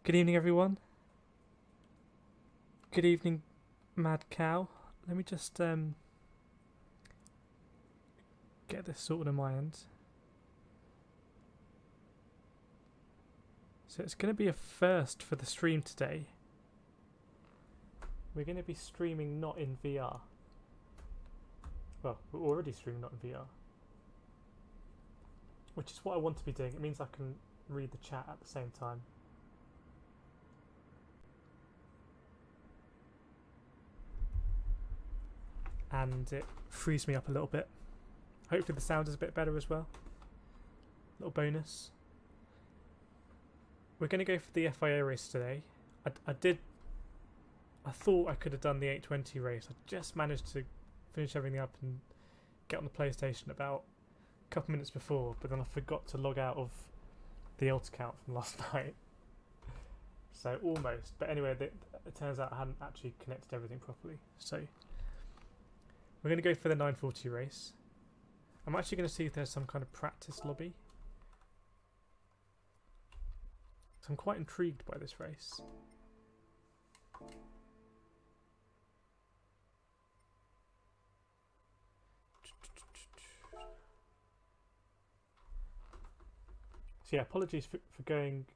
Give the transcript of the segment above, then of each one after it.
Good evening, everyone. Good evening, Mad Cow. Let me just get this sorted on my end. So it's going to be a first for the stream today. We're going to be streaming not in VR. Well, we're already streaming not in VR. Which is what I want to be doing. It means I can read the chat at the same time. And it frees me up a little bit. Hopefully the sound is a bit better as well. Little bonus. We're going to go for the FIA race today. I thought I could have done the 820 race. I just managed to finish everything up and get on the PlayStation about a couple minutes before, but then I forgot to log out of the Ultra count from last night. So almost. But anyway, it turns out I hadn't actually connected everything properly. So we're going to go for the 940 race. I'm actually going to see if there's some kind of practice lobby. So I'm quite intrigued by this race. So yeah, apologies for going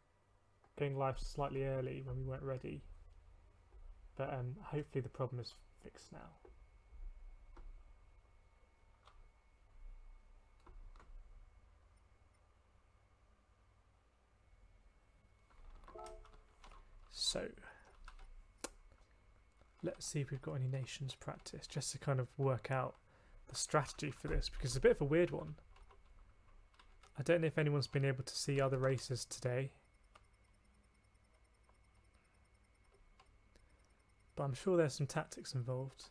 live slightly early when we weren't ready. But hopefully the problem is fixed now. So let's see if we've got any nations practice, just to kind of work out the strategy for this, because it's a bit of a weird one. I don't know if anyone's been able to see other races today, but I'm sure there's some tactics involved.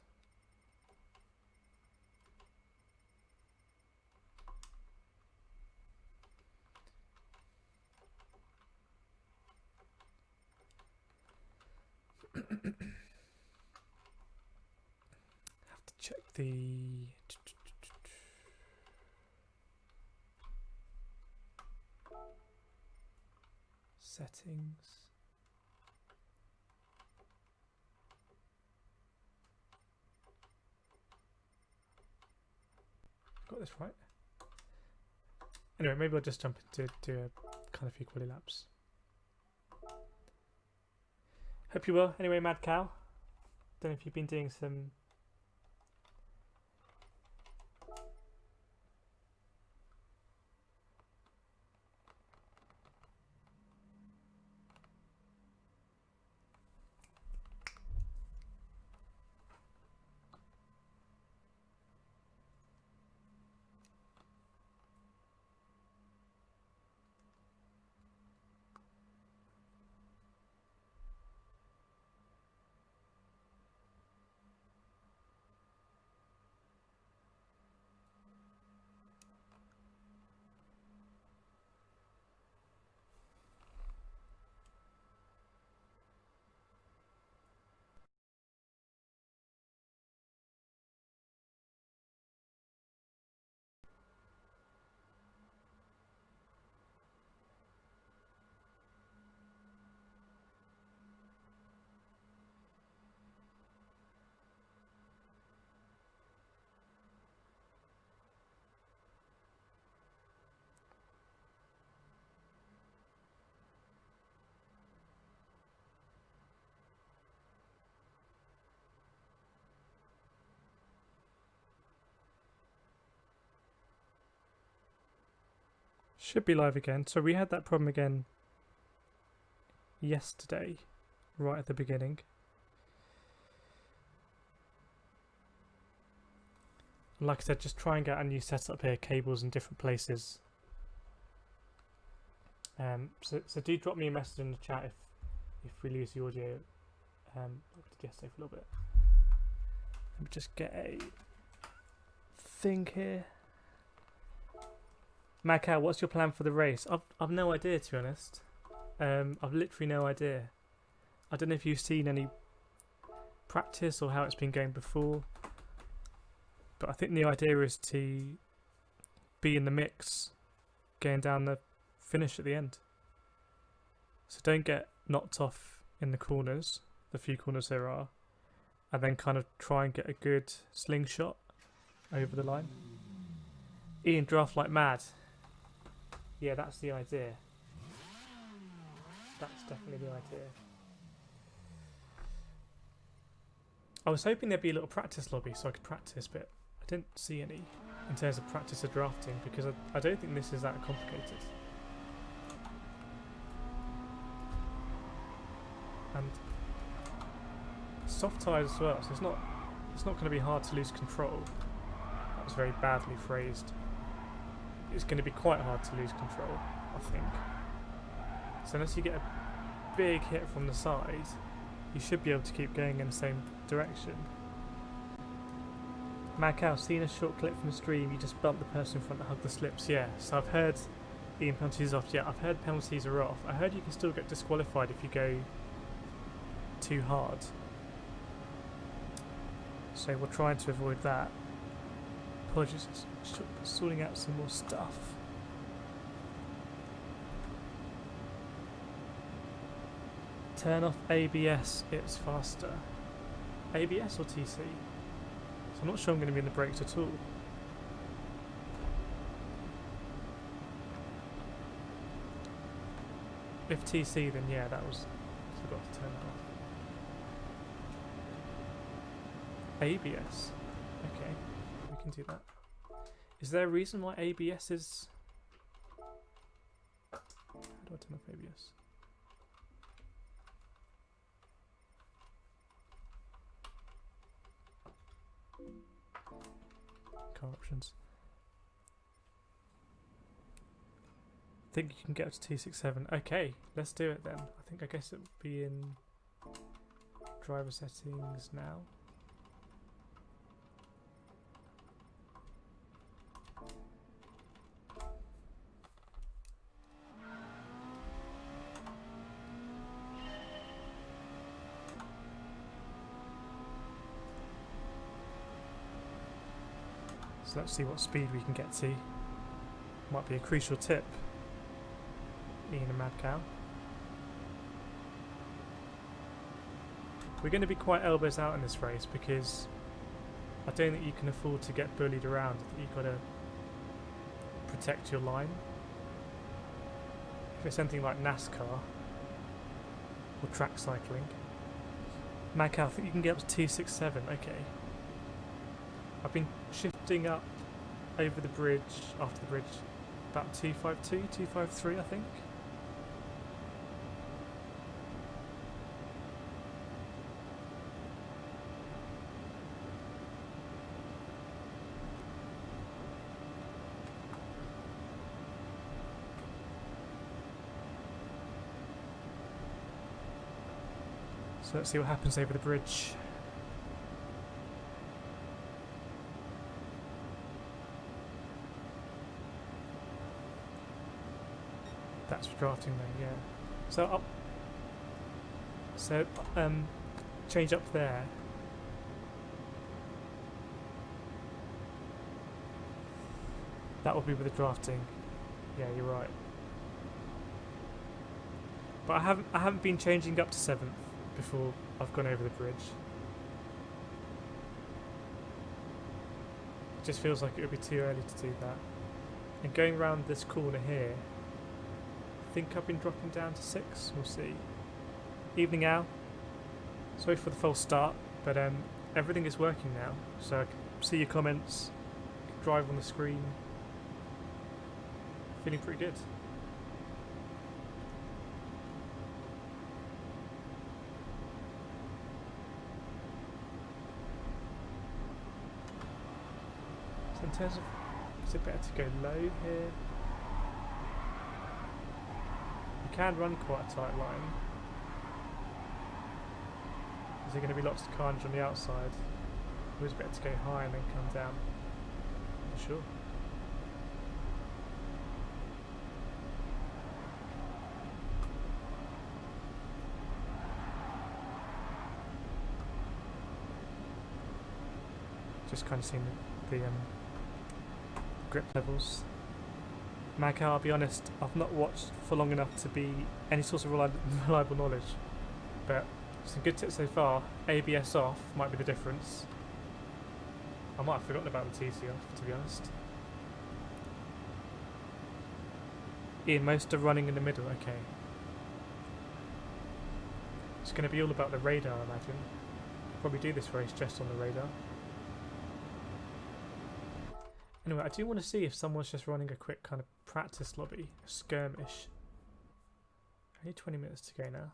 Have to check the settings. Got this right. Anyway, maybe I'll just jump into do a kind of few quali laps. Hope you will. Anyway, Mad Cow. Don't know if you've been doing some. Should be live again. So we had that problem again yesterday, right at the beginning. And like I said, just try and get a new setup here, cables in different places. So do drop me a message in the chat if we lose the audio. Like we did yesterday for a little bit. Let me just get a thing here. Macau, what's your plan for the race? I've no idea, to be honest. I've literally no idea. I don't know if you've seen any practice or how it's been going before, but I think the idea is to be in the mix, going down the finish at the end. So don't get knocked off in the corners, the few corners there are, and then kind of try and get a good slingshot over the line. Ian, draft like mad. Yeah, that's the idea. That's definitely the idea. I was hoping there'd be a little practice lobby so I could practice, but I didn't see any in terms of practice of drafting because I don't think this is that complicated. And soft tires as well, so it's not going to be hard to lose control. That was very badly phrased. It's going to be quite hard to lose control, I think. So unless you get a big hit from the side, you should be able to keep going in the same direction. Mad Cow, seen a short clip from the stream, you just bumped the person in front to hug the slips. Yeah, so I've heard Ian, penalties off. Yeah, I've heard penalties are off. I heard you can still get disqualified if you go too hard. So we're trying to avoid that. Apologies, sorting out some more stuff. Turn off ABS, it's faster. ABS or TC? So I'm not sure I'm going to be in the brakes at all. If TC, then yeah, that was... forgot to turn that off. ABS. Okay, we can do that. Is there a reason why ABS is... How do I turn off ABS? Car options. I think you can get up to T67. Okay, let's do it then. I guess it would be in driver settings now. So let's see what speed we can get to. Might be a crucial tip. Ian and Mad Cow. We're going to be quite elbows out in this race because I don't think you can afford to get bullied around. I think you've got to protect your line. If it's anything like NASCAR or track cycling. Mad Cow, I think you can get up to 267. Okay. I've been shifting up over the bridge, after the bridge, about 252, 253 I think. So let's see what happens over the bridge. That's for drafting there, yeah. So change up there. That will be with the drafting. Yeah, you're right. But I haven't been changing up to 7th before I've gone over the bridge. It just feels like it would be too early to do that. And going around this corner here, I think I've been dropping down to 6. We'll see. Evening Al. Sorry for the false start, but everything is working now. So I can see your comments, drive on the screen. Feeling pretty good. So in terms of, is it better to go low here? You can run quite a tight line. Is there going to be lots of carnage on the outside? Or is it better to go high and then come down? Not sure. Just kind of seeing the grip levels. Magcar, I'll be honest, I've not watched for long enough to be any source of reliable knowledge, but some good tips so far. ABS off might be the difference. I might have forgotten about the TC off, to be honest. Ian, most are running in the middle, okay. It's going to be all about the radar, I imagine. Probably do this race just on the radar. Anyway, I do want to see if someone's just running a quick kind of practice lobby, a skirmish. Only 20 minutes to go now.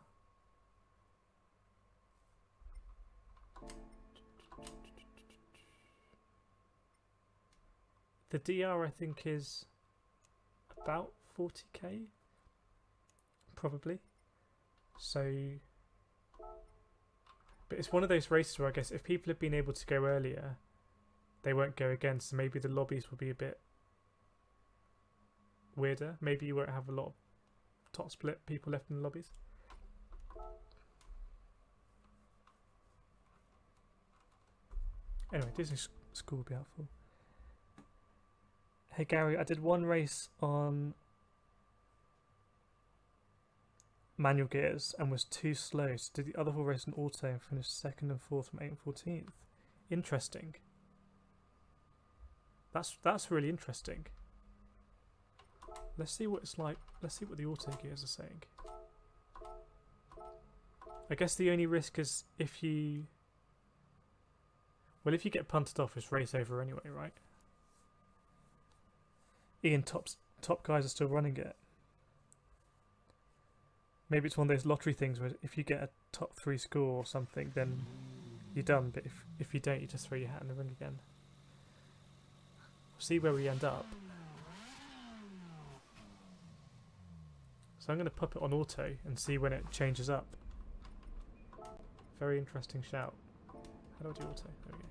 The DR I think is about 40k, probably. So, but it's one of those races where I guess if people have been able to go earlier, they won't go again. So maybe the lobbies will be a bit weirder. Maybe you won't have a lot of top split people left in the lobbies. Anyway, Disney School would be helpful. Hey Gary, I did one race on manual gears and was too slow, so did the other whole race on auto and finished 2nd and 4th from 8th and 14th. Interesting. That's really interesting. Let's see what it's like. Let's see what the auto gears are saying. I guess the only risk is if you... Well, if you get punted off, it's race over anyway, right? Ian, top guys are still running it. Maybe it's one of those lottery things where if you get a top 3 score or something, then you're done. But if you don't, you just throw your hat in the ring again. We'll see where we end up. So I'm going to pop it on auto and see when it changes up. Very interesting shout. How do I do auto? There we go.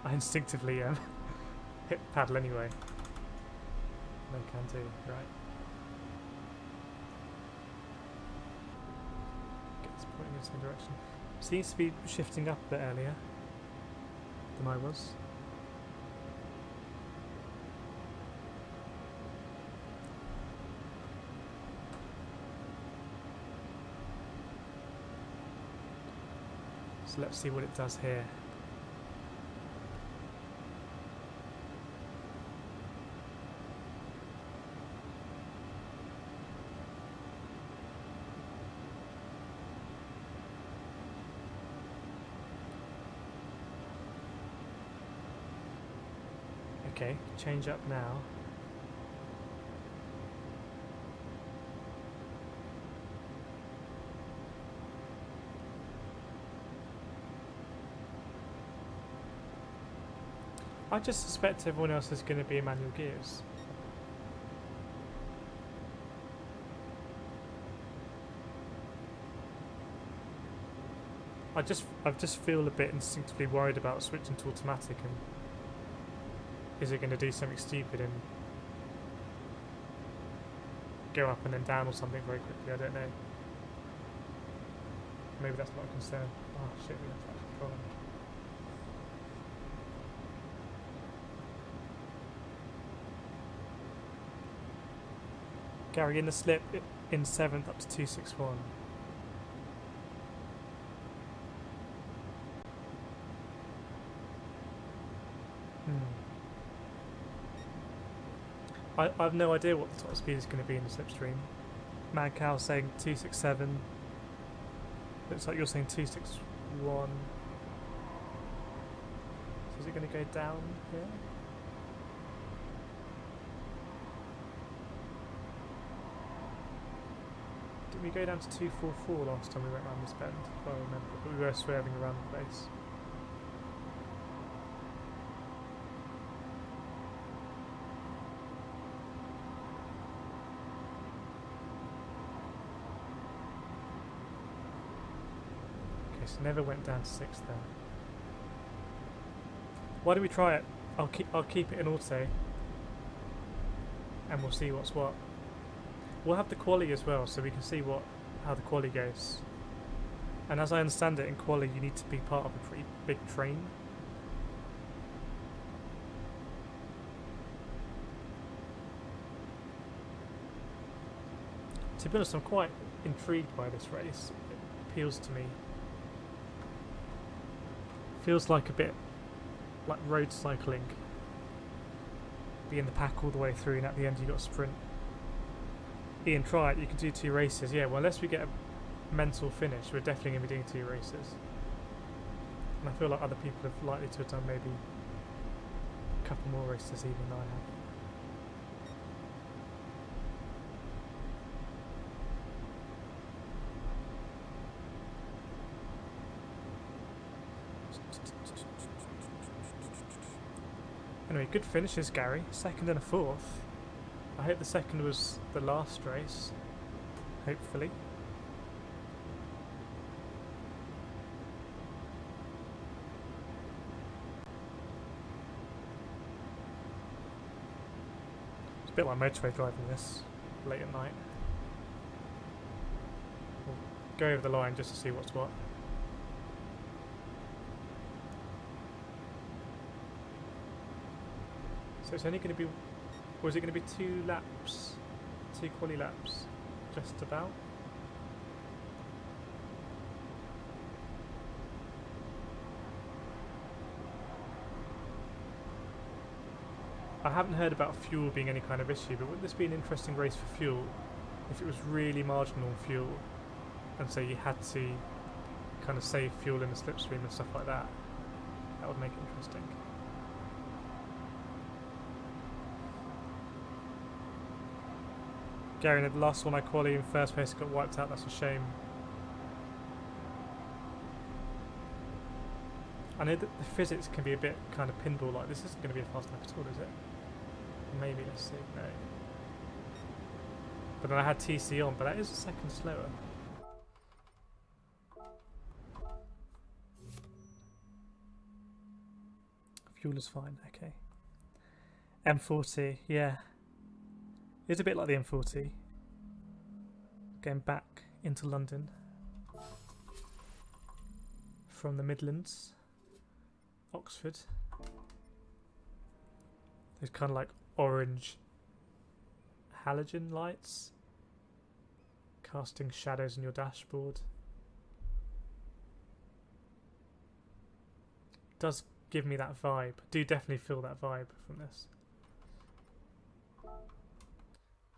I instinctively hit the paddle anyway. No can do, right. Get this pointing in the same direction. Seems to be shifting up a bit earlier than I was. So let's see what it does here. Okay, change up now. I just suspect everyone else is going to be manual gears. I just feel a bit instinctively worried about switching to automatic, and is it going to do something stupid and go up and then down or something very quickly? I don't know. Maybe that's not a concern. Oh shit, we have to actually control him. Gary in the slip in 7th up to 261. I have no idea what the top speed is going to be in the slipstream. Mad Cow saying 267. Looks like you're saying 261. So is it going to go down here? Didn't we go down to 244 last time we went around this bend, if I remember? But we were swerving around the place. Never went down to 6th there. Why don't we try it? I'll keep it in auto. and we'll see what's what. We'll have the quali as well, so we can see how the quali goes. And as I understand it, in quali you need to be part of a pretty big train. To be honest, I'm quite intrigued by this race. It appeals to me. Feels like a bit like road cycling. Be in the pack all the way through, and at the end you got a sprint. Ian, try it. You can do 2 races. Yeah, well, unless we get a mental finish, we're definitely going to be doing 2 races. And I feel like other people have likely to have done maybe a couple more races this evening than I have. Anyway, good finishes, Gary. 2nd and a 4th. I hope the 2nd was the last race. Hopefully. It's a bit like motorway driving this late at night. We'll go over the line just to see what's what. So it's only going to be, or is it going to be 2 laps, 2 quali laps, just about? I haven't heard about fuel being any kind of issue, but wouldn't this be an interesting race for fuel if it was really marginal fuel, and so you had to kind of save fuel in the slipstream and stuff like that? That would make it interesting. Gary, the last one I qualified in first place got wiped out. That's a shame. I know that the physics can be a bit kind of pinball like. This isn't going to be a fast lap at all, is it? Maybe, let's see. No. But then I had TC on, but that is a second slower. Fuel is fine, okay. M40, yeah. It's a bit like the M40. Going back into London from the Midlands, Oxford. There's kind of like orange halogen lights casting shadows on your dashboard. Does give me that vibe. I do definitely feel that vibe from this.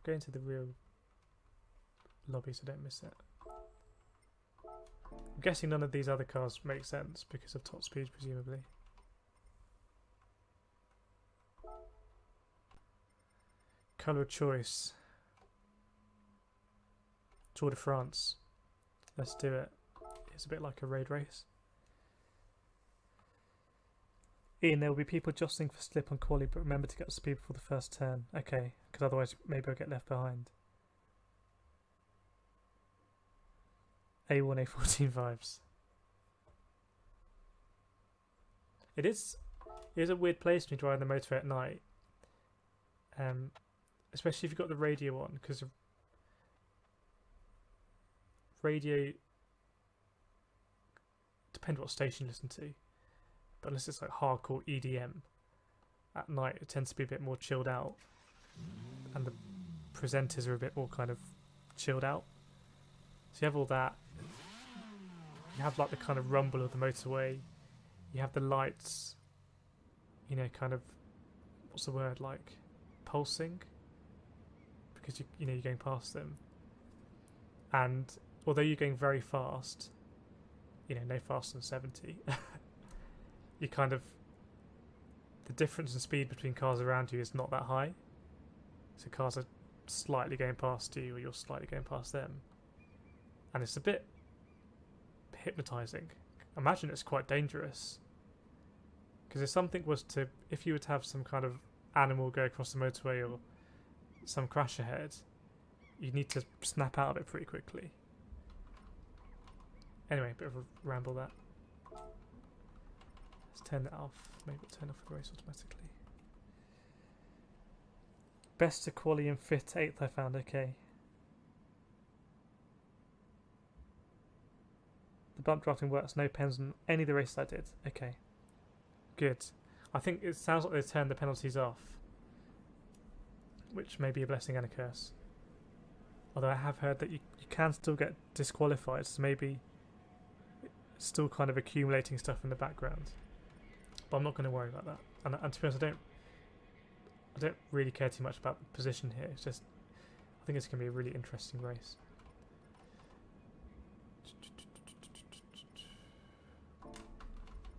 Go into the real lobby so don't miss it. I'm guessing none of these other cars make sense because of top speed, presumably. Colour of choice. Tour de France. Let's do it. It's a bit like a road race. Ian, there will be people jostling for slip on quali, but remember to get the speed before the first turn. Okay, because otherwise maybe I'll get left behind. A1, A14 vibes. It is a weird place when you drive the motorway at night. Especially if you've got the radio on, because radio depends what station you listen to. But unless it's like hardcore EDM, at night it tends to be a bit more chilled out, and the presenters are a bit more kind of chilled out. So you have all that. You have like the kind of rumble of the motorway. You have the lights, you know, kind of, what's the word, like pulsing, because you know you're going past them. And although you're going very fast, you know, no faster than 70. You kind of, the difference in speed between cars around you is not that high. So cars are slightly going past you, or you're slightly going past them. And it's a bit hypnotizing. Imagine it's quite dangerous. Because if something was to, if you were to have some kind of animal go across the motorway or some crash ahead, you need to snap out of it pretty quickly. Anyway, bit of a ramble that. Let's turn that off. Maybe it'll turn off the race automatically. Best to quali and fifth to eighth I found, okay. The bump drafting works, no pens on any of the races I did. Okay. Good. I think it sounds like they turned the penalties off, which may be a blessing and a curse. Although I have heard that you can still get disqualified, so maybe it's still kind of accumulating stuff in the background. But I'm not going to worry about that. And to be honest, I don't really care too much about the position here. It's just, I think it's going to be a really interesting race.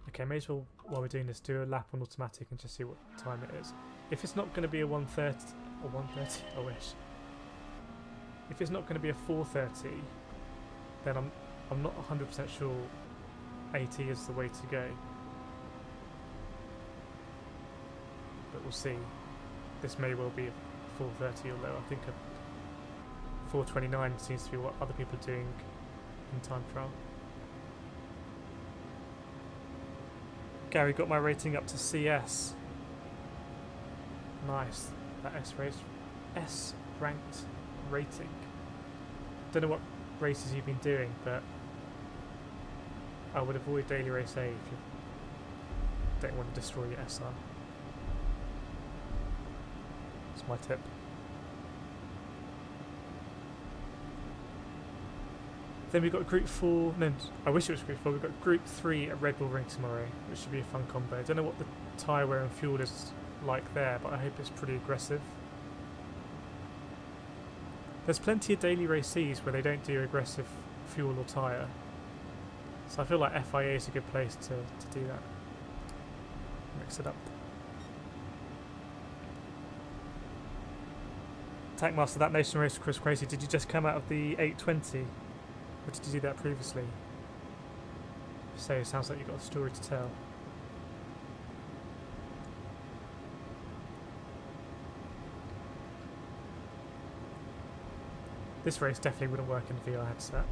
Okay, may as well, while we're doing this, do a lap on automatic and just see what time it is. If it's not going to be a 1:30, or 1:30, I wish. If it's not going to be a 4:30, then I'm not 100% sure AT is the way to go. But we'll see. This may well be a 4:30, although I think a 4:29 seems to be what other people are doing in time trial. Gary got my rating up to CS. Nice. That S ranked rating. Don't know what races you've been doing, but I would avoid daily race A if you don't want to destroy your SR. That's my tip. Then we've got Group 4, no, I wish it was Group 4, we've got Group 3 at Red Bull Ring tomorrow, which should be a fun combo. I don't know what the tyre wear and fuel is like there, but I hope it's pretty aggressive. There's plenty of daily races where they don't do aggressive fuel or tyre, so I feel like FIA is a good place to do that. Mix it up. Tankmaster, that nation race was crazy. Did you just come out of the 820? Or did you do that previously? So it sounds like you've got a story to tell. This race definitely wouldn't work in a VR headset.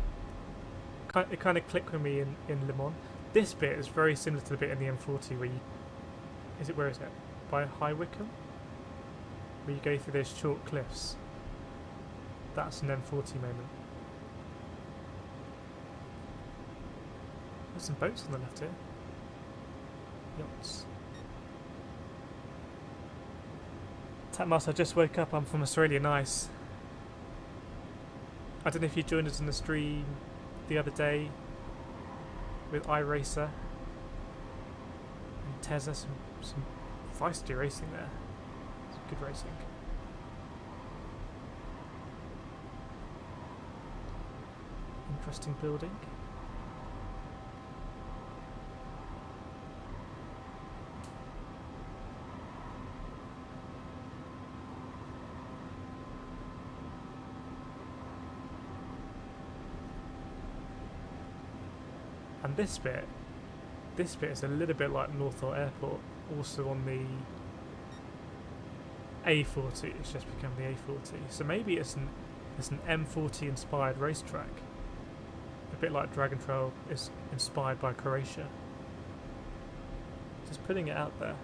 It kind of clicked with me in Le Mans. This bit is very similar to the bit in the M40 where you... where is it? By High Wycombe? Where you go through those short cliffs. That's an M40 moment. There's some boats on the left here. Yachts. Tatmas, I just woke up. I'm from Australia. Nice. I don't know if you joined us in the stream the other day with iRacer and Tezza. Some feisty racing there. Some good racing. Interesting building. And this bit is a little bit like Northall Airport, also on the A40. It's just become the A40, so maybe it's an M40 inspired racetrack, a bit like Dragon Trail is inspired by Croatia. Just putting it out there.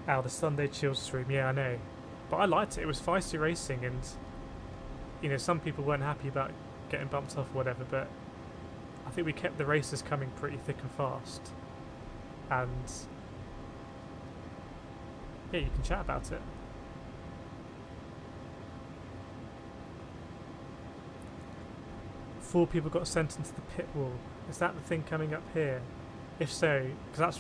Ow, the Sunday chill stream, yeah I know, but I liked it. It was feisty racing, and you know, some people weren't happy about getting bumped off or whatever, but I think we kept the races coming pretty thick and fast. And yeah, you can chat about it. Four people got sent into the pit wall. Is that the thing coming up here? If so, because that's...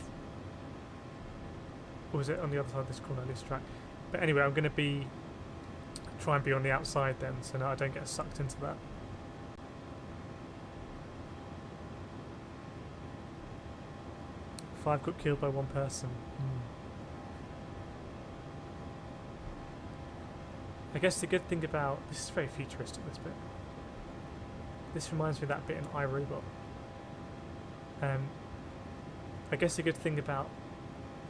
or was it on the other side of this corner, this track? But anyway, I'm going to try and be on the outside then, so now I don't get sucked into that. Five got killed by one person. I guess the good thing about... this is very futuristic, this bit. This reminds me of that bit in iRobot. I guess the good thing about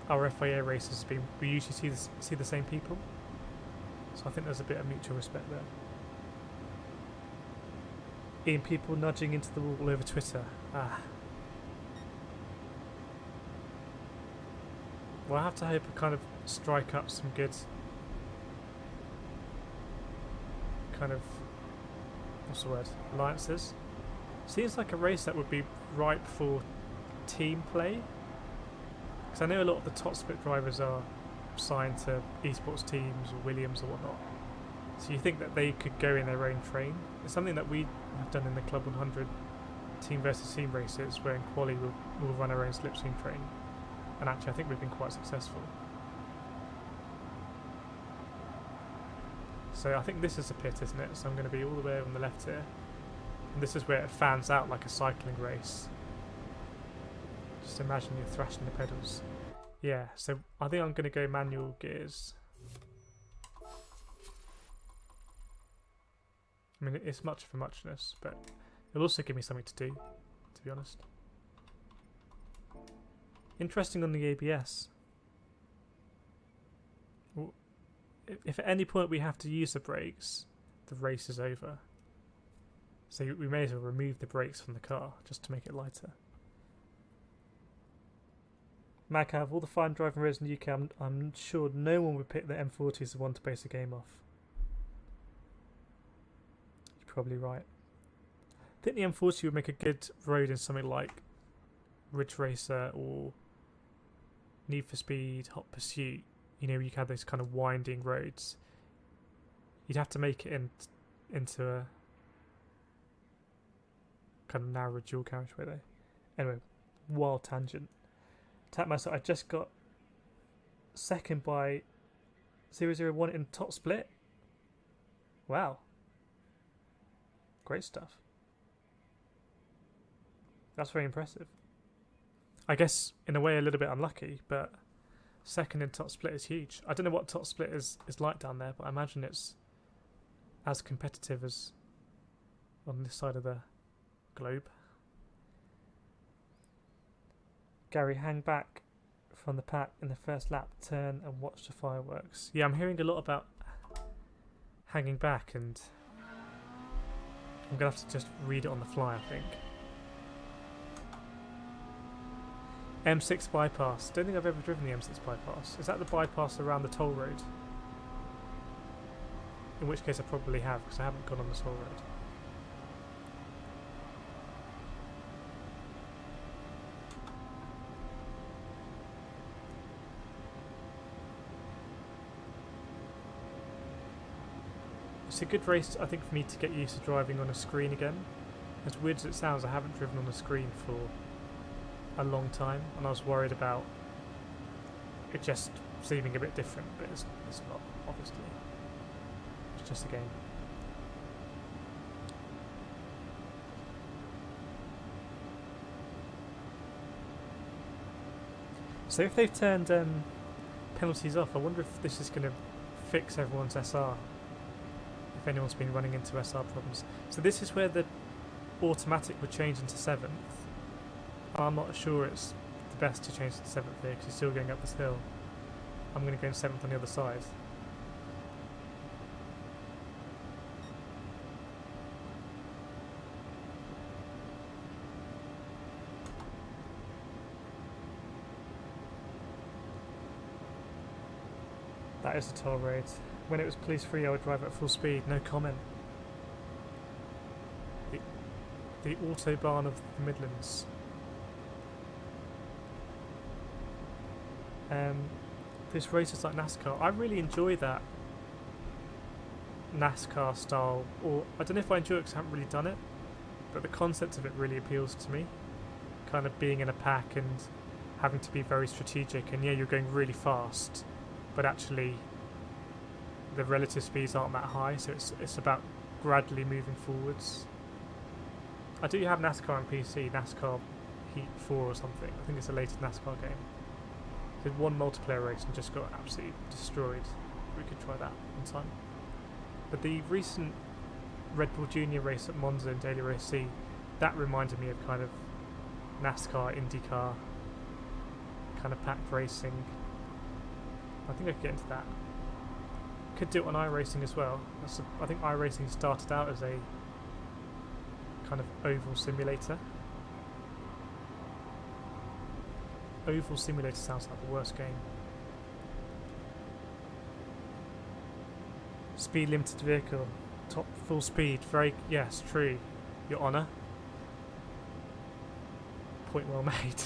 our FIA races has been we usually see the same people. So I think there's a bit of mutual respect there. Ian, people nudging into the wall over Twitter. Ah. Well, I have to hope I kind of strike up some good kind of, what's the word, alliances. Seems like a race that would be ripe for team play. Because I know a lot of the top split drivers are signed to esports teams or Williams or whatnot. So you think that they could go in their own train. It's something that we have done in the Club 100 team versus team races, where in quali we'll run our own slipstream train. And actually I think we've been quite successful. So I think this is a pit, isn't it? So I'm going to be all the way on the left here. And this is where it fans out like a cycling race. Just imagine you're thrashing the pedals. Yeah, so I think I'm going to go manual gears. I mean, it's much for muchness, but it'll also give me something to do, to be honest. Interesting on the ABS. Well, if at any point we have to use the brakes, the race is over. So we may as well remove the brakes from the car, just to make it lighter. Maghav, all the fine driving roads in the UK, I'm sure no one would pick the M40 as the one to base a game off. You're probably right. I think the M40 would make a good road in something like Ridge Racer or Need for Speed, Hot Pursuit. You know, you have those kind of winding roads. You'd have to make it into a kind of narrow dual carriageway though. Anyway, wild tangent. Tap myself, I just got second by 001 in top split. Wow. Great stuff. That's very impressive. I guess in a way a little bit unlucky, but second in top split is huge. I don't know what top split is like down there, but I imagine it's as competitive as on this side of the globe. Gary, hang back from the pack in the first lap, turn and watch the fireworks. Yeah, I'm hearing a lot about hanging back, and I'm going to have to just read it on the fly, I think. M6 bypass. Don't think I've ever driven the M6 bypass. Is that the bypass around the toll road? In which case I probably have, because I haven't gone on the toll road. It's a good race, I think, for me to get used to driving on a screen again. As weird as it sounds, I haven't driven on a screen for a long time, and I was worried about it just seeming a bit different, but it's not, obviously. It's just a game. So if they've turned penalties off, I wonder if this is going to fix everyone's SR. If anyone's been running into SR problems. So this is where the automatic would change into 7th. I'm not sure it's the best to change to 7th here because you're still going up this hill. I'm going to go in 7th on the other side. That is a toll road. When it was police free, I would drive at full speed. No comment. The Autobahn of the Midlands. This race is like NASCAR. I really enjoy that NASCAR style, or I don't know if I enjoy it because I haven't really done it, but the concept of it really appeals to me. Kind of being in a pack and having to be very strategic, and yeah, you're going really fast, but actually the relative speeds aren't that high, so it's about gradually moving forwards. I do have NASCAR on PC, NASCAR Heat 4 or something. I think it's the latest NASCAR game. Did one multiplayer race and just got absolutely destroyed. We could try that in time. But the recent Red Bull Junior race at Monza in Daily Race C, that reminded me of kind of NASCAR, IndyCar, kind of pack racing. I think I could get into that. Could do it on iRacing as well. I think iRacing started out as a kind of oval simulator. Oval Simulator sounds like the worst game. Speed limited vehicle. Top full speed. Very, yes, true. Your Honour. Point well made.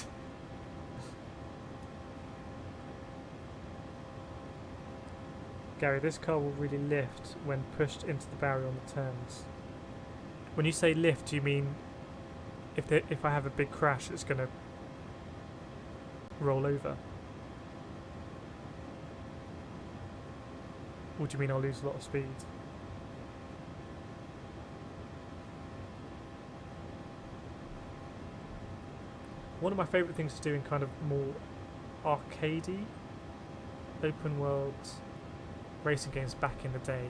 Gary, this car will really lift when pushed into the barrier on the turns. When you say lift, do you mean if I have a big crash, it's going to roll over? Or do you mean I'll lose a lot of speed? One of my favourite things to do in kind of more arcadey, open world racing games back in the day,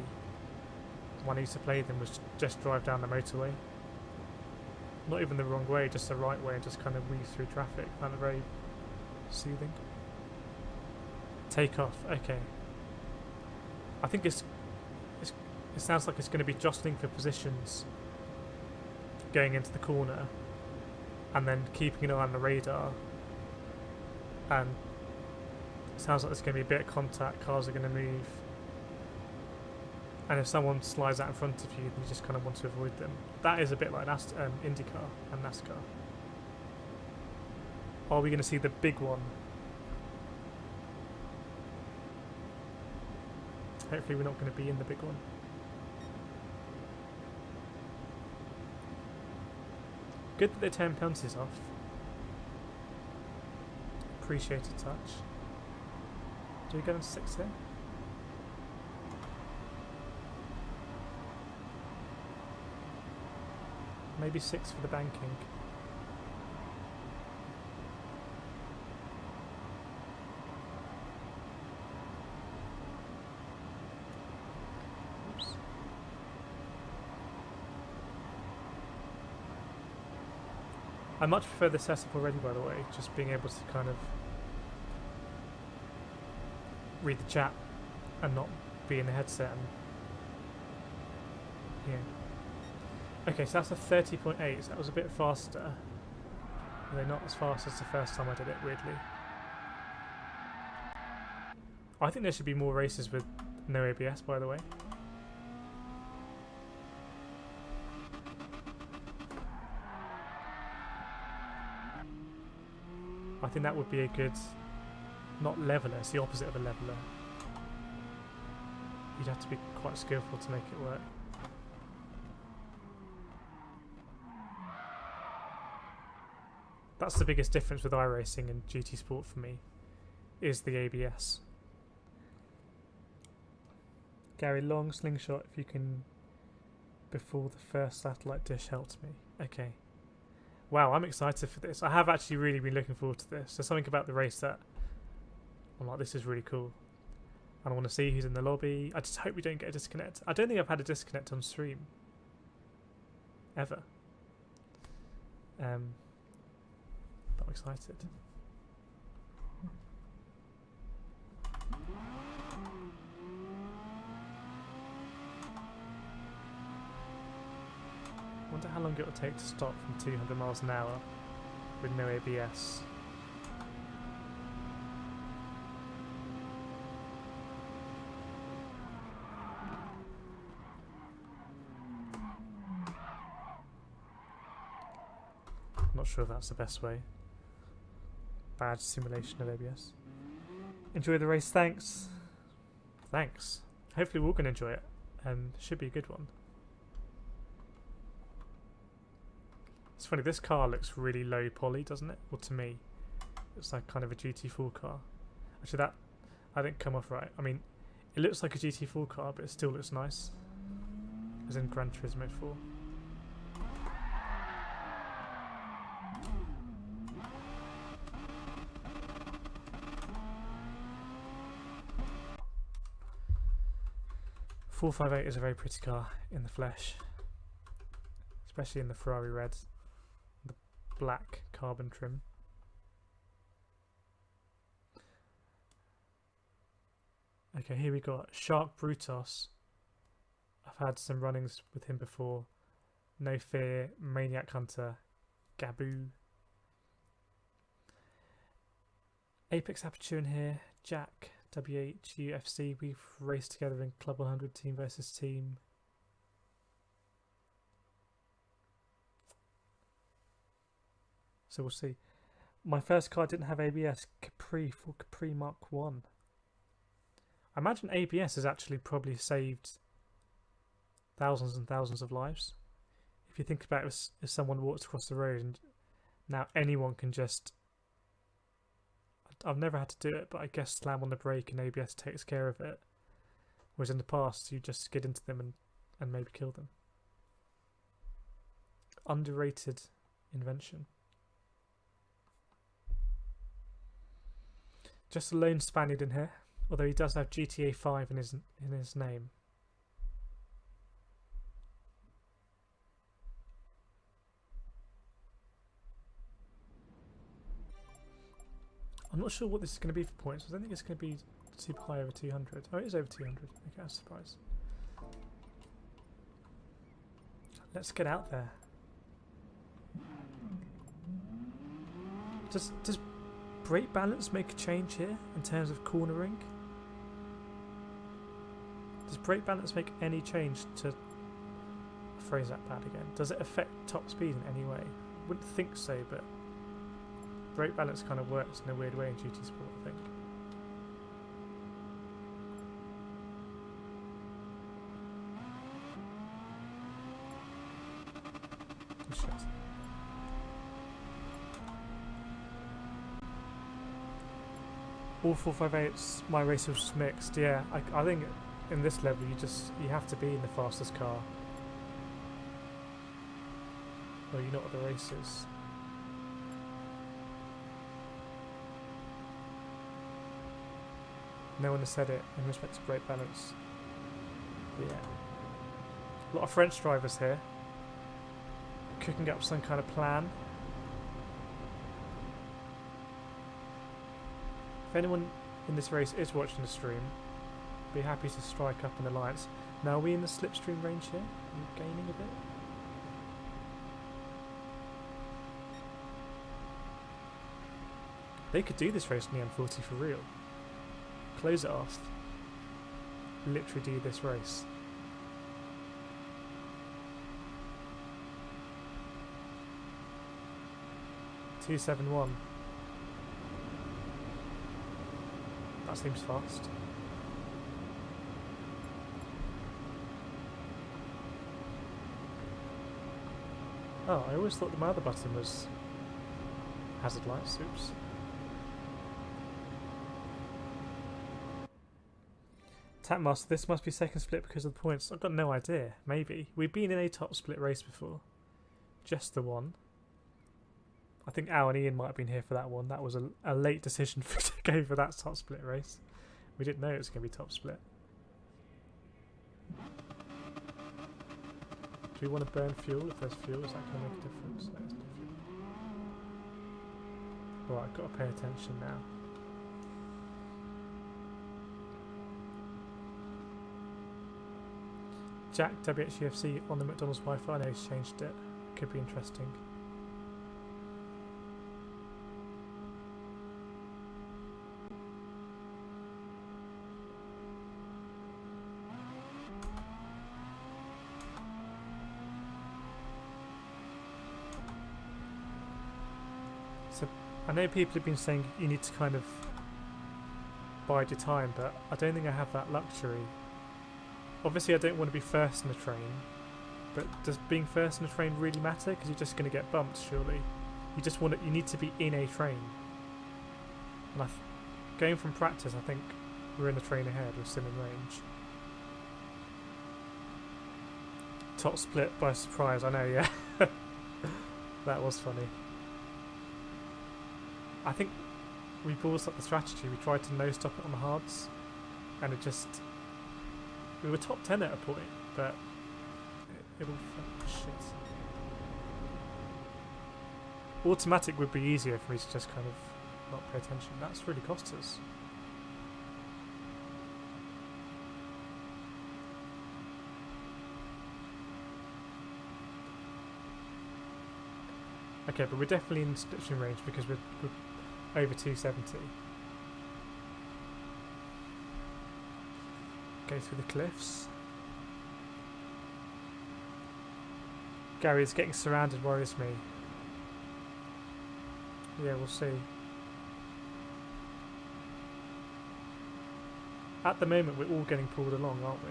when I used to play them, was just drive down the motorway. Not even the wrong way, just the right way, and just kind of weave through traffic. Kind of very soothing. Take off, okay. I think it sounds like it's going to be jostling for positions going into the corner, and then keeping an eye on the radar. And it sounds like there's going to be a bit of contact, cars are going to move. And if someone slides out in front of you, then you just kind of want to avoid them. That is a bit like IndyCar and NASCAR. Are we going to see the big one? Hopefully we're not going to be in the big one. Good that they're tearing penalties off. Appreciate a touch. Do we go on 6 there? Maybe 6 for the banking. Oops. I much prefer the setup already, by the way, just being able to kind of read the chat and not be in the headset and yeah. Okay, so that's a 30.8, so that was a bit faster. Although not as fast as the first time I did it, weirdly. I think there should be more races with no ABS, by the way. I think that would be a good, not leveller, it's the opposite of a leveller. You'd have to be quite skillful to make it work. That's the biggest difference with iRacing and GT Sport for me, is the ABS. Gary, long slingshot if you can before the first satellite dish helps me. Okay. Wow, I'm excited for this. I have actually really been looking forward to this. There's something about the race that I'm like, this is really cool. And I want to see who's in the lobby. I just hope we don't get a disconnect. I don't think I've had a disconnect on stream. Ever. I'm excited. Wonder how long it will take to stop from 200 miles an hour with no ABS. Not sure if that's the best way. Bad simulation of ABS. Enjoy the race, thanks. Thanks. Hopefully we're all going to enjoy it. Should be a good one. It's funny, this car looks really low poly, doesn't it? Well, to me, it's like kind of a GT4 car. Actually, that I didn't come off right. I mean, it looks like a GT4 car, but it still looks nice. As in Gran Turismo 4. .458 is a very pretty car in the flesh, especially in the Ferrari red, the black carbon trim. Okay, here we got Shark Brutos. I've had some runnings with him before. No Fear, Maniac Hunter, Gaboo. Apex Aperture in here, Jack, WHUFC, we've raced together in Club 100 team versus team. So we'll see. My first car didn't have ABS, Capri for Capri Mark 1. I imagine ABS has actually probably saved thousands and thousands of lives. If you think about it, if someone walks across the road and now anyone can just... I've never had to do it, but I guess slam on the brake and ABS takes care of it. Whereas in the past, you just skid into them and maybe kill them. Underrated invention. Just a lone Spaniard in here, although he does have GTA 5 in his name. I'm not sure what this is going to be for points. I don't think it's going to be super high over 200. Oh, it is over 200. Okay, I'm surprised. Let's get out there. Does brake balance make a change here in terms of cornering? Does brake balance make any change to... I'll phrase that bad again. Does it affect top speed in any way? I wouldn't think so, but brake balance kind of works in a weird way in GT Sport, I think. Oh, shit. All 458s, my race was mixed. Yeah, I think in this level you have to be in the fastest car. Or you're not at the races. No one has said it in respect to brake balance. But yeah. A lot of French drivers here. Cooking up some kind of plan. If anyone in this race is watching the stream, be happy to strike up an alliance. Now, are we in the slipstream range here? Are we gaining a bit? They could do this race in the M40 for real. Close it off. Literally do this race. .271. That seems fast. Oh, I always thought the other button was hazard lights. Oops. Tapmaster, this must be second split because of the points. I've got no idea. Maybe. We've been in a top split race before. Just the one. I think Al and Ian might have been here for that one. That was a late decision to go for that top split race. We didn't know it was going to be top split. Do we want to burn fuel? If there's fuel, is that going to make a difference? No, there's no fuel. Alright, I've got to pay attention now. Jack WHUFC on the McDonald's Wi-Fi. I know he's changed it. Could be interesting. So I know people have been saying you need to kind of bide your time, but I don't think I have that luxury. Obviously I don't want to be first in the train, but does being first in the train really matter? Because you're just going to get bumped, surely. You just want to, you need to be in a train. And going from practice, I think we're in the train ahead, we're still in range. Top split by surprise, I know, yeah. That was funny. I think we ballsed up the strategy. We tried to no stop it on the hards, and it just... We were top 10 at a point, but it all felt shit. Automatic would be easier for me to just kind of not pay attention. That's really cost us. Okay, but we're definitely in slipstream range because we're over 270. go through the cliffs. Gary's getting surrounded worries me. Yeah, we'll see. At the moment we're all getting pulled along, aren't we?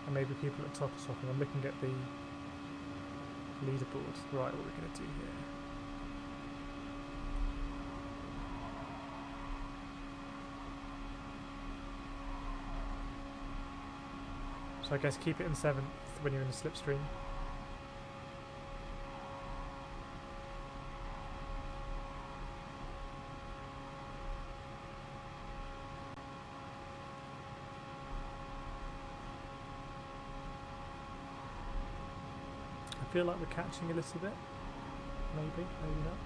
And maybe people at the top or something. I'm looking at the leaderboard. Right, what we're going to do here. So I guess keep it in 7th when you're in the slipstream. I feel like we're catching a little bit. Maybe, maybe not.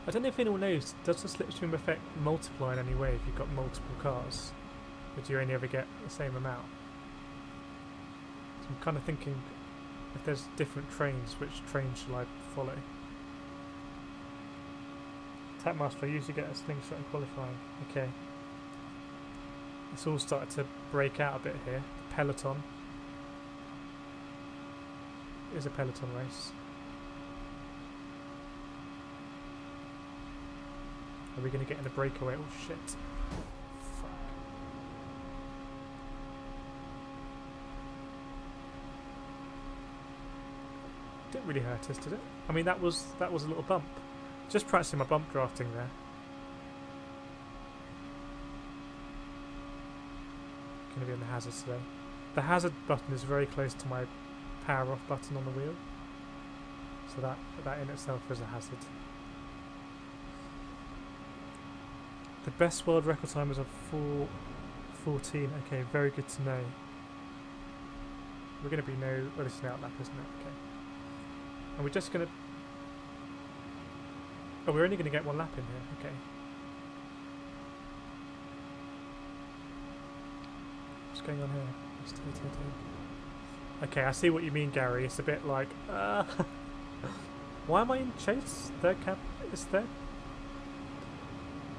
I don't know if anyone knows, does the slipstream effect multiply in any way if you've got multiple cars? Or do you only ever get the same amount? So I'm kind of thinking, if there's different trains, which train shall I follow? Tapmaster, I usually get a slingshot in qualifying. Okay. It's all started to break out a bit here. The peloton. It is a peloton race. Are we going to get in a breakaway? Oh shit. Fuck. Didn't really hurt us, did it? I mean, that was a little bump. Just practicing my bump drafting there. Going to be on the hazards today. The hazard button is very close to my power off button on the wheel. So that in itself is a hazard. The best world record time is a 4:14. Okay, very good to know. We're going to be well, this is an outlap, isn't it? Okay. And we're just going to... Oh, we're only going to get one lap in here. Okay. What's going on here? Okay, I see what you mean, Gary. It's a bit like... Why am I in chase? Third cam... Is third...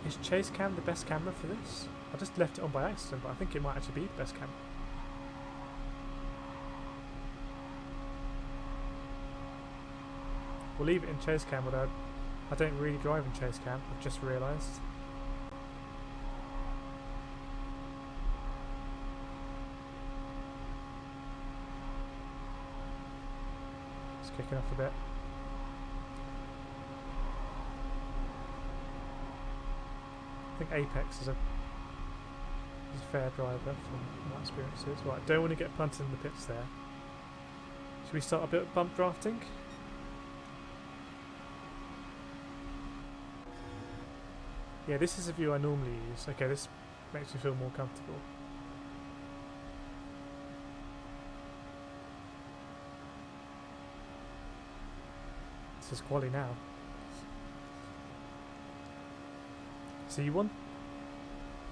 Is chase cam the best camera for this? I just left it on by accident, but I think it might actually be the best camera. We'll leave it in chase cam, although I don't really drive in chase cam, I've just realised. It's kicking off a bit. I think Apex is a fair driver from my experiences. Right, don't want to get punted in the pits there. Should we start a bit of bump drafting? Yeah, this is a view I normally use. Okay, this makes me feel more comfortable. This is quali now. So you want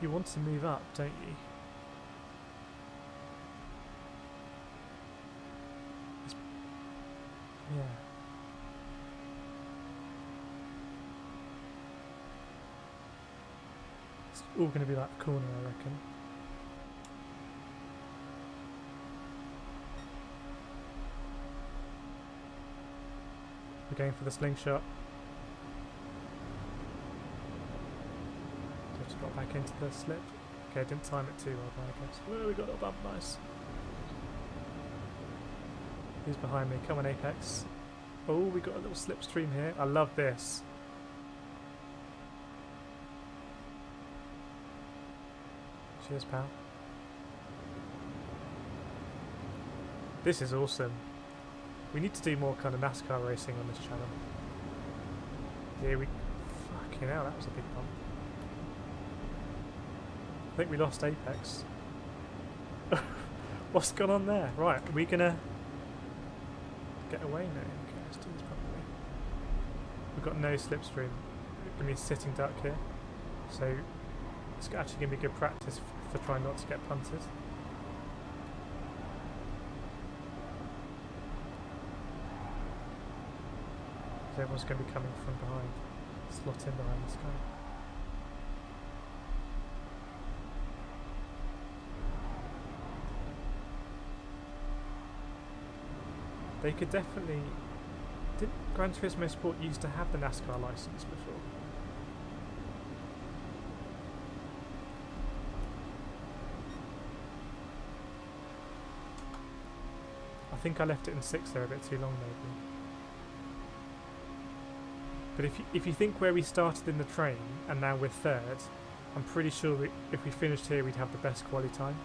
to move up, don't you? Yeah. It's all going to be like the corner, I reckon. We're going for the slingshot. Just got back into the slip. Okay, didn't time it too well, I guess. Oh, we got a little bump, nice. Who's behind me? Come on, Apex. Oh, we got a little slipstream here. I love this. Cheers, pal. This is awesome. We need to do more kind of NASCAR racing on this channel. Yeah, fucking hell, that was a big bump. I think we lost Apex. What's gone on there? Right, are we gonna get away now? Okay, let's do this properly. We've got no slipstream. We're gonna be sitting duck here. So it's actually gonna be good practice for trying not to get punted. Everyone's going to be coming from behind. Slot in behind this guy. They could definitely... Did Gran Turismo Sport used to have the NASCAR license before? I think I left it in 6th there a bit too long maybe. But if you think where we started in the train and now we're 3rd, I'm pretty sure if we finished here we'd have the best quali time.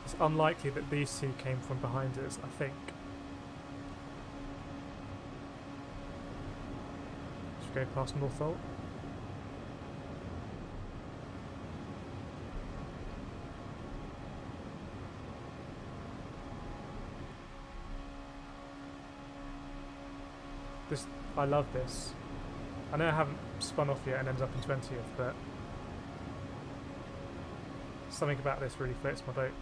It's unlikely that these two came from behind us, I think. Should we go past Northolt? I love this. I know I haven't spun off yet and ends up in 20th, but something about this really floats my boat.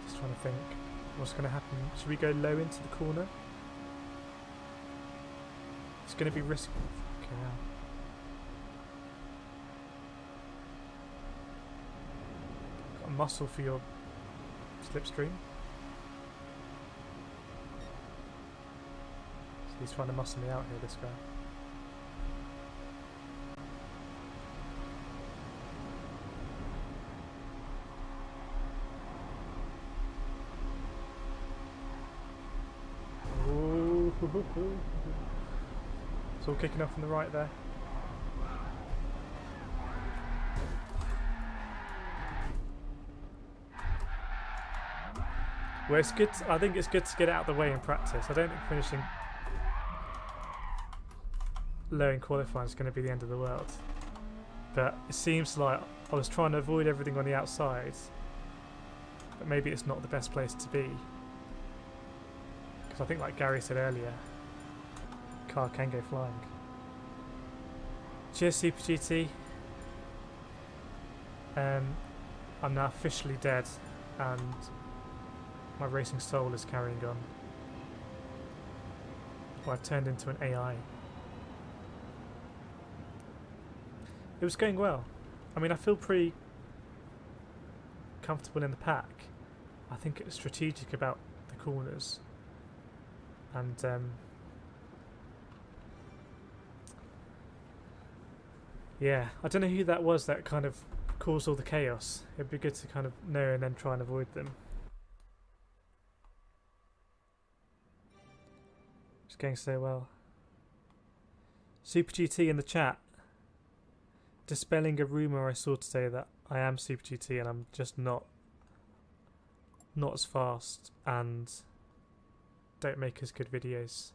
Just trying to think. What's going to happen? Should we go low into the corner? It's going to be risky. Okay, now. Got a muscle for your slipstream. So he's trying to muscle me out here, this guy. It's all kicking off on the right there. Well, it's good. I think it's good to get it out of the way in practice. I don't think finishing low in qualifying is going to be the end of the world. But it seems like I was trying to avoid everything on the outside, but maybe it's not the best place to be. Because I think, like Gary said earlier, car can go flying. Cheers, Super GT. I'm now officially dead, and my racing soul is carrying on. Well, I've turned into an AI. It was going well. I mean, I feel pretty comfortable in the pack. I think it's strategic about the corners. And yeah, I don't know who that was that kind of caused all the chaos. It'd be good to kind of know and then try and avoid them. It's going so well. Super GT in the chat, dispelling a rumour I saw today that I am Super GT and I'm just not as fast and don't make as good videos.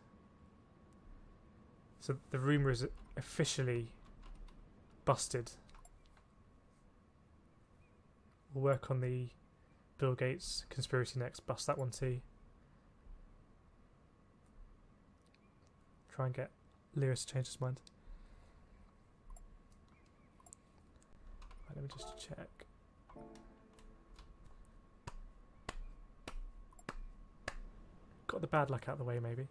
So the rumour is officially busted. We'll work on the Bill Gates conspiracy next, bust that one too. Try and get Lewis to change his mind. Right, let me just check. Got the bad luck out of the way, maybe.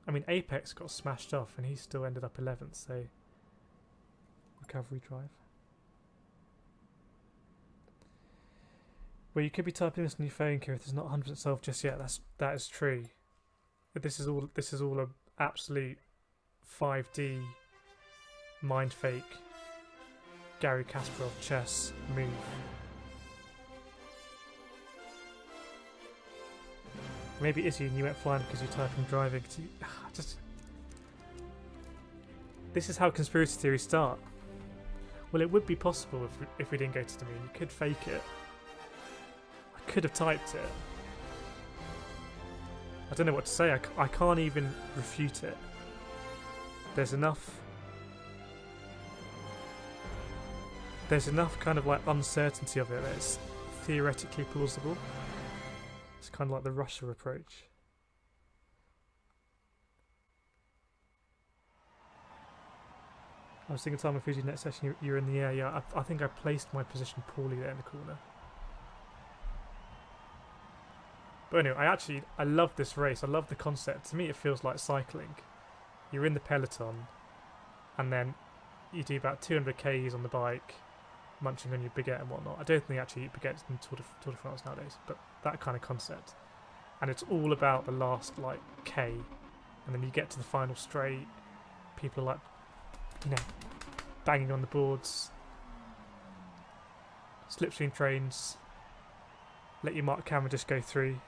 I mean, Apex got smashed off and he still ended up 11th, so recovery drive. Well, you could be typing this on your phone, Kireth. It's not 100% solved just yet. That is true. But this is all a absolute 5D mind fake Garry Kasparov chess move. Maybe it is you and you went flying because you type in driving. This is how conspiracy theories start. Well, it would be possible if we didn't go to the moon. You could fake it. I could have typed it. I don't know what to say. I can't even refute it. There's enough kind of like uncertainty of it that it's theoretically plausible. It's kind of like the Russia approach. I was thinking, time of Fuji next session, you're in the air. Yeah, I think I placed my position poorly there in the corner. But anyway, I love this race. I love the concept. To me, it feels like cycling. You're in the peloton, and then you do about 200 Ks on the bike, munching on your baguette and whatnot. I don't think they actually eat baguettes in Tour de France nowadays, but that kind of concept. And it's all about the last, like, K, and then you get to the final straight. People are like, you know, banging on the boards, slipstream trains, let your mark camera just go through.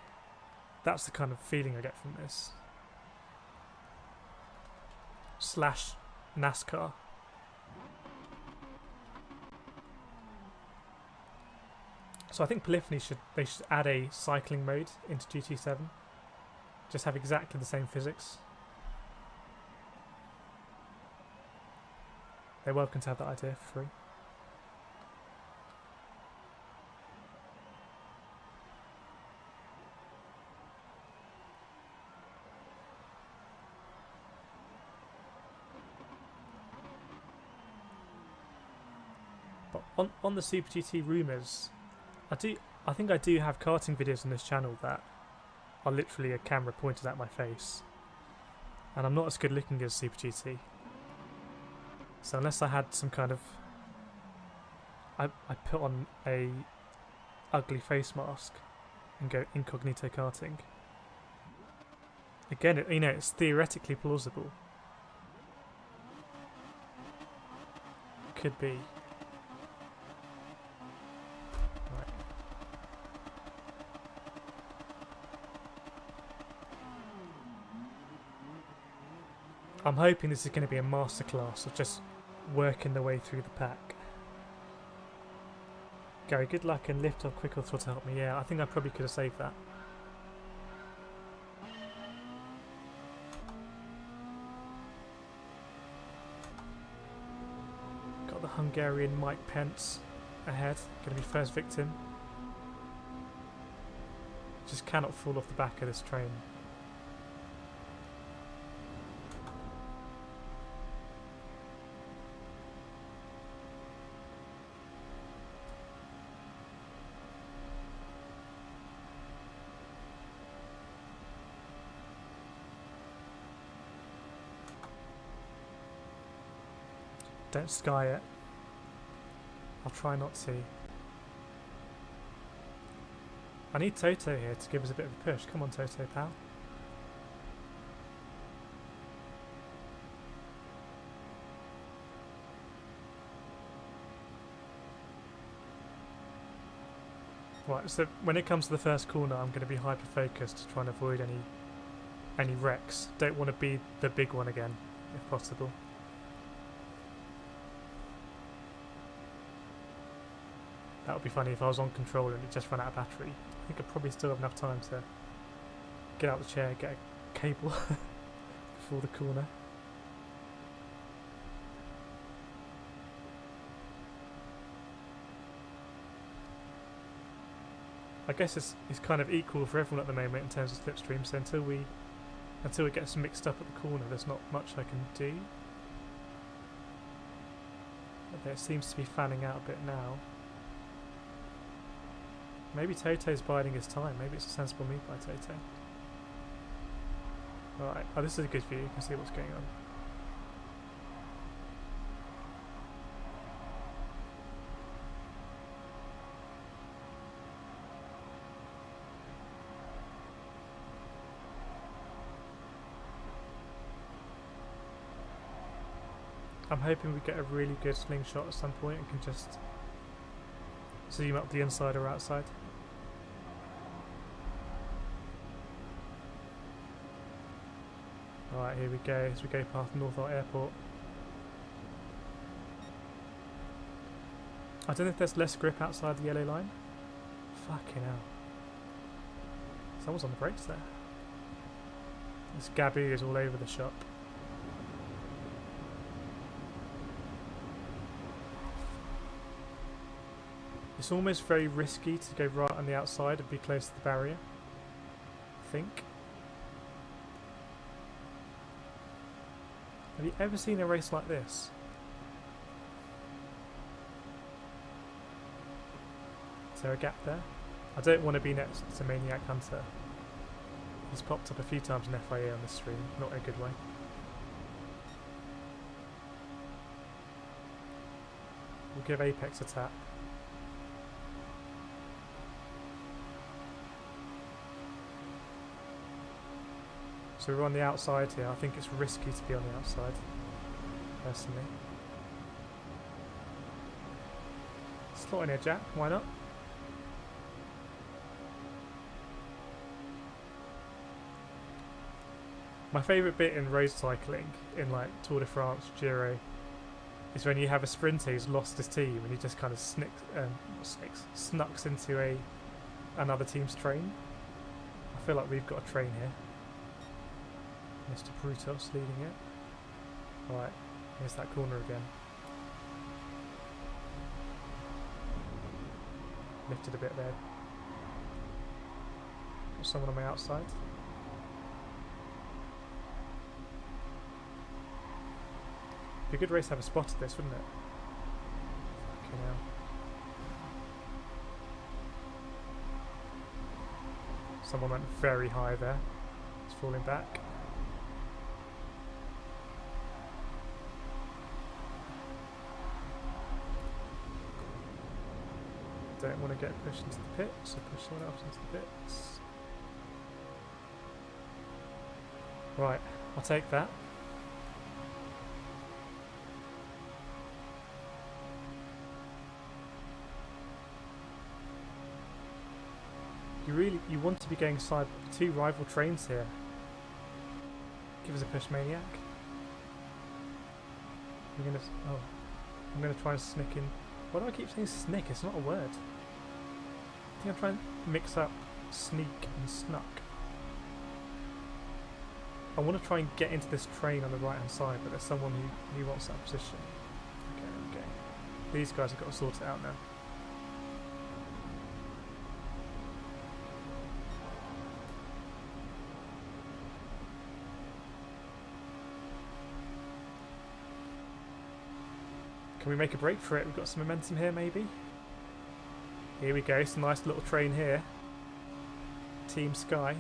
That's the kind of feeling I get from this. Slash NASCAR. So I think Polyphony should add a cycling mode into GT7. Just have exactly the same physics. They're welcome to have that idea for free. But on the Super GT rumours, I think I do have karting videos on this channel that are literally a camera pointed at my face. And I'm not as good looking as Super GT. So unless I had some kind of... I put on a ugly face mask and go incognito karting. Again, it's theoretically plausible. Could be. Right. I'm hoping this is going to be a masterclass of just working the way through the pack. Gary, good luck and lift off quick or throttle to help me. Yeah, I think I probably could have saved that. Got the Hungarian Mike Pence ahead, going to be first victim. Just cannot fall off the back of this train. Don't sky it. I'll try not to. I need Toto here to give us a bit of a push. Come on, Toto, pal. Right, so when it comes to the first corner, I'm going to be hyper-focused to try and avoid any wrecks. Don't want to be the big one again, if possible. That would be funny if I was on controller and it just ran out of battery. I think I'd probably still have enough time to get out the chair, get a cable before the corner. I guess it's kind of equal for everyone at the moment in terms of slipstream, so until it gets mixed up at the corner, there's not much I can do. But it seems to be fanning out a bit now. Maybe Toto's biding his time. Maybe it's a sensible move by Toto. Alright, oh, this is a good view. You can see what's going on. I'm hoping we get a really good slingshot at some point and can just zoom up the inside or outside. Alright, here we go as we go past Northolt Airport. I don't know if there's less grip outside the yellow line. Fucking hell. Someone's on the brakes there. This Gaboo is all over the shop. It's almost very risky to go right on the outside and be close to the barrier, I think. Have you ever seen a race like this? Is there a gap there? I don't want to be next to Maniac Hunter. He's popped up a few times in FIA on this stream, not in a good way. We'll give Apex a tap. So we're on the outside here. I think it's risky to be on the outside, personally. Slot in here, Jack. Why not? My favourite bit in road cycling, in like Tour de France, Giro, is when you have a sprinter who's lost his team and he just kind of snucks into another team's train. I feel like we've got a train here. Mr. Brutos leading it. Alright, here's that corner again. Lifted a bit there. Got someone on my outside. Be a good race to have a spot at this, wouldn't it? Fucking hell. Someone went very high there. It's falling back. Don't want to get pushed into the pit, so push someone else into the pits. Right, I'll take that. You want to be going side two rival trains here. Give us a push, Maniac. I'm gonna try and snick in. Why do I keep saying snick? It's not a word. I think I'm trying to mix up sneak and snuck. I want to try and get into this train on the right hand side, but there's someone who wants that position. Okay. These guys have got to sort it out now. Can we make a break for it? We've got some momentum here, maybe? Here we go, it's a nice little train here. Team Sky.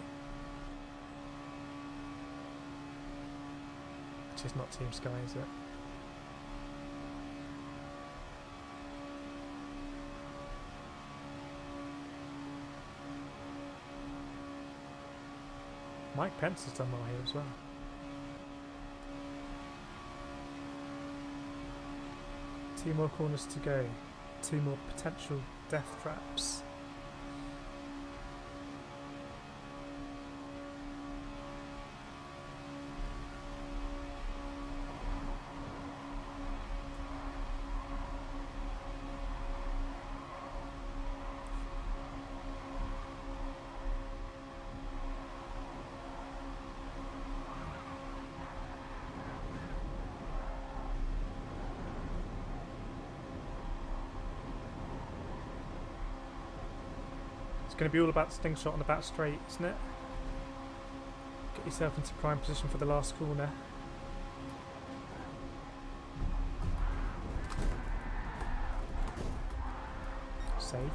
Which is not Team Sky, is it? Mike Pence has done well here as well. Two more corners to go. Two more potential death traps. It's going to be all about the slingshot on the back straight, isn't it? Get yourself into prime position for the last corner. Save.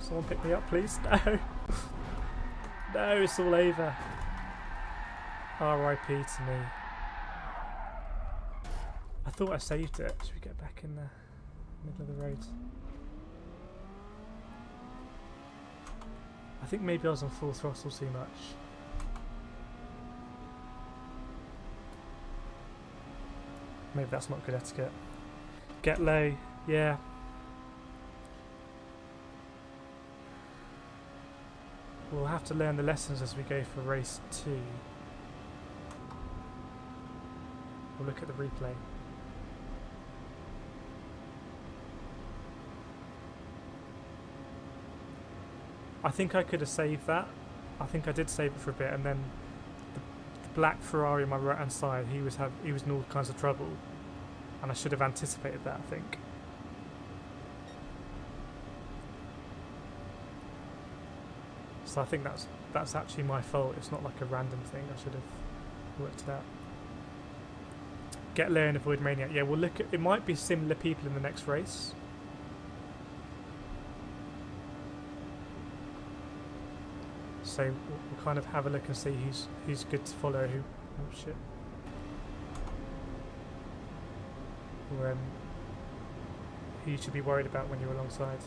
Someone pick me up, please. No! No, it's all over. R.I.P. to me. I thought I saved it. Should we get back in the middle of the road? I think maybe I was on full throttle too much. Maybe that's not good etiquette. Get low, yeah. We'll have to learn the lessons as we go for race 2. We'll look at the replay. I think I could have saved that. I think I did save it for a bit, and then the black Ferrari on my right hand side, he was in all kinds of trouble, and I should have anticipated that, I think. So I think that's actually my fault. It's not like a random thing. I should have worked it out. Get low and avoid Maniac. Yeah, we'll look at. It might be similar people in the next race. So we'll kind of have a look and see who's good to follow. Who? Oh shit. Or who you should be worried about when you're alongside.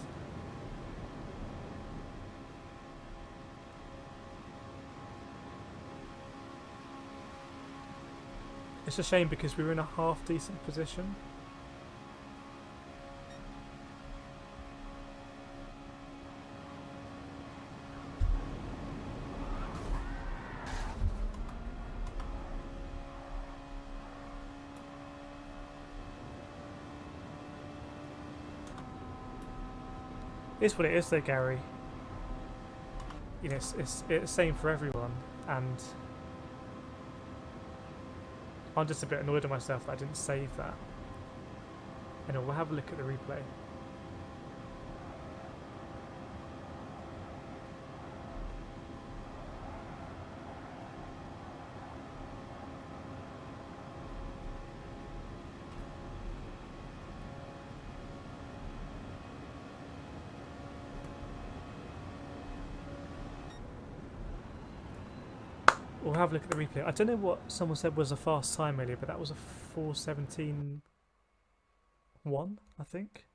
It's a shame because we were in a half decent position. It's what it is though, Gary. You know, it's the same for everyone, and I'm just a bit annoyed at myself that I didn't save that. Anyway, we'll have a look at the replay. We'll have a look at the replay. I don't know what someone said was a fast time earlier, but that was a 4:17.1, I think.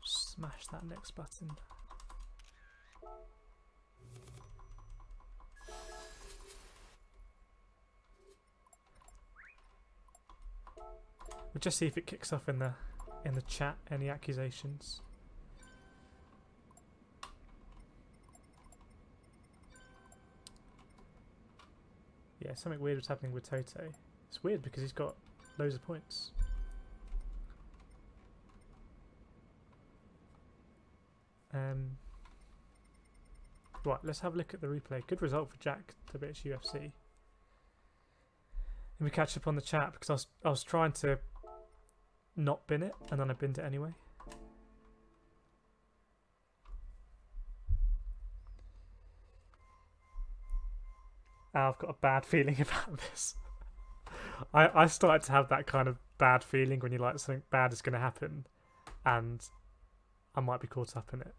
Smash that next button. We'll just see if it kicks off in the chat. Any accusations? Yeah, something weird was happening with Toto. It's weird because he's got loads of points. Right, let's have a look at the replay. Good result for Jack to bitch UFC. Let me catch up on the chat because I was trying to not bin it and then I binned it anyway. I've got a bad feeling about this. I started to have that kind of bad feeling when you like something bad is going to happen, and I might be caught up in it.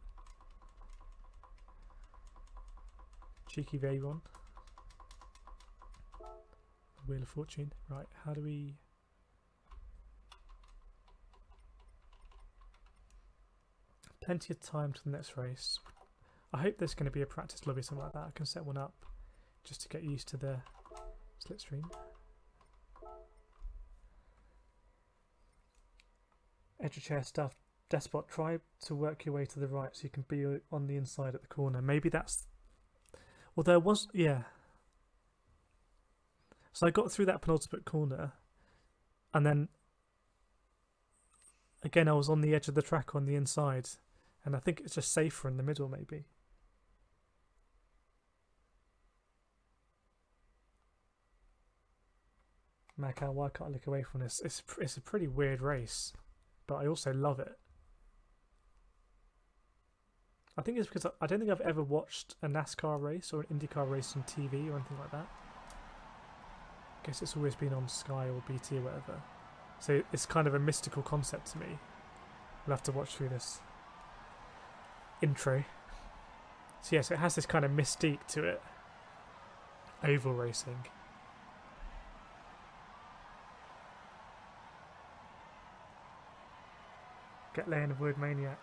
Cheeky V1. Wheel of Fortune. Right, how do we... Plenty of time to the next race. I hope there's going to be a practice lobby or something like that. I can set one up just to get used to the slipstream. Edge of chair stuff. Despot, try to work your way to the right so you can be on the inside at the corner. Maybe that's... Well, there was... Yeah. So I got through that penultimate corner, and then again I was on the edge of the track on the inside, and I think it's just safer in the middle maybe. Macau, why can't I look away from this? It's a pretty weird race, but I also love it. I think it's because I don't think I've ever watched a NASCAR race or an IndyCar race on TV or anything like that. I guess it's always been on Sky or BT or whatever. So it's kind of a mystical concept to me. We'll have to watch through this intro. So yes, it has this kind of mystique to it. Oval racing. Get lane, avoid maniac.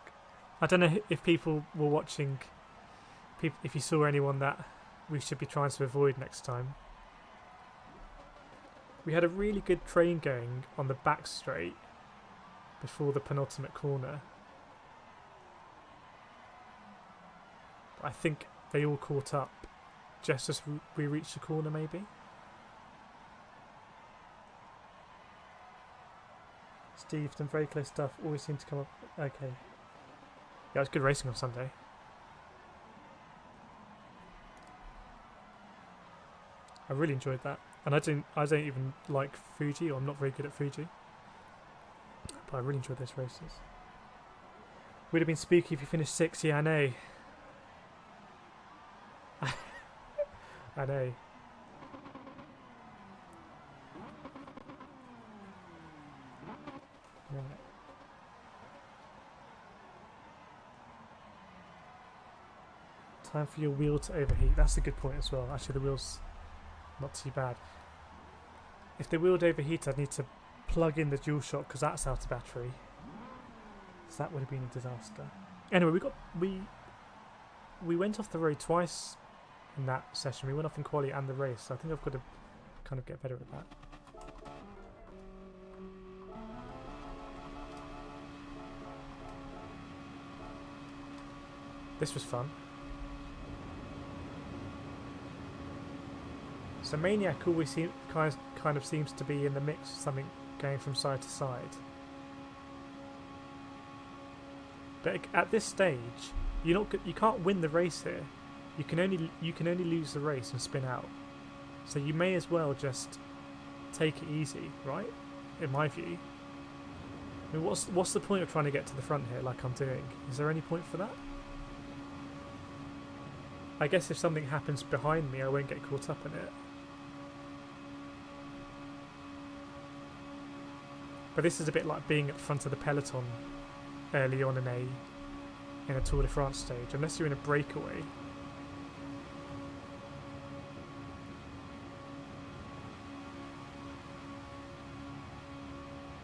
I don't know if people were watching, if you saw anyone that we should be trying to avoid next time. We had a really good train going on the back straight before the penultimate corner. But I think they all caught up just as we reached the corner maybe. Steve, some very close stuff always seem to come up. Okay. Yeah, it was good racing on Sunday. I really enjoyed that. And I don't even like Fuji, or I'm not very good at Fuji. But I really enjoyed those races. Would have been spooky if you finished 6th, yeah, I know. I know. Right. Time for your wheel to overheat. That's a good point as well. Actually, the wheel's not too bad. If the wheel would overheat, I'd need to plug in the DualShock because that's out of battery. So that would have been a disaster. Anyway, we went off the road twice in that session. We went off in quali and the race. So I think I've got to kind of get better at that. This was fun. So Maniac always kind of seems to be in the mix, something going from side to side. But at this stage, you can't win the race here. You can only lose the race and spin out. So you may as well just take it easy, right? In my view. I mean, what's the point of trying to get to the front here, like I'm doing? Is there any point for that? I guess if something happens behind me, I won't get caught up in it. But this is a bit like being at the front of the peloton early on in a Tour de France stage, unless you're in a breakaway.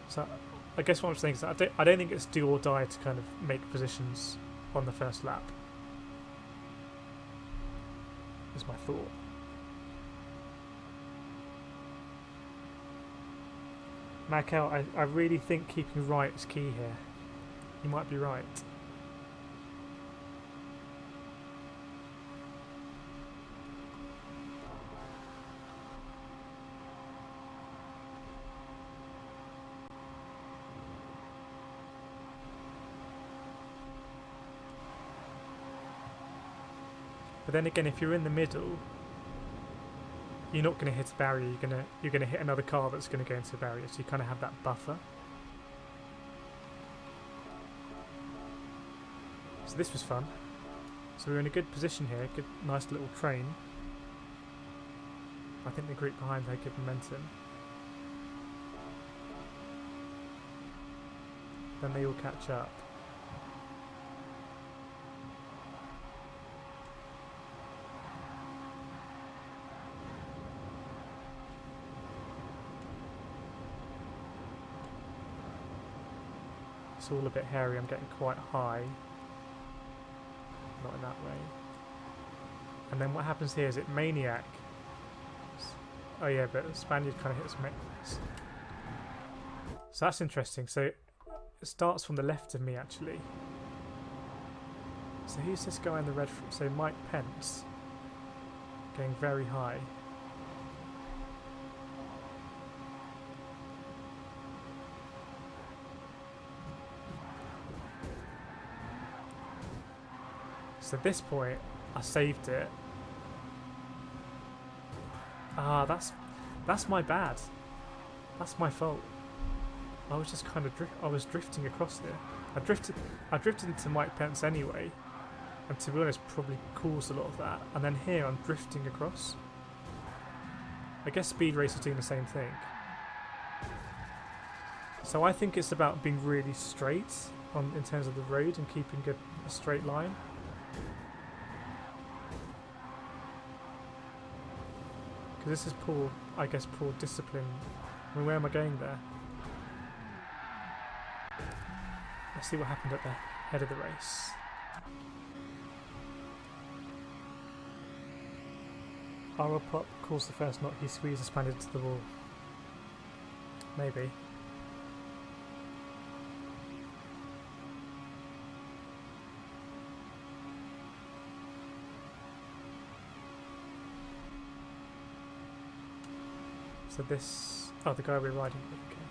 So I guess what I'm saying is that I don't think it's do or die to kind of make positions on the first lap. Is my thought. Macau, I really think keeping right is key here. You might be right. But then again, if you're in the middle, you're not going to hit a barrier. You're going to hit another car that's going to go into a barrier. So you kind of have that buffer. So this was fun. So we're in a good position here. Good, nice little train. I think the group behind had good momentum. Then they all catch up. It's all a bit hairy. I'm getting quite high. Not in that way. And then what happens here is it Maniac. Oh yeah, but Spaniard kind of hits me. So that's interesting. So it starts from the left of me actually. So who's this guy in the red? So Mike Pence. Going very high. So at this point, I saved it. Ah, that's my bad. That's my fault. I was just kind of drifting across there. I drifted into Mike Pence anyway, and to be honest, probably caused a lot of that. And then here, I'm drifting across. I guess Speed Race is doing the same thing. So I think it's about being really straight in terms of the road and keeping a straight line. Because this is poor, I guess, poor discipline. I mean, where am I going there? Let's see what happened at the head of the race. Our Pop calls the first knot, he squeezed the Spaniard into the wall. Maybe. So this... Oh, the guy we're riding with, okay.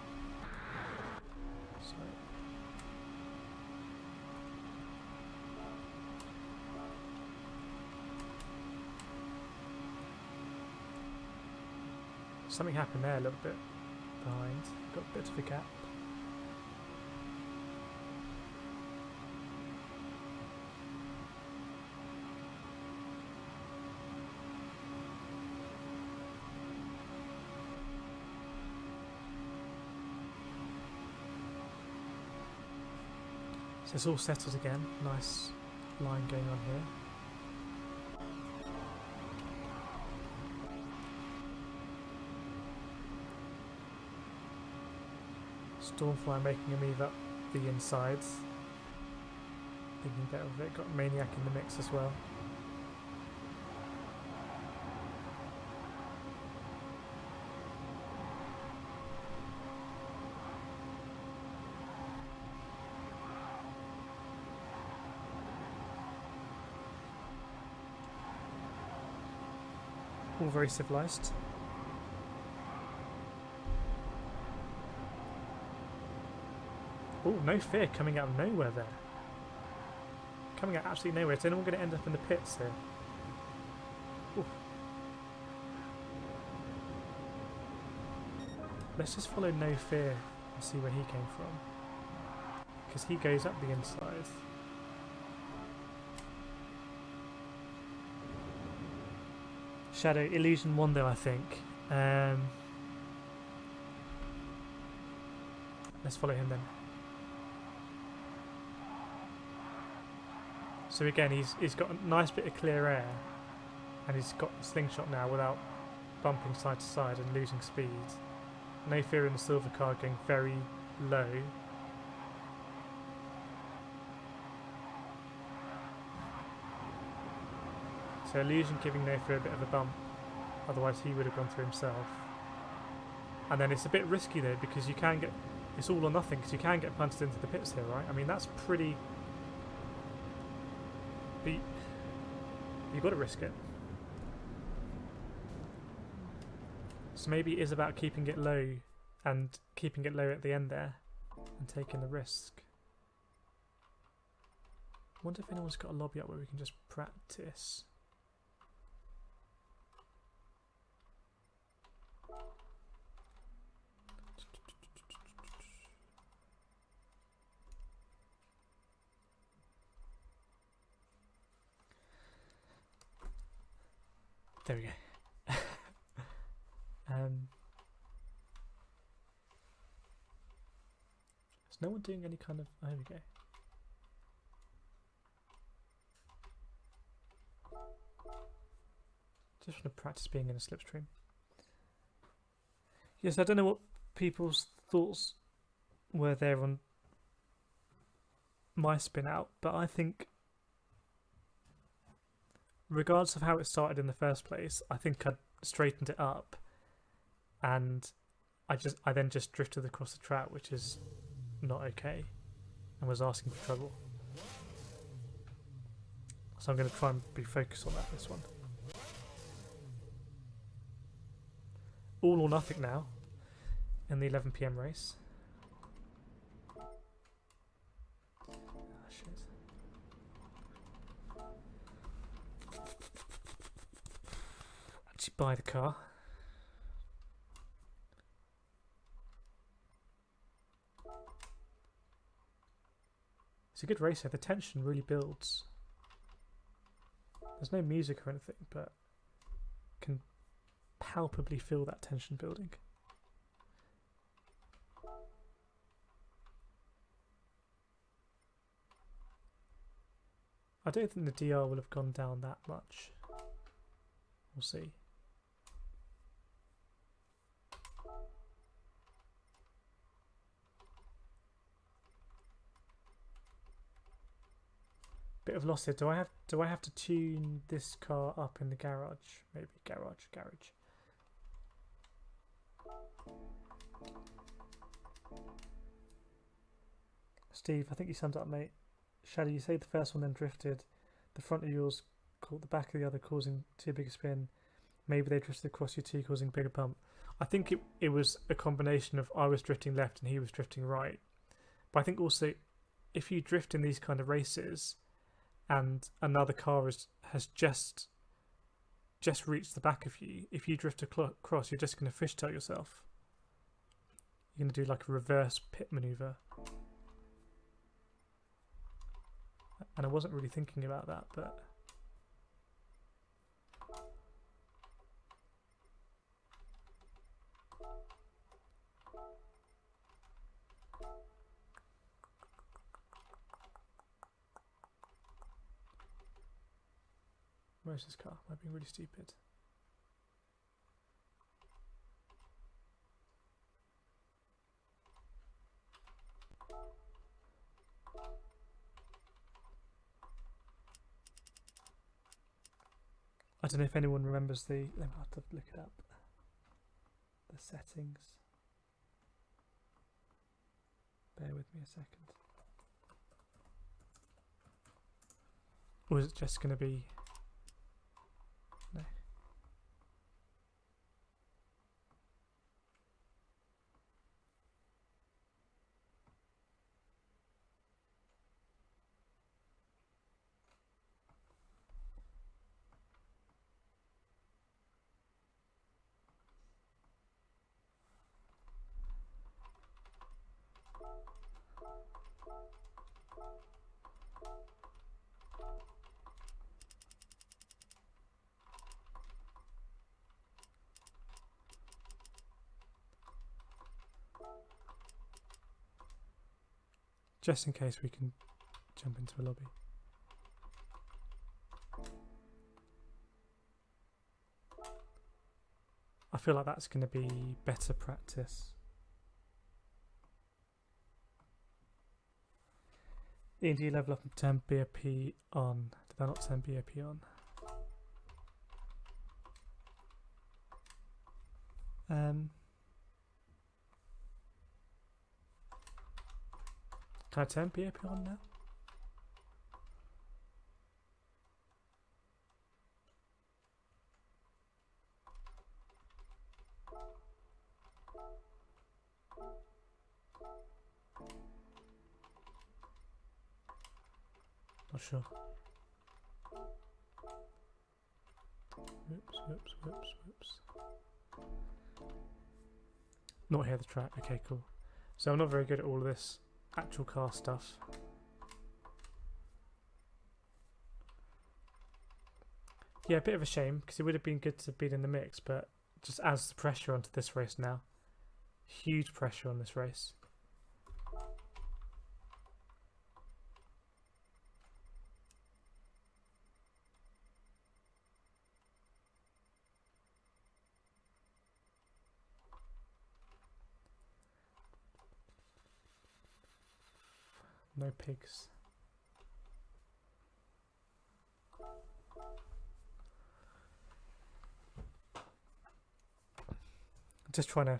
So... Something happened there a little bit behind. Got a bit of a gap. So it's all settled again. Nice line going on here. Stormfly making a move up the insides. Thinking better of it. Got Maniac in the mix as well. All very civilised. Oh, no fear coming out of nowhere there. Coming out absolutely nowhere. Is anyone going to end up in the pits here? Ooh. Let's just follow No Fear and see where he came from. Because he goes up the inside. Shadow Illusion 1 though, I think. Let's follow him then. So again, he's got a nice bit of clear air, and he's got the slingshot now without bumping side to side and losing speed. No Fear in the silver car going very low. So Illusion giving No Fear a bit of a bump, otherwise he would have gone through himself. And then it's a bit risky though, because you can get, it's all or nothing, because you can get punted into the pits here, right? I mean, that's pretty... But you've got to risk it. So maybe it is about keeping it low, and keeping it low at the end there, and taking the risk. I wonder if anyone's got a lobby up where we can just practice. There we go. Is no one doing any kind of... Oh, there we go. Just want to practice being in a slipstream. Yes, I don't know what people's thoughts were there on my spin out, but I think regardless of how it started in the first place, I think I'd straightened it up, and I then just drifted across the track, which is not okay, and was asking for trouble. So I'm going to try and be focused on that this one. All or nothing now in the 11 PM race. Oh, shit. Actually buy the car. It's a good race here. The tension really builds. There's no music or anything, but can palpably feel that tension building. I don't think the DR will have gone down that much. We'll see. Bit of loss here. Do I have to tune this car up in the garage? Maybe garage. Steve, I think you summed up, mate. Shadow, you say the first one then drifted. The front of yours caught the back of the other, causing too big a spin. Maybe they drifted across you too, causing a bigger bump. I think it was a combination of I was drifting left and he was drifting right. But I think also if you drift in these kind of races and another car has just reached the back of you, if you drift across, you're just going to fishtail yourself. You're going to do like a reverse pit maneuver. And I wasn't really thinking about that, but... Where's this car? Am I being really stupid? I don't know if anyone remembers the. Let me have to look it up. The settings. Bear with me a second. Or is it just going to be? No. Just in case we can jump into a lobby. I feel like that's going to be better practice. E&D level up and turn BOP on. Did I not turn BOP on? Can I turn BOP on now? Not sure. Whoops. Not hear the track. Okay, cool. So I'm not very good at all of this actual car stuff. Yeah, a bit of a shame because it would have been good to be in the mix, but just adds the pressure onto this race now. Huge pressure on this race. No pigs. Just trying to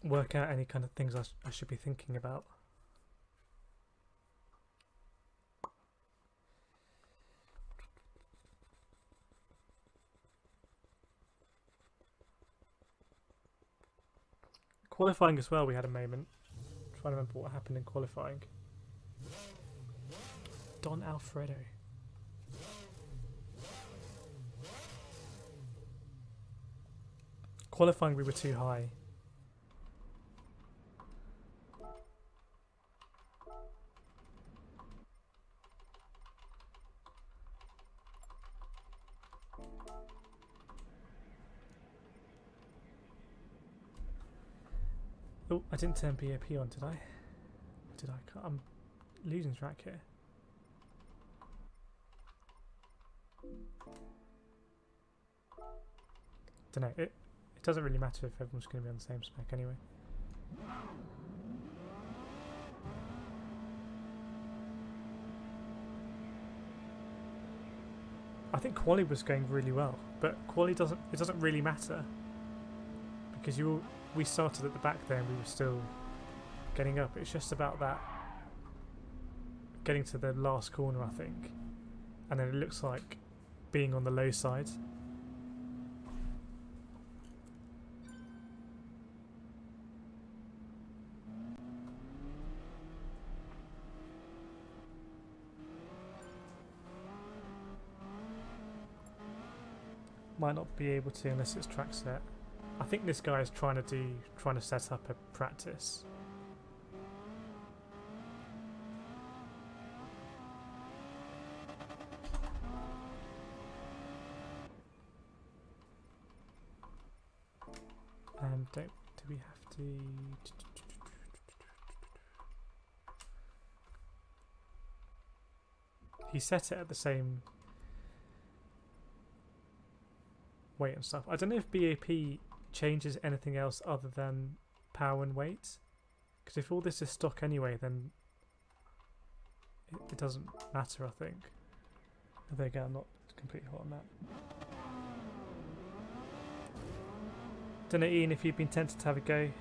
work out any kind of things I should be thinking about. Qualifying as well, we had a moment. Trying to remember what happened in qualifying. Don Alfredo. Qualifying, we were too high. Oh, I didn't turn BAP on, did I? Did I? I'm losing track here. Don't know. It doesn't really matter if everyone's going to be on the same spec anyway. I think quali was going really well, but quali doesn't really matter because we started at the back there and we were still getting up. It's just about that getting to the last corner, I think, and then it looks like being on the low side. Might not be able to unless it's track set. I think this guy is trying to set up a practice. Do we have to? He set it at the same weight and stuff. I don't know if BAP changes anything else other than power and weight, because if all this is stock anyway, then it doesn't matter, I think. There you go, I'm not completely hot on that. Don't know, Ian, if you've been tempted to have a go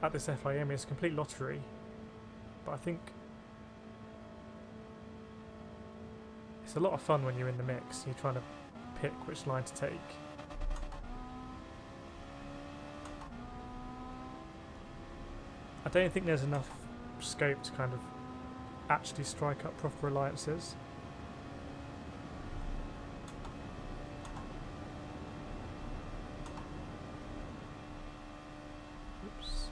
at this FIA. I mean, it's a complete lottery, but I think it's a lot of fun when you're in the mix. You're trying to pick which line to take. I don't think there's enough scope to kind of actually strike up proper alliances. Oops.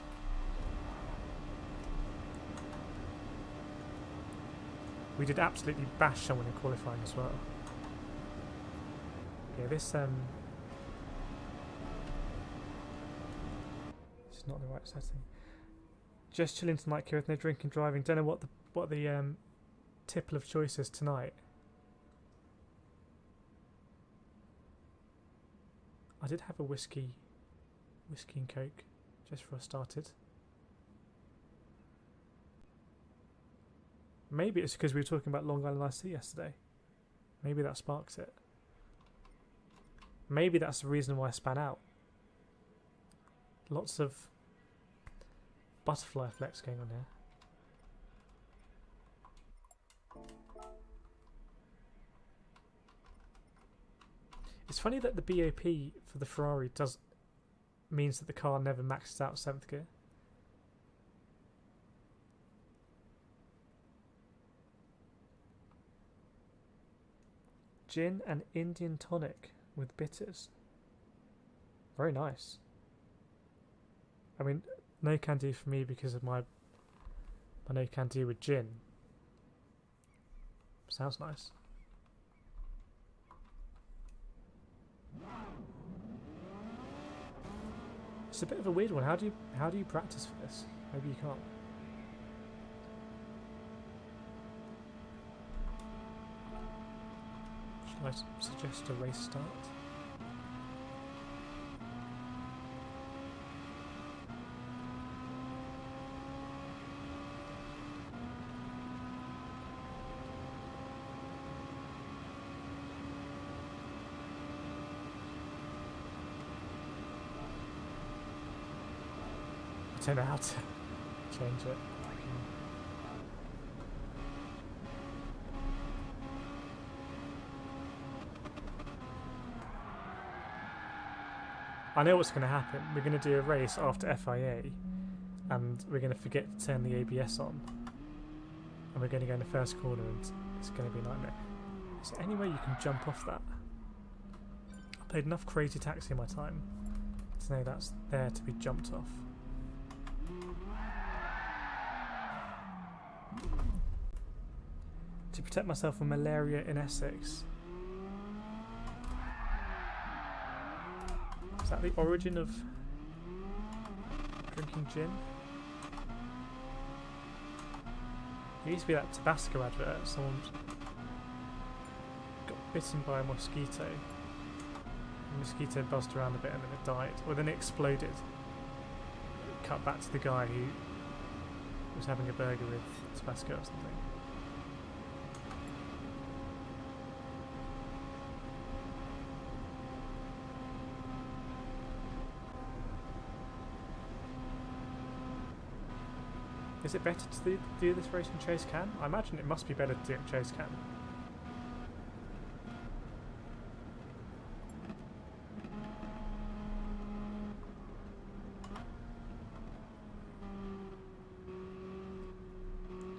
We did absolutely bash someone in qualifying as well. Yeah, this is not the right setting. Just chilling tonight, Kireth. No drinking, driving. Don't know what the tipple of choice is tonight. I did have a whiskey and coke just before I started. Maybe it's because we were talking about Long Island iced tea yesterday. Maybe that sparks it. Maybe that's the reason why I span out. Lots of butterfly effects going on here. It's funny that the BOP for the Ferrari means that the car never maxes out 7th gear. Gin and Indian tonic with bitters. Very nice. I mean, no can do for me because of my no can do with gin. Sounds nice. It's a bit of a weird one. How do you practice for this? Maybe you can't. Should I suggest a race start? I don't know how to change it. I know what's going to happen. We're going to do a race after FIA and we're going to forget to turn the ABS on and we're going to go in the first corner and it's going to be a nightmare. Is there any way you can jump off that? I played enough Crazy Taxi in my time to know that's there to be jumped off. To protect myself from malaria in Essex. Is that the origin of drinking gin? There used to be that Tabasco advert. Someone got bitten by a mosquito. The mosquito buzzed around a bit and then it died. Or then it exploded. Cut back to the guy who was having a burger with Tabasco or something. Is it better to do this race in Chase Can? I imagine it must be better to do it in Chase Can.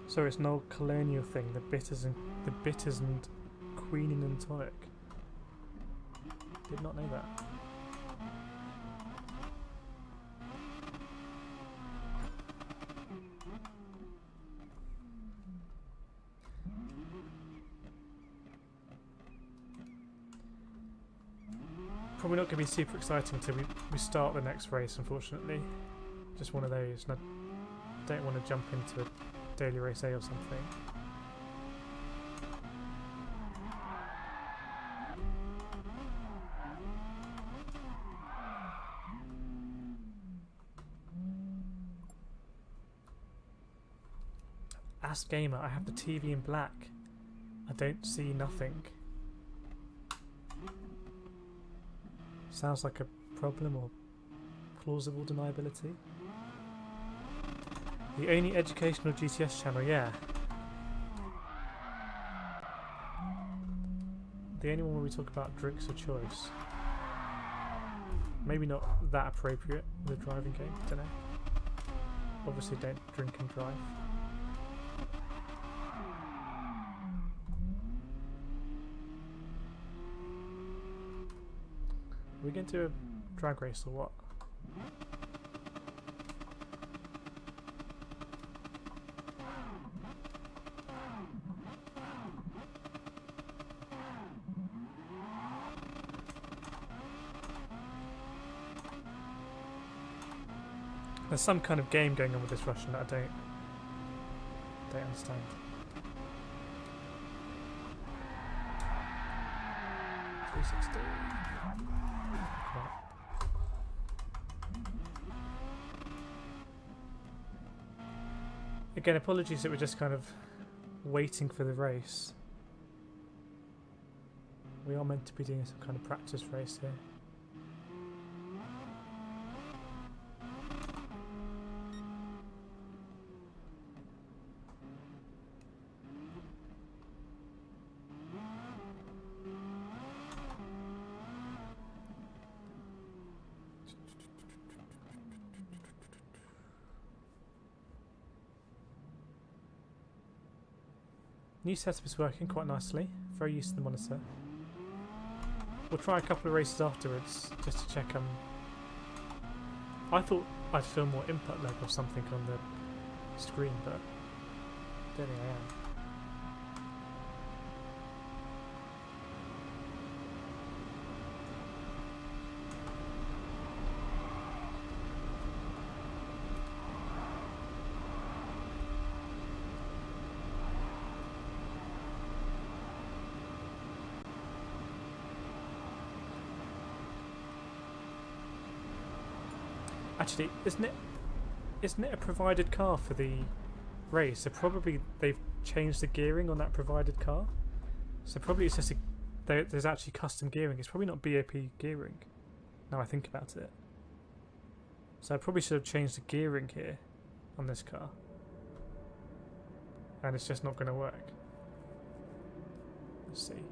So it's an old colonial thing, the bitters and queening and tonic. Did not know that. Probably not going to be super exciting until we start the next race, unfortunately. Just one of those, and I don't want to jump into a daily race A or something. Ask Gamer, I have the TV in black. I don't see nothing. Sounds like a problem or plausible deniability. The only educational GTS channel, yeah. The only one where we talk about drinks of choice. Maybe not that appropriate with a driving game, don't know. Obviously don't drink and drive. Are we going to a drag race or what? There's some kind of game going on with this Russian that I don't understand. Again, apologies that we're just kind of waiting for the race. We are meant to be doing some kind of practice race here. New setup is working quite nicely. Very used to the monitor. We'll try a couple of races afterwards just to check. I thought I'd feel more input lag or something on the screen, but I don't think I am. Actually, isn't it a provided car for the race? So probably they've changed the gearing on that provided car. So probably it's just there's actually custom gearing. It's probably not BOP gearing. Now I think about it. So I probably should have changed the gearing here on this car. And it's just not going to work. Let's see.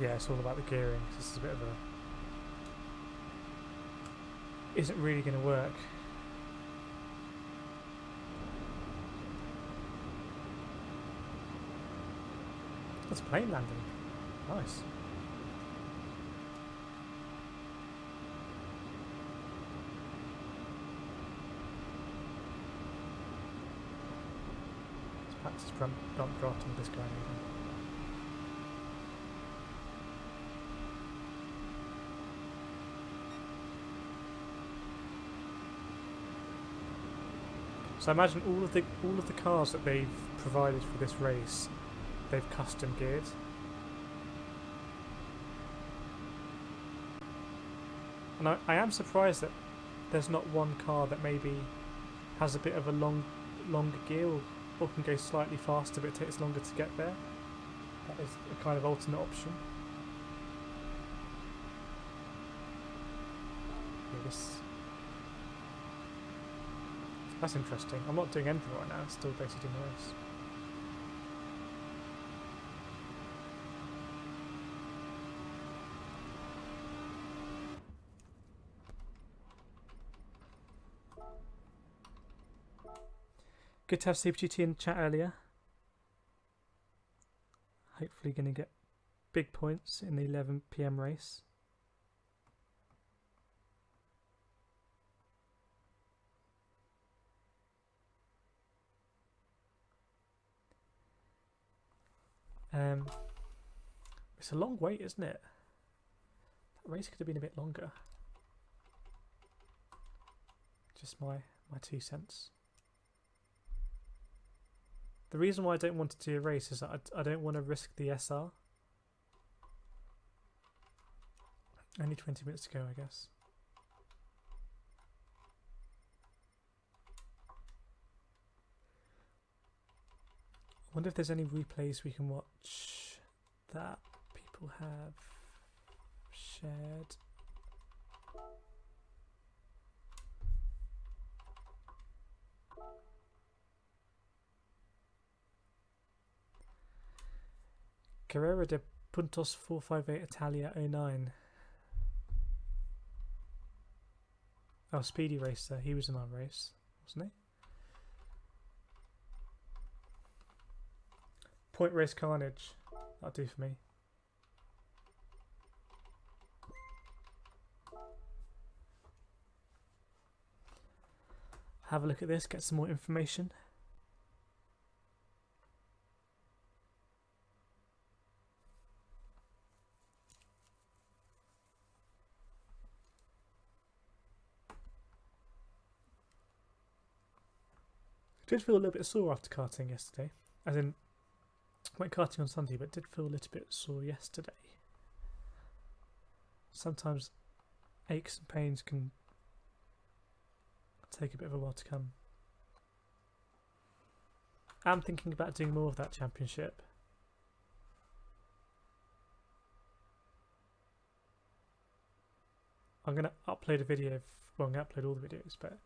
Yeah, it's all about the gearing. This is a bit of a... Isn't really going to work. That's a plane landing. Nice. Let's practice bump drafting with this guy even. So I imagine all of the cars that they've provided for this race, they've custom geared. And I am surprised that there's not one car that maybe has a bit of a longer gear or can go slightly faster but it takes longer to get there. That is a kind of alternate option. Yeah, that's interesting. I'm not doing anything right now, I'm still basically doing the race. Good to have CPGT in chat earlier. Hopefully going to get big points in the 11 PM race. It's a long wait, isn't it? That race could have been a bit longer. Just my 2 cents. The reason why I don't want to do a race is that I don't want to risk the SR. Only 20 minutes to go, I guess. I wonder if there's any replays we can watch that people have shared. Carrera de Puntos 458 Italia 09. Oh, Speedy Racer. He was in our race, wasn't he? Point Race Carnage. That'll do for me. Have a look at this, get some more information. I did feel a little bit sore after karting yesterday. As in, I went karting on Sunday, but did feel a little bit sore yesterday. Sometimes aches and pains can take a bit of a while to come. I'm thinking about doing more of that championship. I'm going to upload a video, well, I'm going to upload all the videos, but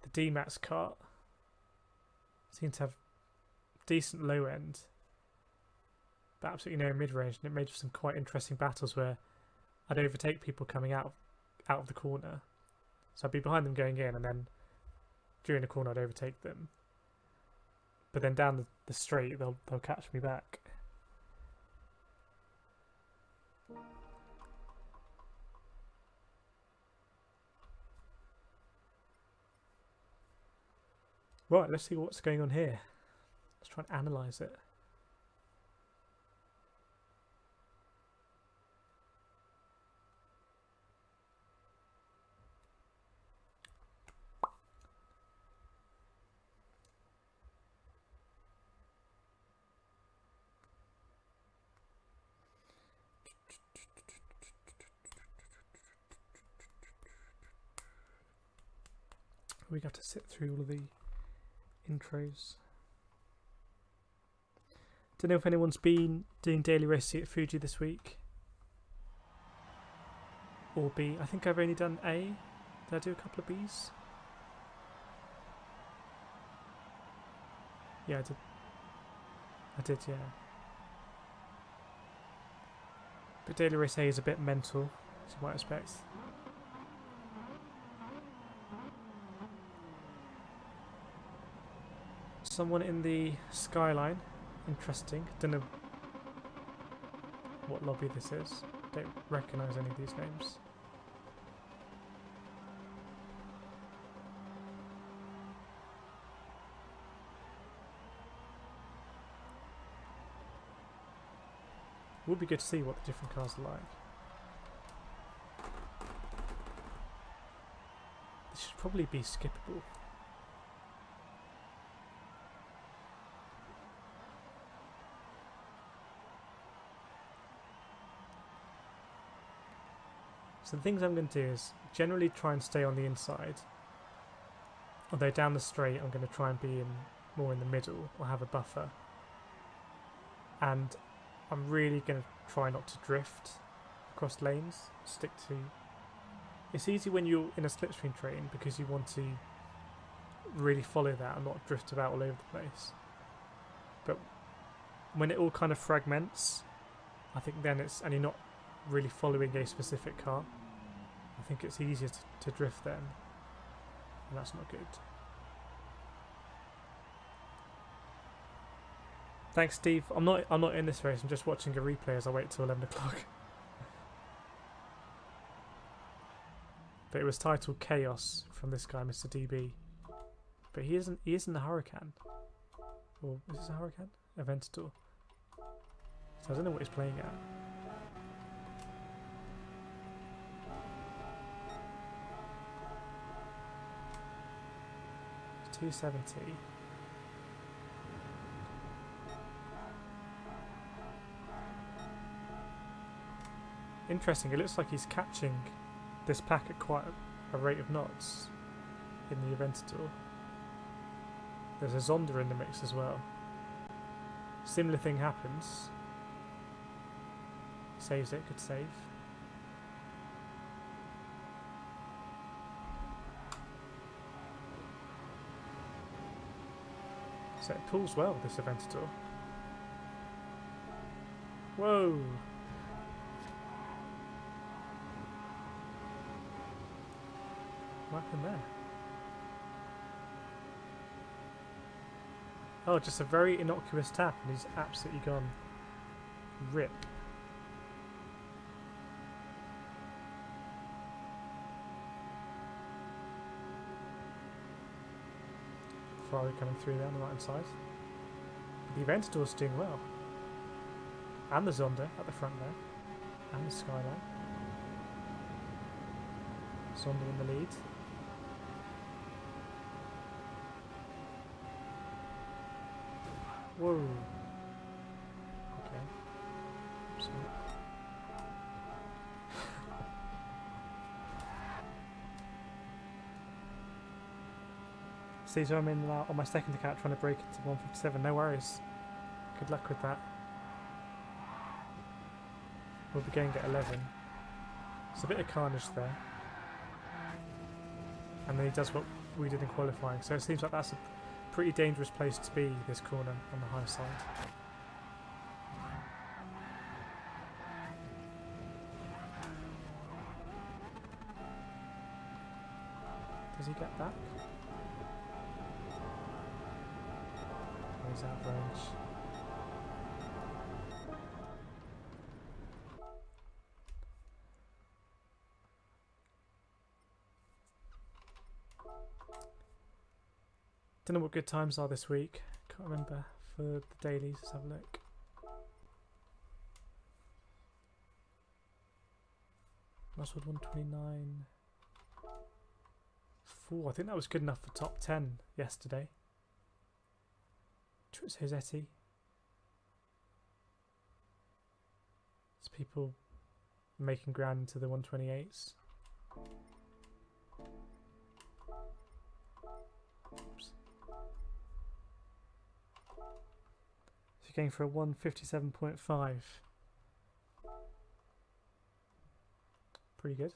the D-Max kart seemed to have decent low end, but absolutely no mid-range, and it made for some quite interesting battles where I'd overtake people coming out of the corner. So I'd be behind them going in, and then during the corner I'd overtake them. But then down the straight they'll catch me back. Right, let's see what's going on here. Let's try and analyse it. We have to sit through all of the intros. Don't know if anyone's been doing daily racing at Fuji this week. Or B. I think I've only done A. Did I do a couple of Bs? Yeah, I did. I did, yeah. But daily race A is a bit mental, as you might expect. Someone in the skyline. Interesting. Don't know what lobby this is. Don't recognise any of these names. Would be good to see what the different cars are like. This should probably be skippable. So the things I'm going to do is generally try and stay on the inside. Although down the straight I'm going to try and be more in the middle or have a buffer. And I'm really going to try not to drift across lanes. Stick to... It's easy when you're in a slipstream train because you want to really follow that and not drift about all over the place. But when it all kind of fragments, I think then it's... And you're not really following a specific car, I think it's easier to drift then, and that's not good. Thanks, Steve. I'm not in this race. I'm just watching a replay as I wait till 11 o'clock. But it was titled Chaos from this guy, Mr. DB. But he isn't the Huracan, or is this a Huracan? Aventador. So I don't know what he's playing at. It's 270. Interesting, it looks like he's catching this pack at quite a rate of knots in the Aventador. There's a Zonda in the mix as well. Similar thing happens. Saves it, good save. So it pulls well, this Aventador. Whoa! What happened there? Oh, just a very innocuous tap and he's absolutely gone. Rip. Ferrari coming through there on the right hand side. But the Aventador's doing well. And the Zonda at the front there. And the Skyline. Zonda in the lead. Whoa. Okay. So. See, so I'm in on my second account trying to break into 157. No worries. Good luck with that. We'll be going at 11. It's a bit of carnage there. And then he does what we did in qualifying. So it seems like that's a pretty dangerous place to be, this corner on the high side. Does he get back? Oh, he's out of range. Don't know what good times are this week. Can't remember for the dailies. Let's have a look. Russell 129. 4. I think that was good enough for top 10 yesterday. Josetti. It's people making Gran into the 128s. Oops. So you're going for a 157.5. Pretty good.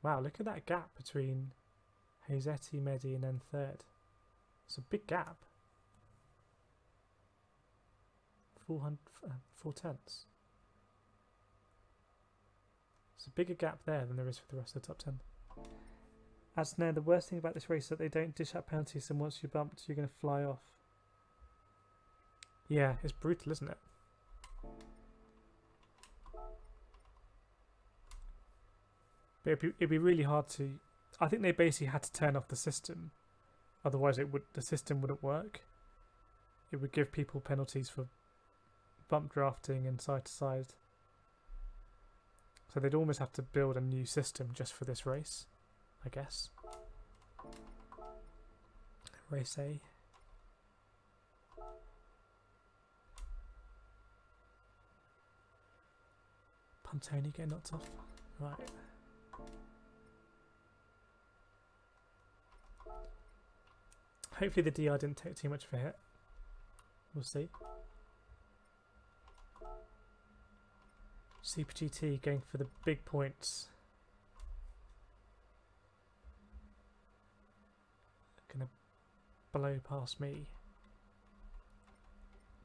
Wow, look at that gap between Josetti, Medi and then third. It's a big gap. 4 tenths. It's a bigger gap there than there is for the rest of the top 10. As now, the worst thing about this race is that they don't dish out penalties, and once you're bumped, you're going to fly off. Yeah, it's brutal, isn't it? But it'd be really hard to... I think they basically had to turn off the system. Otherwise the system wouldn't work. It would give people penalties for bump drafting and side to side. So they'd almost have to build a new system just for this race, I guess. Race A. Pantoni getting knocked off. Right. Hopefully the DR didn't take too much of a hit. We'll see. Super GT going for the big points. Gonna blow past me.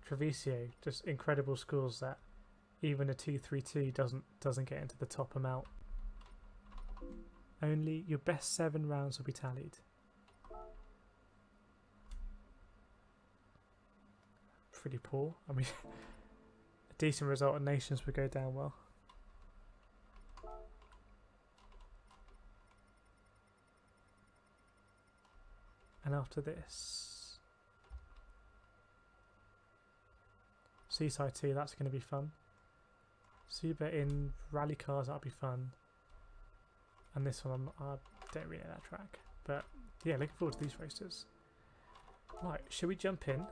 Treviso, just incredible scores that even a 232 doesn't get into the top amount. Only your best 7 rounds will be tallied. Pretty poor. I mean, a decent result at Nations would go down well. And after this, Seaside 2, that's going to be fun. Super in rally cars, that'll be fun. And this one, I don't really know that track. But yeah, looking forward to these races. Right, should we jump in?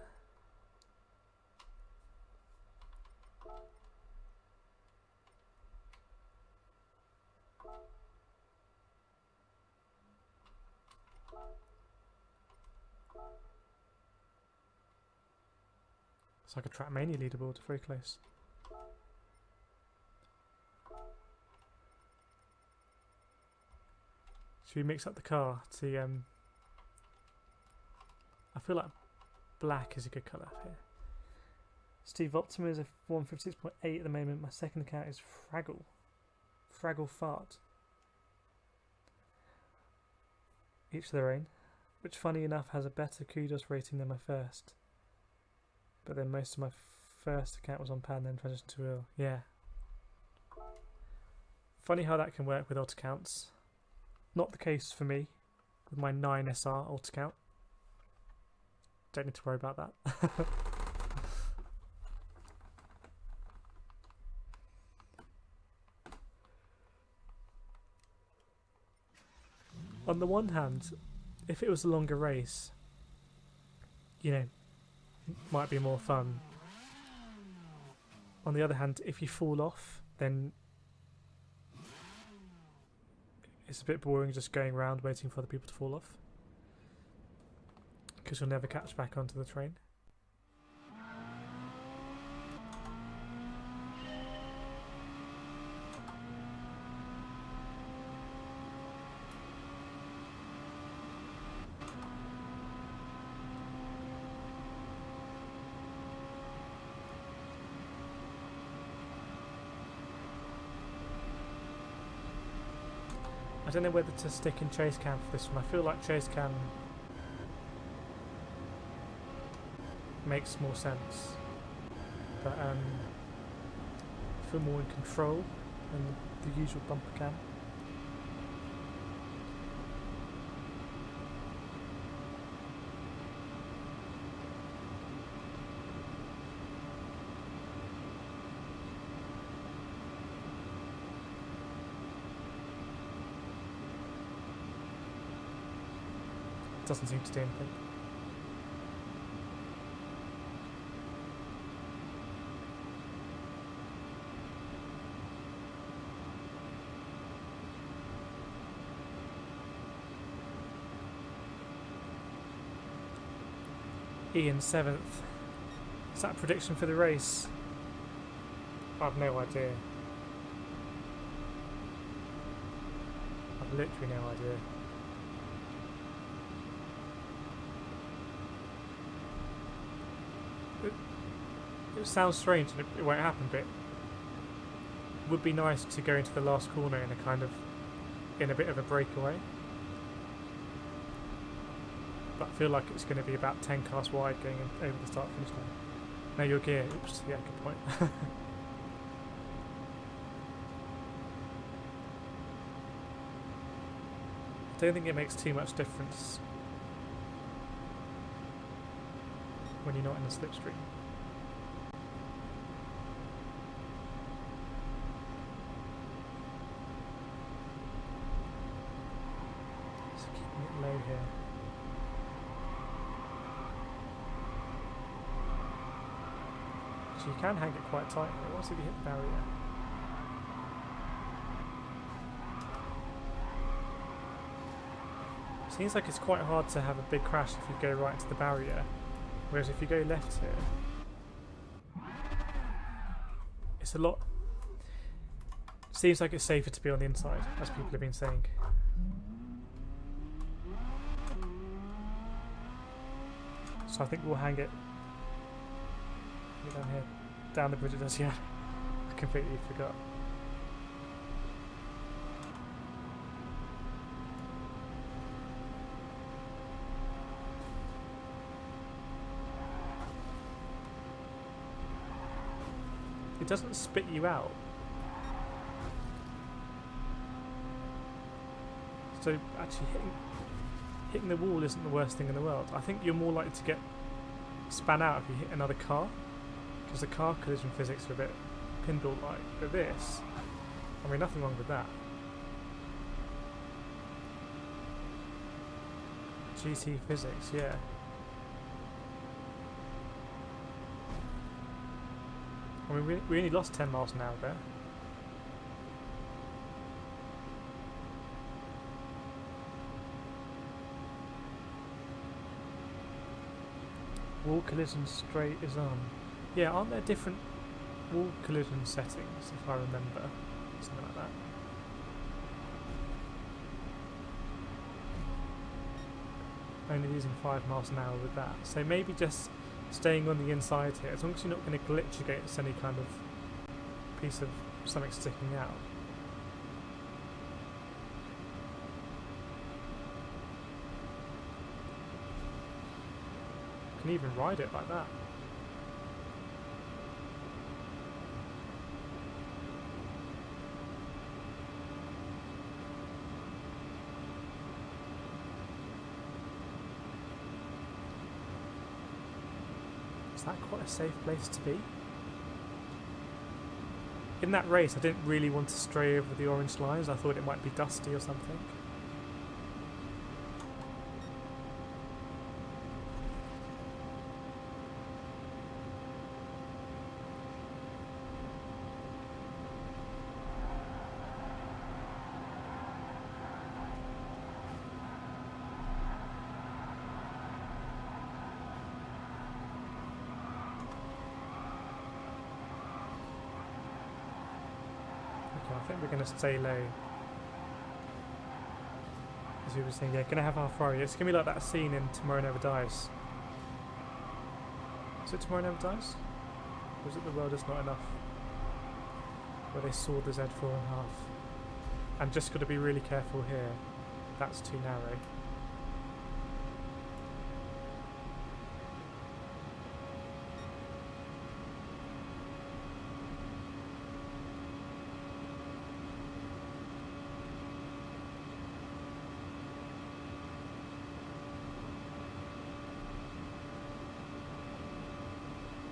It's like a Trackmania leaderboard, very close. Should we mix up the car to I feel like black is a good colour here. Steve Optima is a 156.8 at the moment. My second account is Fraggle Fart. Each their own, which funny enough has a better kudos rating than my first. But then most of my first account was on pan, then transitioned to real. Yeah. Funny how that can work with alt accounts. Not the case for me with my 9SR alt account. Don't need to worry about that. On the one hand, if it was a longer race, you know, might be more fun. On the other hand, if you fall off, then it's a bit boring just going around waiting for other people to fall off, because you'll never catch back onto the train. I don't know whether to stick in chase cam for this one. I feel like chase cam makes more sense, but I feel more in control than the usual bumper cam. Doesn't seem to do anything. Ian 7th. Is that a prediction for the race? I've no idea. I've literally no idea. It sounds strange and it won't happen, but it would be nice to go into the last corner in a bit of a breakaway. But I feel like it's going to be about 10 cars wide going over the start finish line. Now your gear, oops, yeah, good point. I don't think it makes too much difference when you're not in the slipstream. So keeping it low here. So you can hang it quite tight here once you hit the barrier. Seems like it's quite hard to have a big crash if you go right into the barrier, whereas if you go left here, it's a lot. Seems like it's safer to be on the inside, as people have been saying. So I think we'll hang it down here, down the bridge it does, yeah. I completely forgot. It doesn't spit you out. So actually hitting the wall isn't the worst thing in the world. I think you're more likely to get span out if you hit another car, because the car collision physics are a bit pinball-like. But this, I mean, nothing wrong with that. GT physics, yeah. I mean, we only lost 10 miles an hour there. Wall collision straight is on. Yeah, aren't there different wall collision settings, if I remember? Something like that. Only using 5 miles an hour with that. So maybe just staying on the inside here, as long as you're not going to glitch against any kind of piece of something sticking out. You can even ride it like that. Is that quite a safe place to be? In that race I didn't really want to stray over the orange lines, I thought it might be dusty or something. I think we're going to stay low. As we were saying, yeah, going to have our Ferrari. It's going to be like that scene in Tomorrow Never Dies. Is it Tomorrow Never Dies? Or is it The World Is Not Enough? Where they saw the Z4 in half. And just got to be really careful here. That's too narrow.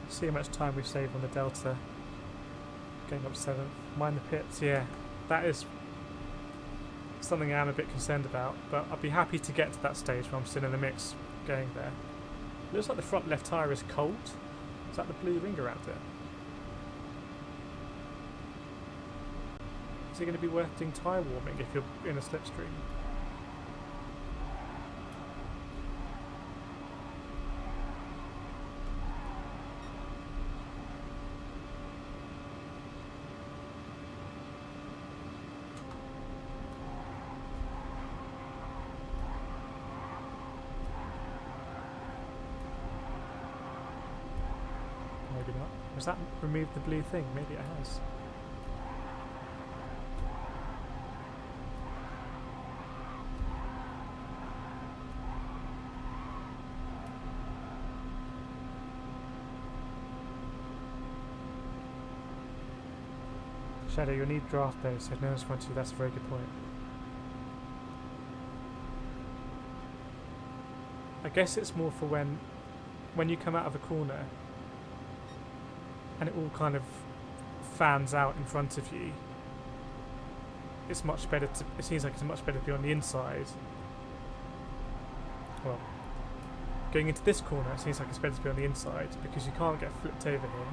See how much time we've saved on the Delta. Going up 7th. Mind the pits, yeah. That is something I'm a bit concerned about, but I'd be happy to get to that stage where I'm still in the mix going there. Looks like the front left tyre is cold. Is that the blue ring around it? Is it going to be worth doing tyre warming if you're in a slipstream? Maybe not. Has that removed the blue thing? Maybe it has. Shadow, you'll need draft though, so no one's front you. That's a very good point. I guess it's more for when you come out of a corner and it all kind of fans out in front of you. It's much better to. It seems like it's much better to be on the inside. Well, going into this corner, it seems like it's better to be on the inside because you can't get flipped over here.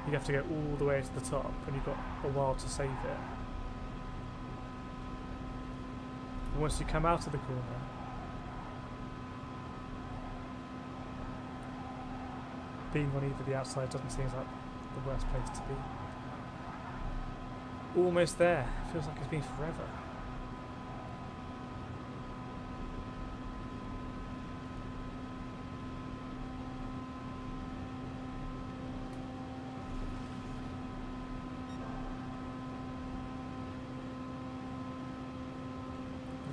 You have to go all the way to the top, and you've got a while to save it. But once you come out of the corner, being on either the outside doesn't seem like the worst place to be. Almost there. Feels like it's been forever.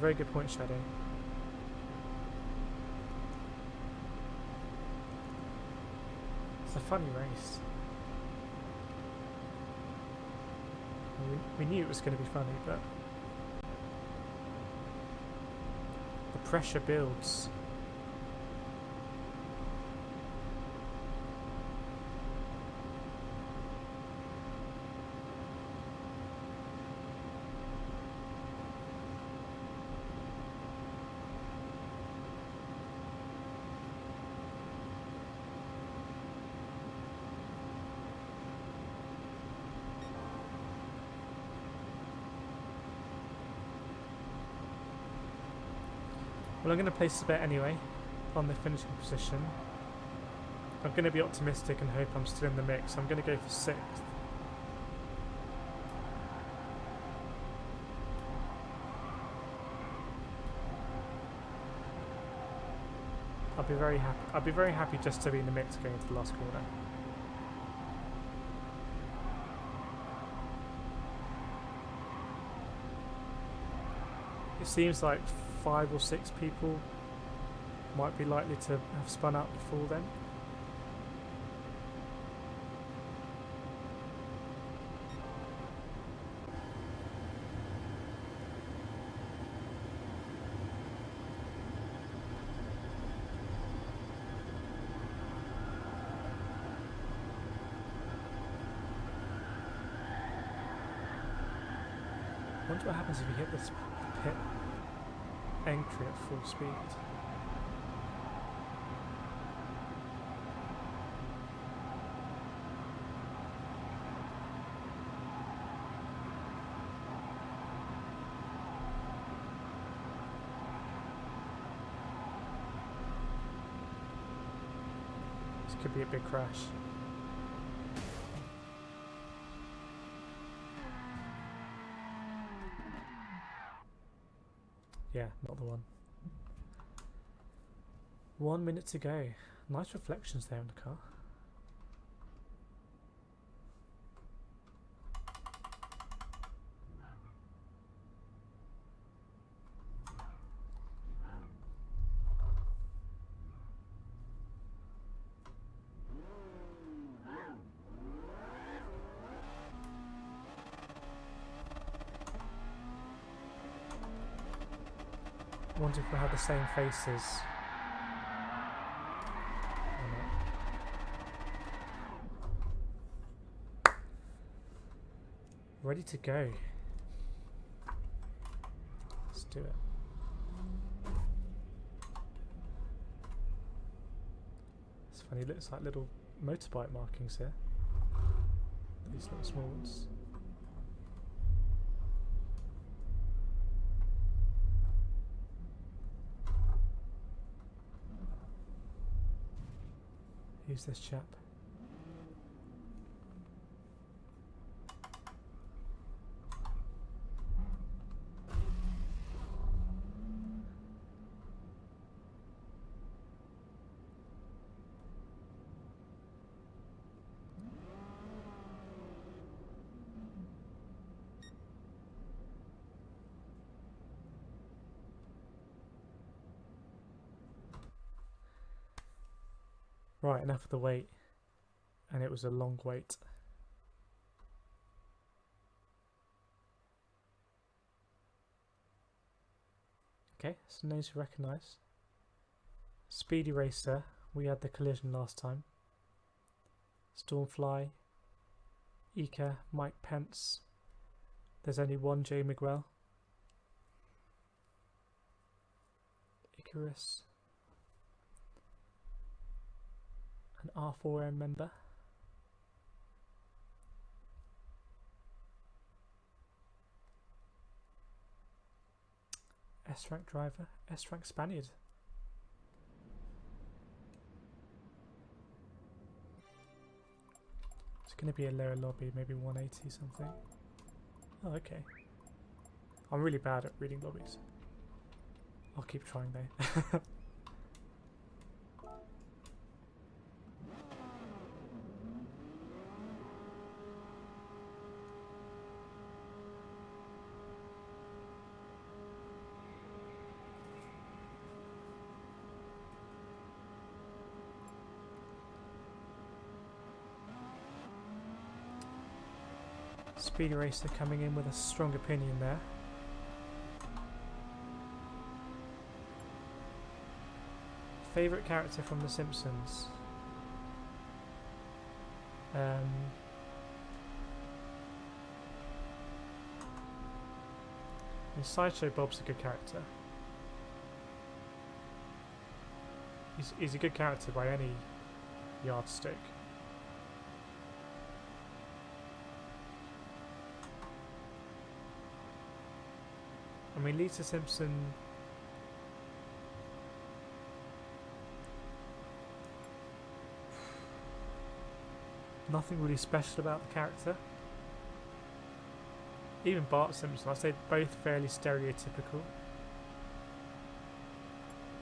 Very good point, Shadow. It's a funny race. We knew it was going to be funny, but the fresher builds. Well, I'm going to place a bet anyway on the finishing position. I'm going to be optimistic and hope I'm still in the mix. I'm going to go for 6th. I'll be very happy. I'll be very happy just to be in the mix going into the last corner. It seems like 5 or 6 people might be likely to have spun out before then. I wonder what happens if you hit this pit entry at full speed. This could be a big crash. Yeah, not the one. 1 minute to go. Nice reflections there in the car. I wonder if we have the same faces. Ready to go. Let's do it. It's funny, it looks like little motorbike markings here. These little small ones. Who's this chap? Right, enough of the wait. And it was a long wait. Okay, so names to recognise. Speedy Racer, we had the collision last time. Stormfly, Ika, Mike Pence. There's only one Jay Miguel. Icarus. An R4M member. S-rank driver, S-rank Spaniard. It's going to be a lower lobby, maybe 180 something. Oh, okay. I'm really bad at reading lobbies. I'll keep trying though. Speedy Racer coming in with a strong opinion there. Favourite character from The Simpsons? Sideshow Bob's a good character. He's a good character by any yardstick. I mean, Lisa Simpson. Nothing really special about the character. Even Bart Simpson, I'd say both fairly stereotypical.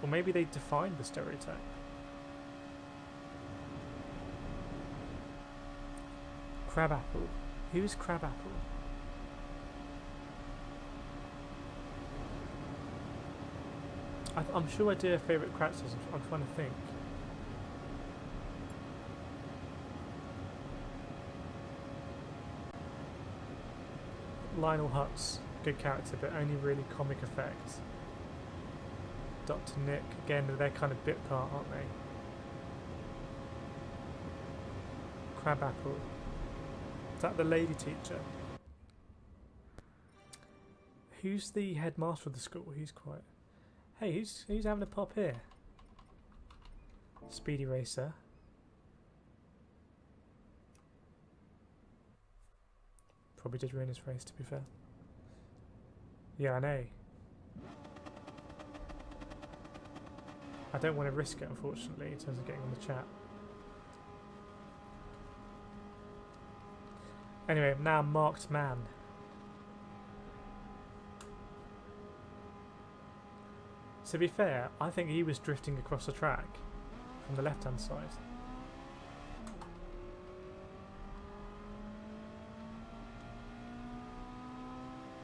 Or maybe they defined the stereotype. Crabapple. Who's Crabapple? I'm sure I do have favourite characters. I'm trying to think. Lionel Hutz, good character, but only really comic effect. Dr. Nick, again, they're kind of bit part, aren't they? Crabapple. Is that the lady teacher? Who's the headmaster of the school? He's quite... Hey, who's having a pop here? Speedy Racer. Probably did ruin his race, to be fair. Yeah, I know. I don't want to risk it, unfortunately, in terms of getting on the chat. Anyway, now Marked Man. To be fair, I think he was drifting across the track from the left-hand side.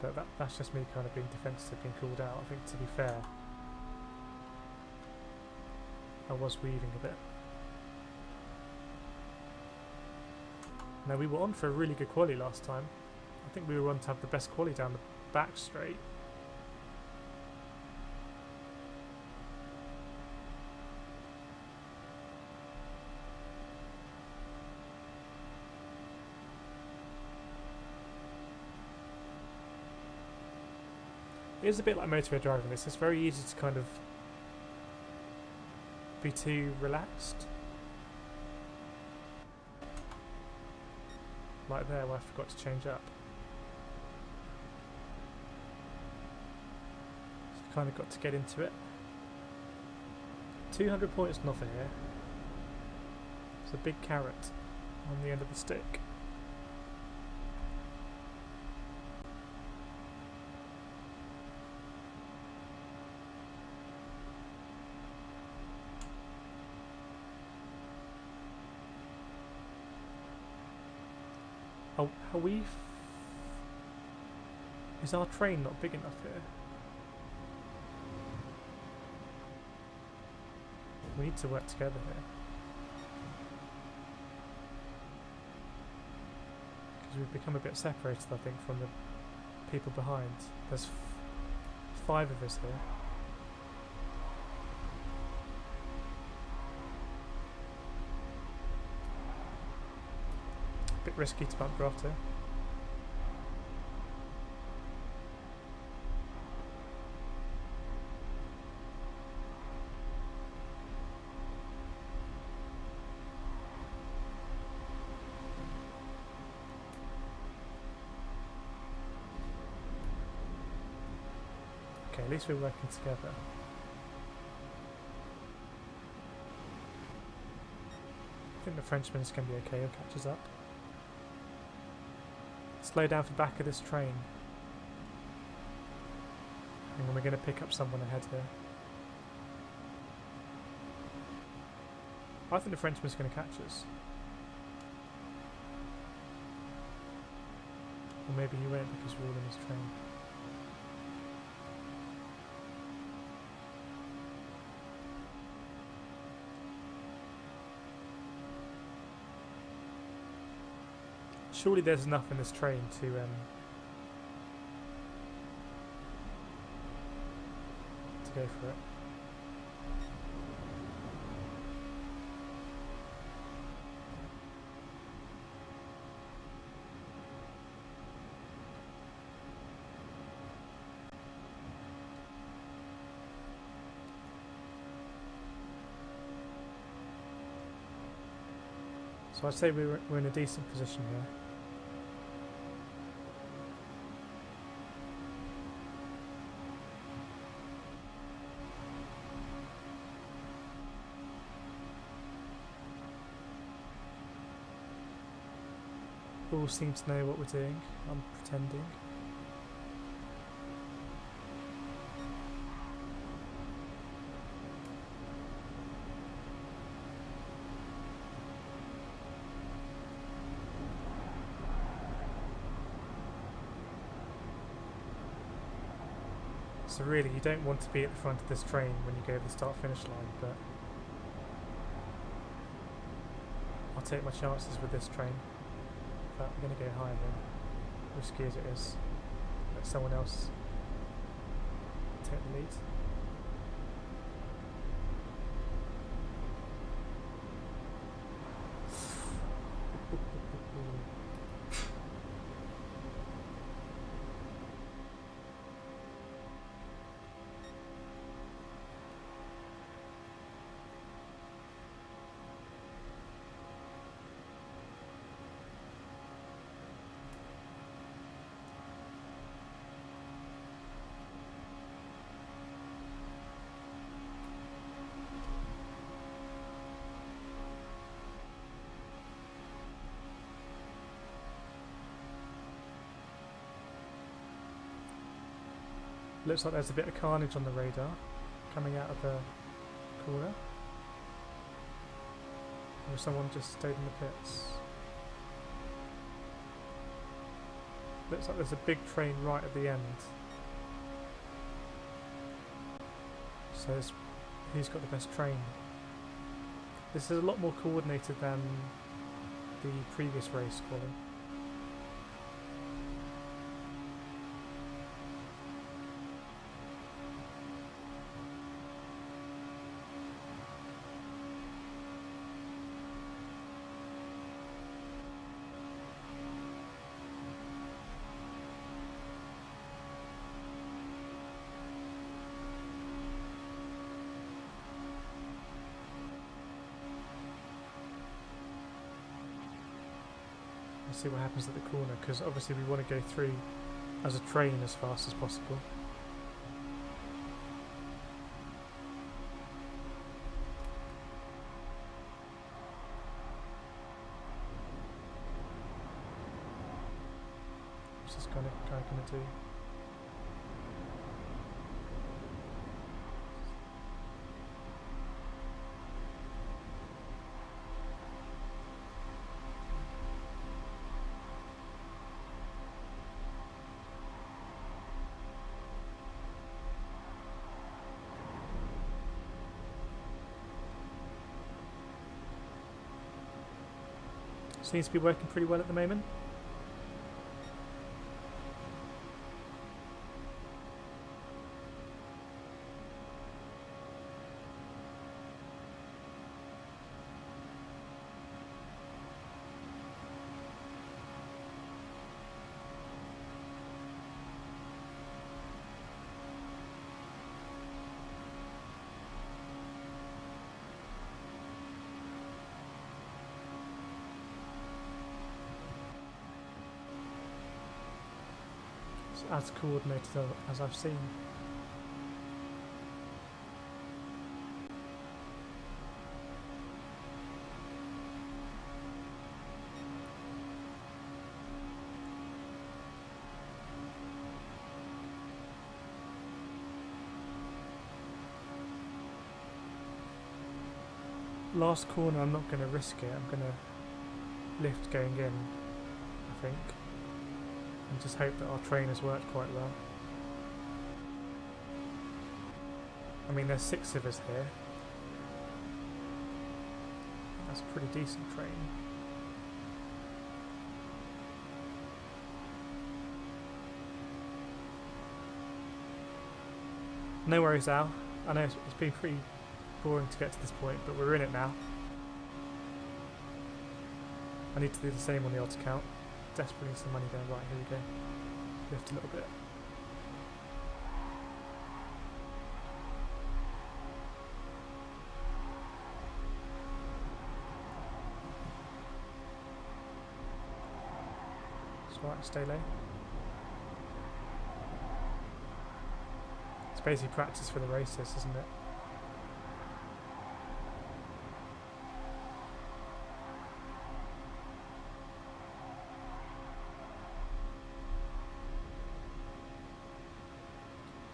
But that's just me kind of being defensive, being called out. I think, to be fair, I was weaving a bit. Now, we were on for a really good quali last time. I think we were on to have the best quali down the back straight. It is a bit like motorway driving this. It's very easy to kind of be too relaxed. Like there, where I forgot to change up. So kind of got to get into it. 200 points nothing here. It's a big carrot on the end of the stick. Oh, is our train not big enough here? We need to work together here. Because we've become a bit separated, I think, from the people behind. There's 5 of us here. Bit risky to bump draft here. Okay, at least we're working together. I think the Frenchman's going to be okay, he'll catch us up. Slow down for the back of this train. And we're going to pick up someone ahead here. I think the Frenchman's going to catch us. Or maybe he won't because we're all in his train. Surely there's enough in this train to go for it. So I'd say we're in a decent position here. All seem to know what we're doing. I'm pretending. So really, you don't want to be at the front of this train when you go to the start-finish line, but I'll take my chances with this train. But I'm going to go higher than risky as it is. Let someone else take the lead. Looks like there's a bit of carnage on the radar coming out of the corner. Or someone just stayed in the pits. Looks like there's a big train right at the end. So it's who's got the best train? This is a lot more coordinated than the previous race quality. See what happens at the corner, because obviously we want to go through as a train as fast as possible. What's this guy going to do? Seems to be working pretty well at the moment. As coordinated as I've seen. Last corner I'm not going to risk it, I'm going to lift going in, I think. And just hope that our train has worked quite well. I mean, there's 6 of us here. That's a pretty decent train. No worries, Al. I know it's been pretty boring to get to this point, but we're in it now. I need to do the same on the odds count. Desperately need some money there. Right, here we go. Lift a little bit. Right, stay low. It's basically practice for the races, isn't it?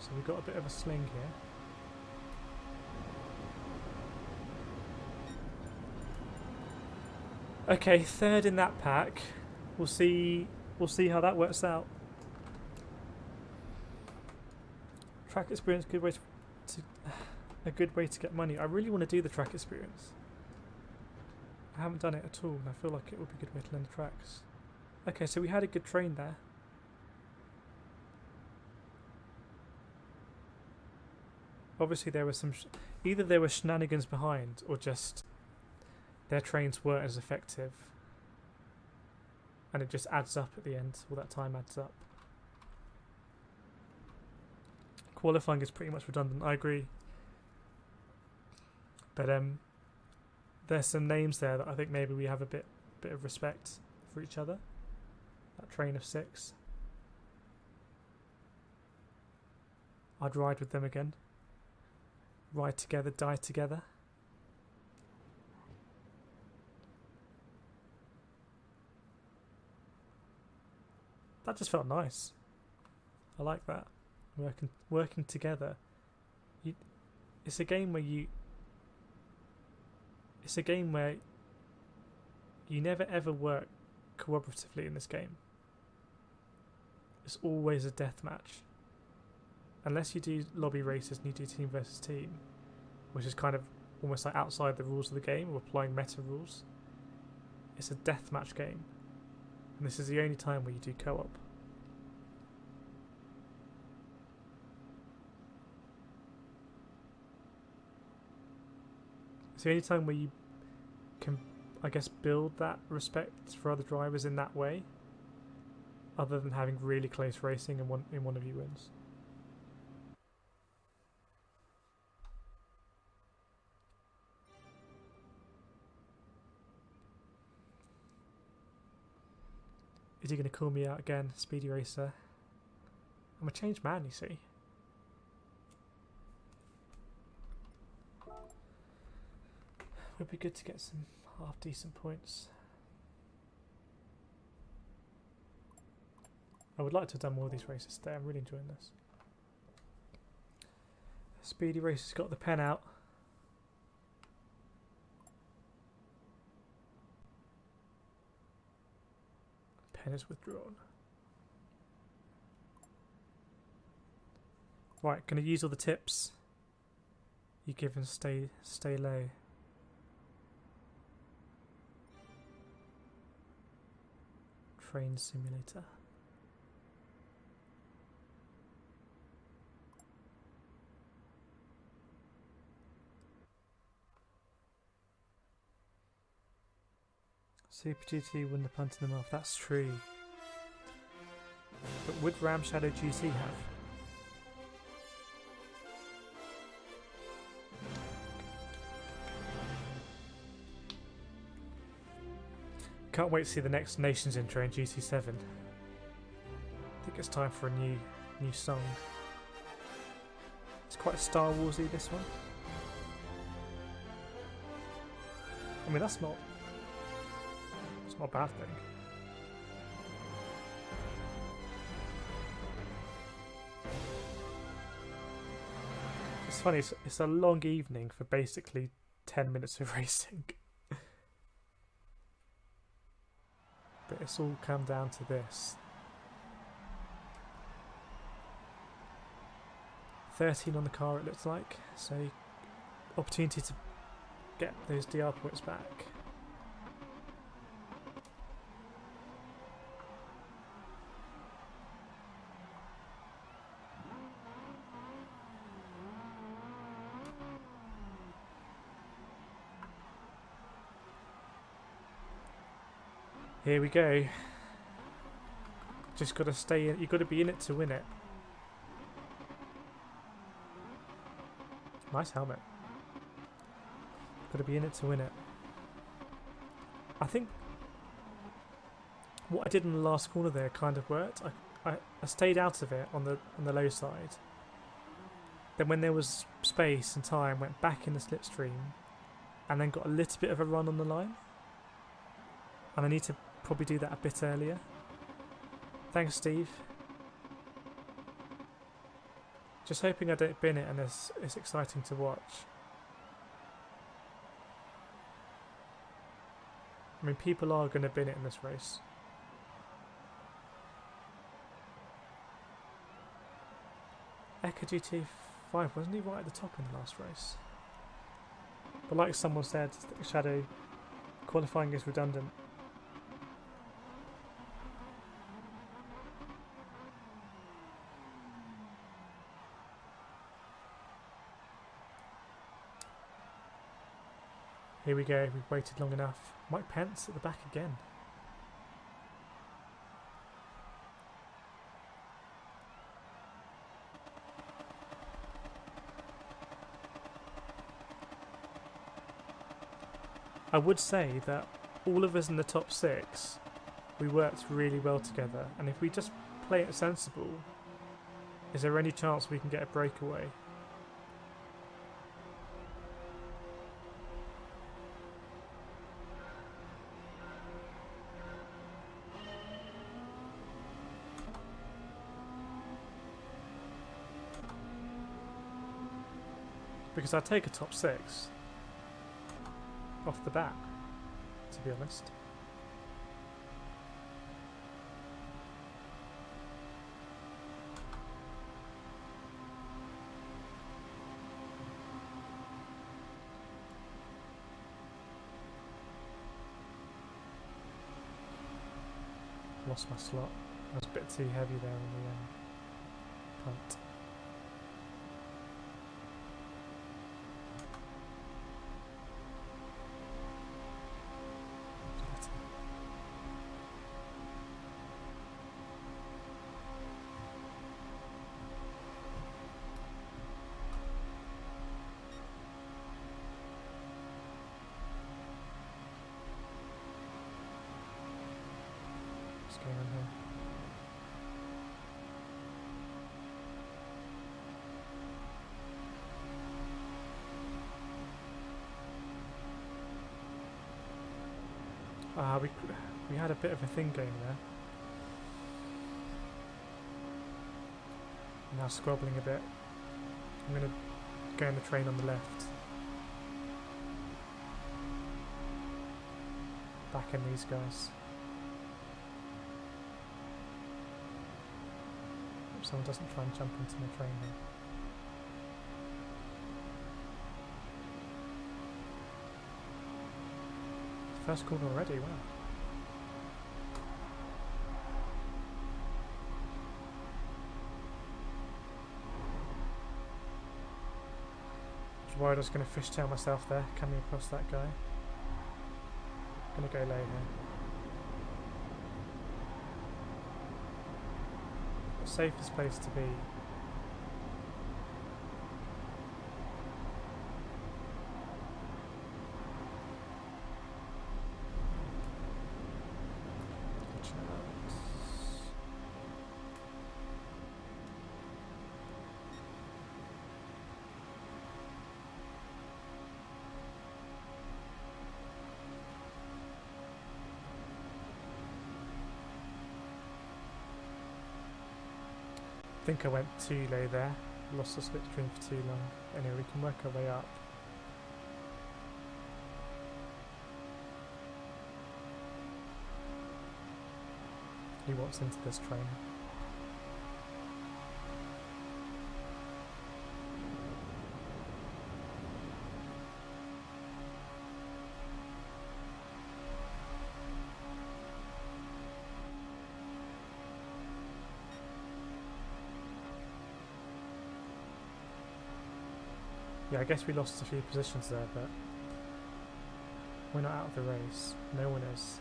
So we've got a bit of a sling here. Okay, third in that pack. We'll see how that works out. Track experience, a good way to get money. I really want to do the track experience. I haven't done it at all, and I feel like it would be a good way to learn the tracks. Okay, so we had a good train there. Obviously there was some... either there were shenanigans behind, or just their trains weren't as effective. And it just adds up at the end. All that time adds up. Qualifying is pretty much redundant, I agree. But there's some names there that I think maybe we have a bit of respect for each other. That train of 6. I'd ride with them again. Ride together, die together. That just felt nice. I like that. Working together. It's a game where you never ever work cooperatively in this game. It's always a death match. Unless you do lobby races and you do team versus team, which is kind of almost like outside the rules of the game, or applying meta rules. It's a deathmatch game. And this is the only time where you do co-op. It's the only time where you can, I guess, build that respect for other drivers in that way, other than having really close racing and one of you wins. Is he going to call me out again, Speedy Racer? I'm a changed man, you see. Would be good to get some half decent points. I would like to have done more of these races today. I'm really enjoying this. Speedy Racer's got the pen out. Pen is withdrawn. Right, gonna use all the tips you give and stay low. Train simulator. Super GT wouldn't have punted them off, that's true. But would Ram Shadow GT have? Can't wait to see the next Nations intro in GT7. I think it's time for a new song. It's quite Star Warsy, this one. I mean, it's not a bad thing. It's funny, it's a long evening for basically 10 minutes of racing. But it's all come down to this. 13 on the car it looks like, so opportunity to get those DR points back. Here we go. Just got to stay in. You've got to be in it to win it. Nice helmet. Got to be in it to win it. I think what I did in the last corner there kind of worked. I stayed out of it on the low side. Then when there was space and time, went back in the slipstream, and then got a little bit of a run on the line. And I need to probably do that a bit earlier. Thanks, Steve. Just hoping I don't bin it and it's exciting to watch. I mean, people are going to bin it in this race. Eka GT5, wasn't he right at the top in the last race? But like someone said, Shadow, qualifying is redundant. Here we go, we've waited long enough. Mike Pence at the back again. I would say that all of us in the top 6, we worked really well together, and if we just play it sensible, is there any chance we can get a breakaway? Because I'd take a top 6 off the bat, to be honest. Lost my slot. I was a bit too heavy there on the punt. What's going on here? We had a bit of a thing going there. Now squabbling a bit. I'm going to go in the train on the left. Back in these guys. Hope someone doesn't try and jump into my train here. First corner already, wow. I was worried I was going to fishtail myself there, coming across that guy. Gonna go low here. The safest place to be. I think I went too low there, lost the slipstream for too long. Anyway, we can work our way up. He walks into this train. Yeah, I guess we lost a few positions there, but we're not out of the race. No one is.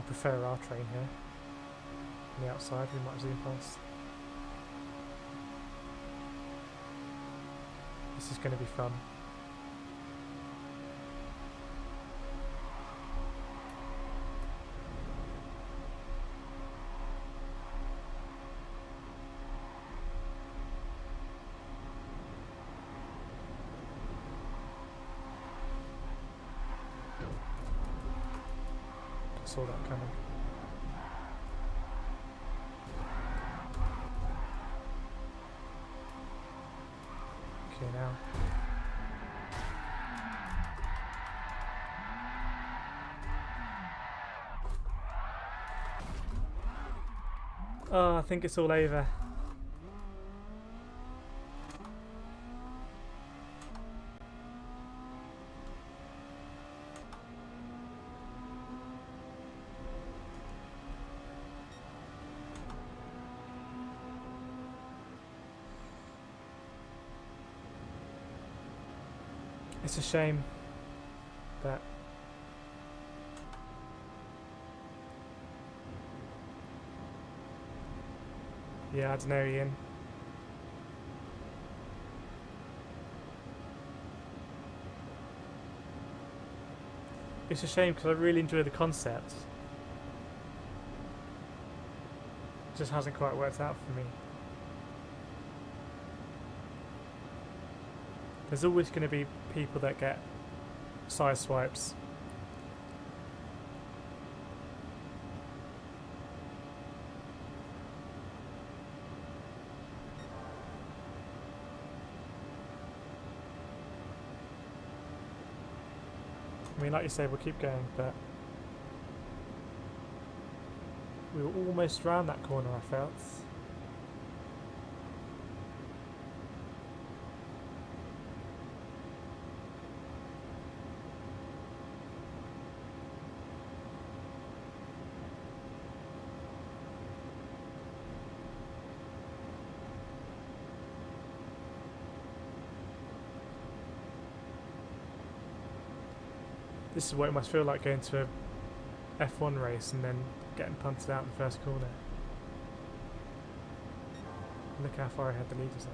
prefer our train here. On the outside, we might zoom past. This is going to be fun. Saw that coming. Okay, now. Oh, I think it's all over. It's a shame that yeah, I don't know, Ian. It's a shame because I really enjoy the concept. It just hasn't quite worked out for me. There's always going to be people that get side swipes. I mean, like you say, we'll keep going, but we were almost round that corner, I felt. This is what it must feel like going to a F1 race and then getting punted out in the first corner. Look how far ahead the leaders are.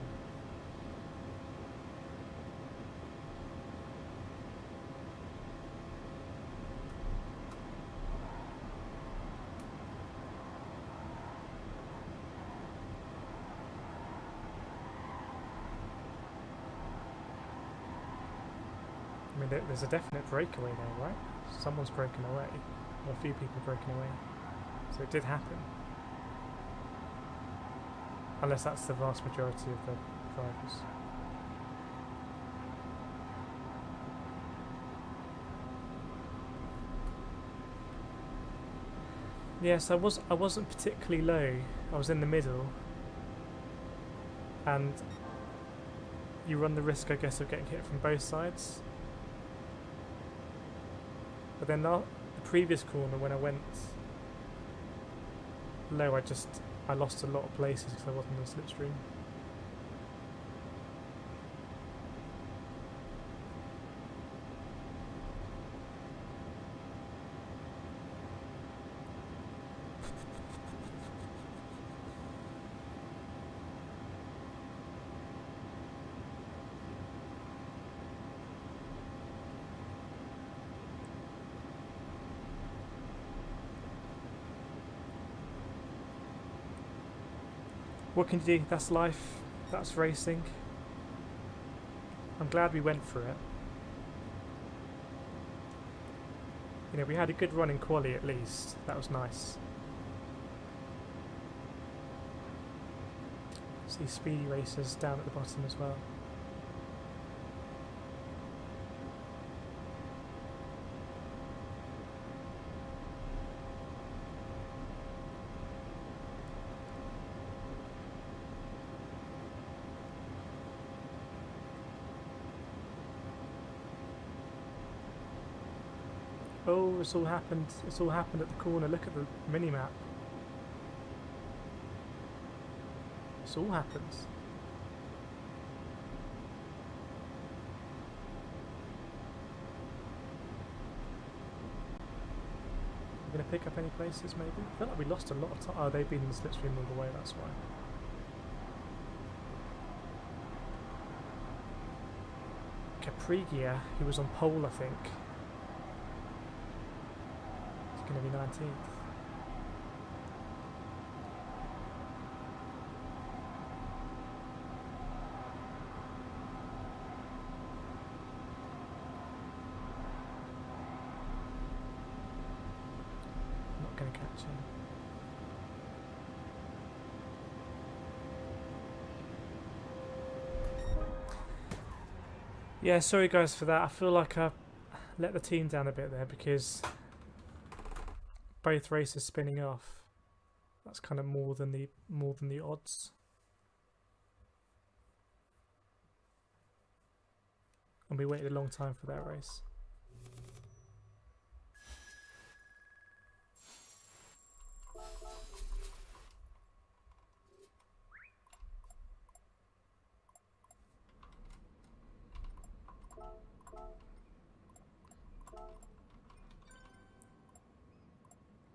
I mean, there's a definite breakaway there, right? Someone's broken away, or a few people broken away. So it did happen. Unless that's the vast majority of the drivers. Yes, I wasn't particularly low. I was in the middle. And you run the risk, I guess, of getting hit from both sides. But then the previous corner, when I went low, I lost a lot of places because I wasn't in the slipstream. What can you do? That's life. That's racing. I'm glad we went for it. You know, we had a good run in quali at least. That was nice. See speedy racers down at the bottom as well. Oh, it's all happened. It's all happened at the corner. Look at the mini-map. This all happens. We're going to pick up any places, maybe? I feel like we lost a lot of time. Oh, they've been in the slipstream all the way, that's why. Caprigia, who was on pole, I think. He's going to be 19th. Not going to catch him. Yeah, sorry guys for that. I feel like I let the team down a bit there because both races spinning off. That's kind of more than the odds. And we waited a long time for that race.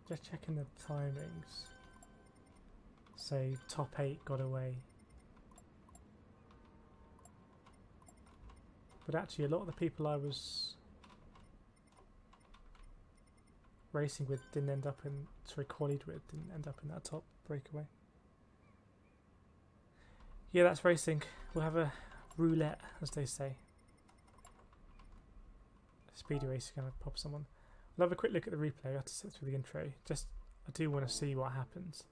Just checking the timings. Say top 8 got away. But actually a lot of the people I was racing with didn't end up in, sorry, qualied with, didn't end up in that top breakaway. Yeah, that's racing. We'll have a roulette, as they say. Speedy race is going to pop someone. I'll have a quick look at the replay. I have to sit through the intro. Just, I do want to see what happens.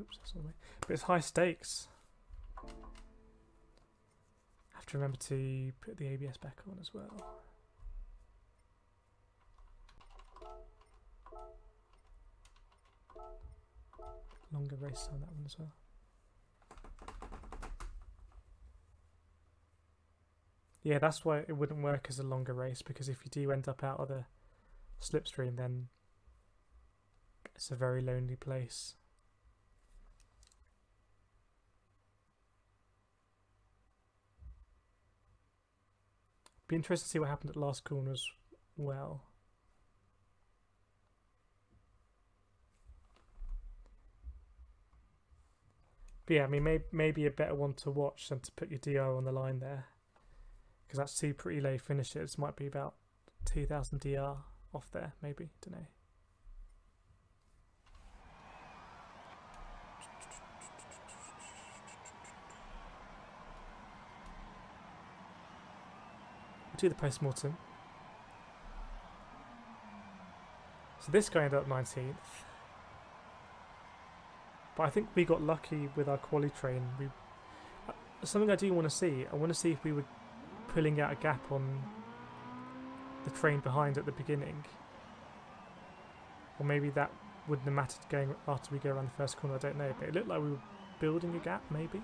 Oops, that's all the way. But it's high stakes. I have to remember to put the ABS back on as well. Longer race on that one as well. Yeah, that's why it wouldn't work as a longer race, because if you do end up out of the slipstream, then it's a very lonely place. Be interested to see what happened at last corner as well. But yeah, I mean, maybe a better one to watch than to put your DR on the line there. Because that's two pretty low finishes. Might be about 2000 DR off there, maybe. Don't know. We'll do the post-mortem. So this guy ended up 19th. But I think we got lucky with our quali train. Something I do want to see. I want to see if we were pulling out a gap on the train behind at the beginning, or maybe that wouldn't have mattered going after we go around the first corner. I don't know, but it looked like we were building a gap, maybe.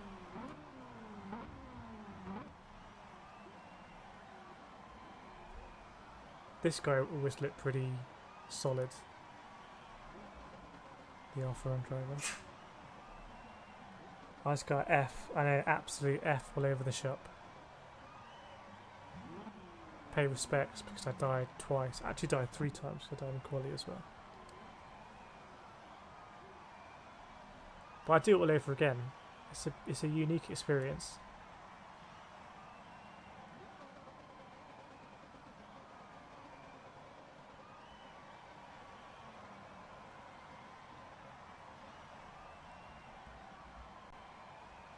This guy always looked pretty solid, the Alfa driver. Nice guy, F. I know, absolute F all over the shop. Pay respects because I died twice. I actually died 3 times. I died in quali as well. But I do it all over again. It's a unique experience.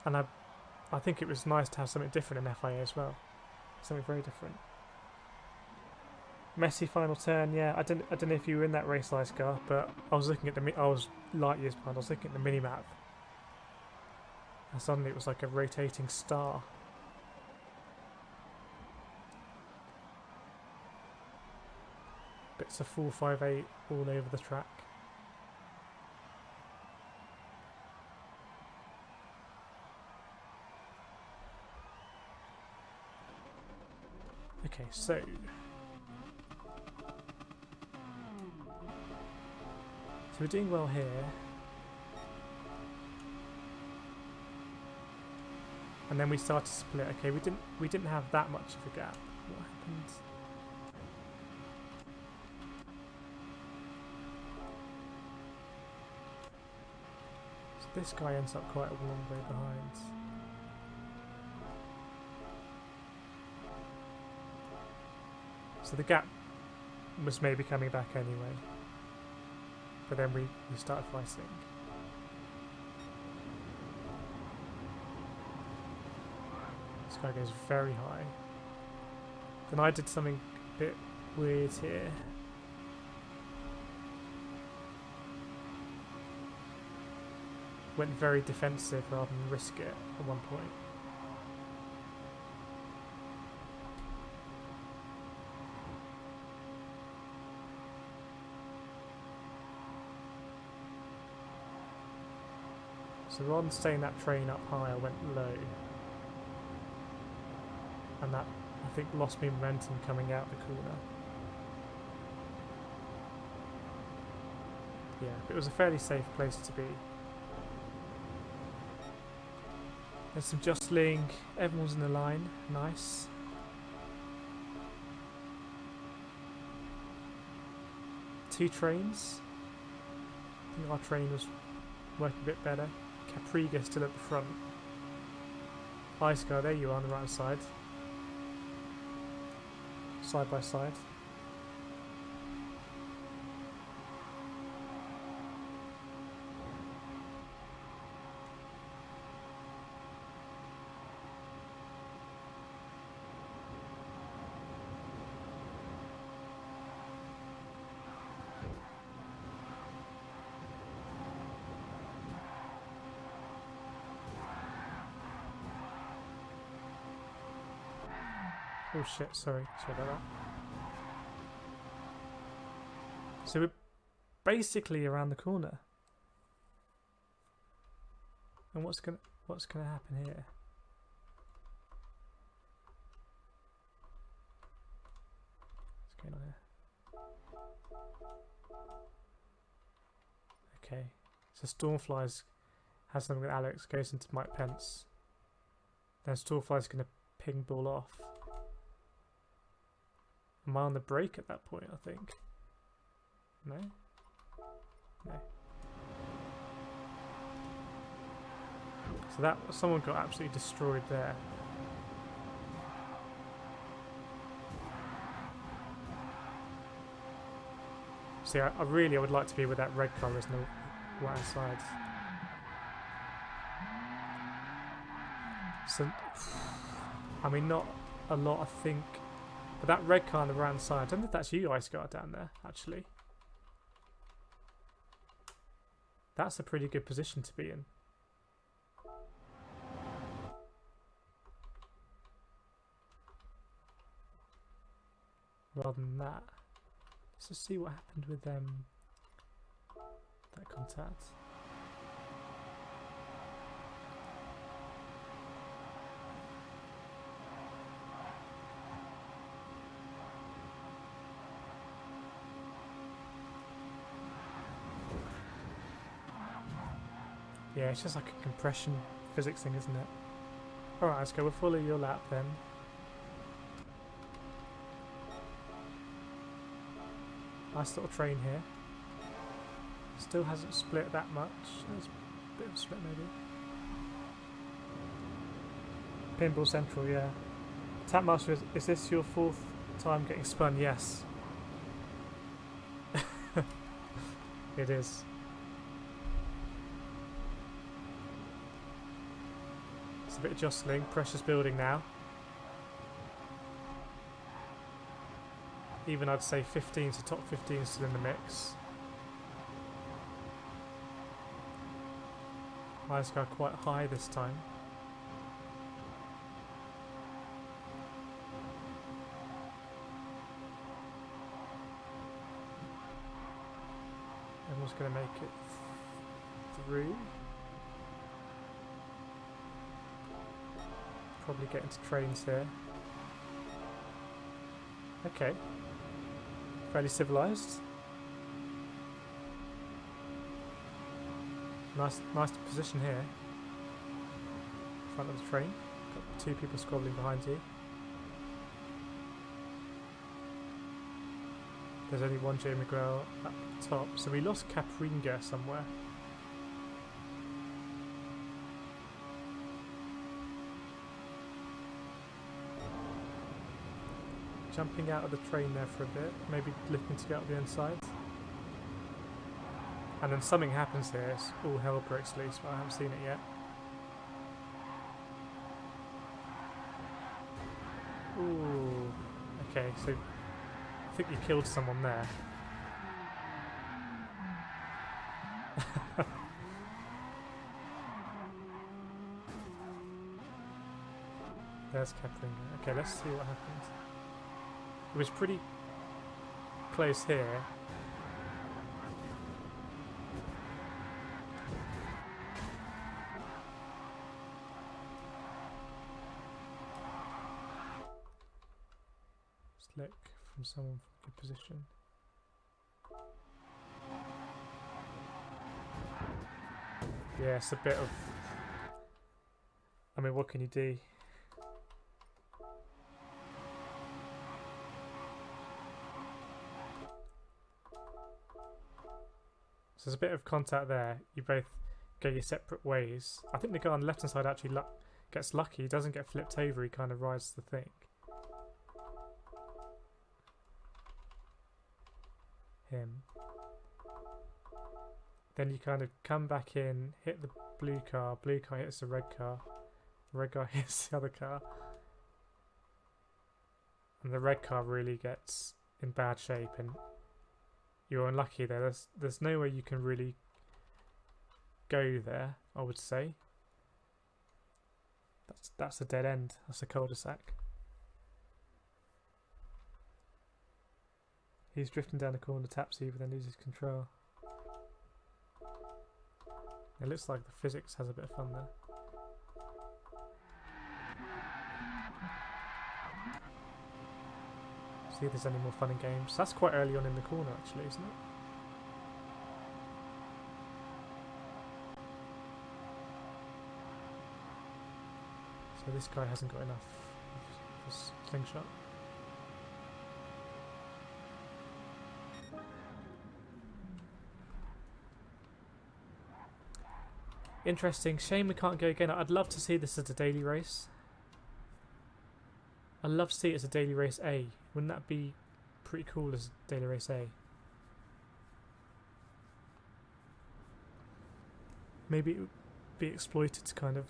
And I think it was nice to have something different in FIA as well. Something very different. Messy final turn, yeah. I don't know if you were in that race, Icegar, but I was looking at I was light years behind. I was looking at the mini map, and suddenly it was like a rotating star. Bits of 458 all over the track. Okay, so we're doing well here. And then we started to split. Okay, we didn't have that much of a gap. What happened? This guy ends up quite a long way behind. So the gap was maybe coming back anyway. But then we started fighting. This guy goes very high. Then I did something a bit weird here. Went very defensive rather than risk it at one point. So rather than staying that train up high, I went low. And that, I think, lost me momentum coming out the corner. Yeah, but it was a fairly safe place to be. There's some jostling, everyone's in the line, nice. Two trains. I think our train was working a bit better. Capriga still at the front. Ice Guy, there you are on the right side. Side by side. Oh shit, sorry about that. So we're basically around the corner. And what's gonna happen here? What's going on here? Okay. So Stormfly's has something with Alex, goes into Mike Pence. Then Stormfly's gonna ping ball off. Am I on the break at that point, I think? No? No. So that, someone got absolutely destroyed there. See, I would like to be with that red car as the right hand side. So, I mean, not a lot, I think. But that red car on the right hand side, I don't think that's you, Ice Guard, down there, actually. That's a pretty good position to be in. Rather than that. Let's just see what happened with that contact. Yeah, it's just like a compression physics thing, isn't it? Alright, let's go. We'll follow your lap then. Nice little train here. Still hasn't split that much. There's a bit of a split maybe. Pinball Central, yeah. Tapmaster, is this your fourth time getting spun? Yes. It is. It's a bit of jostling, pressure's building now. Even I'd say 15 to top 15 is still in the mix. Eyes go quite high this time. Everyone's going to make it through. Probably get into trains here. Okay. Fairly civilized. Nice position here. Front of the train. Got two people squabbling behind you. There's only one Joe McGrail up top, so we lost Capringa somewhere. jumping out of the train there for a bit, maybe looking to get up the inside. And then something happens here, it's all hell breaks loose, but I haven't seen it yet. Ooh, okay, so I think you killed someone there. There's Kathleen. Okay, let's see what happens. It was pretty close here. Slick from someone from good position. Yeah, it's a bit of... I mean, what can you do? So there's a bit of contact there. You both go your separate ways. I think the guy on the left hand side actually gets lucky. He doesn't get flipped over. He kind of rides the thing. Him. Then you kind of come back in, hit the blue car hits the red car hits the other car. And the red car really gets in bad shape and you're unlucky there. There's no way you can really go there, I would say. That's a dead end. That's a cul-de-sac. He's drifting down the corner, taps you, but then loses control. It looks like the physics has a bit of fun there. See if there's any more fun and games. That's quite early on in the corner actually, isn't it? So this guy hasn't got enough of his slingshot. Interesting. Shame we can't go again. I'd love to see this as a daily race. I'd love to see it as a daily race A. Wouldn't that be pretty cool as a daily race A? Maybe it would be exploited to kind of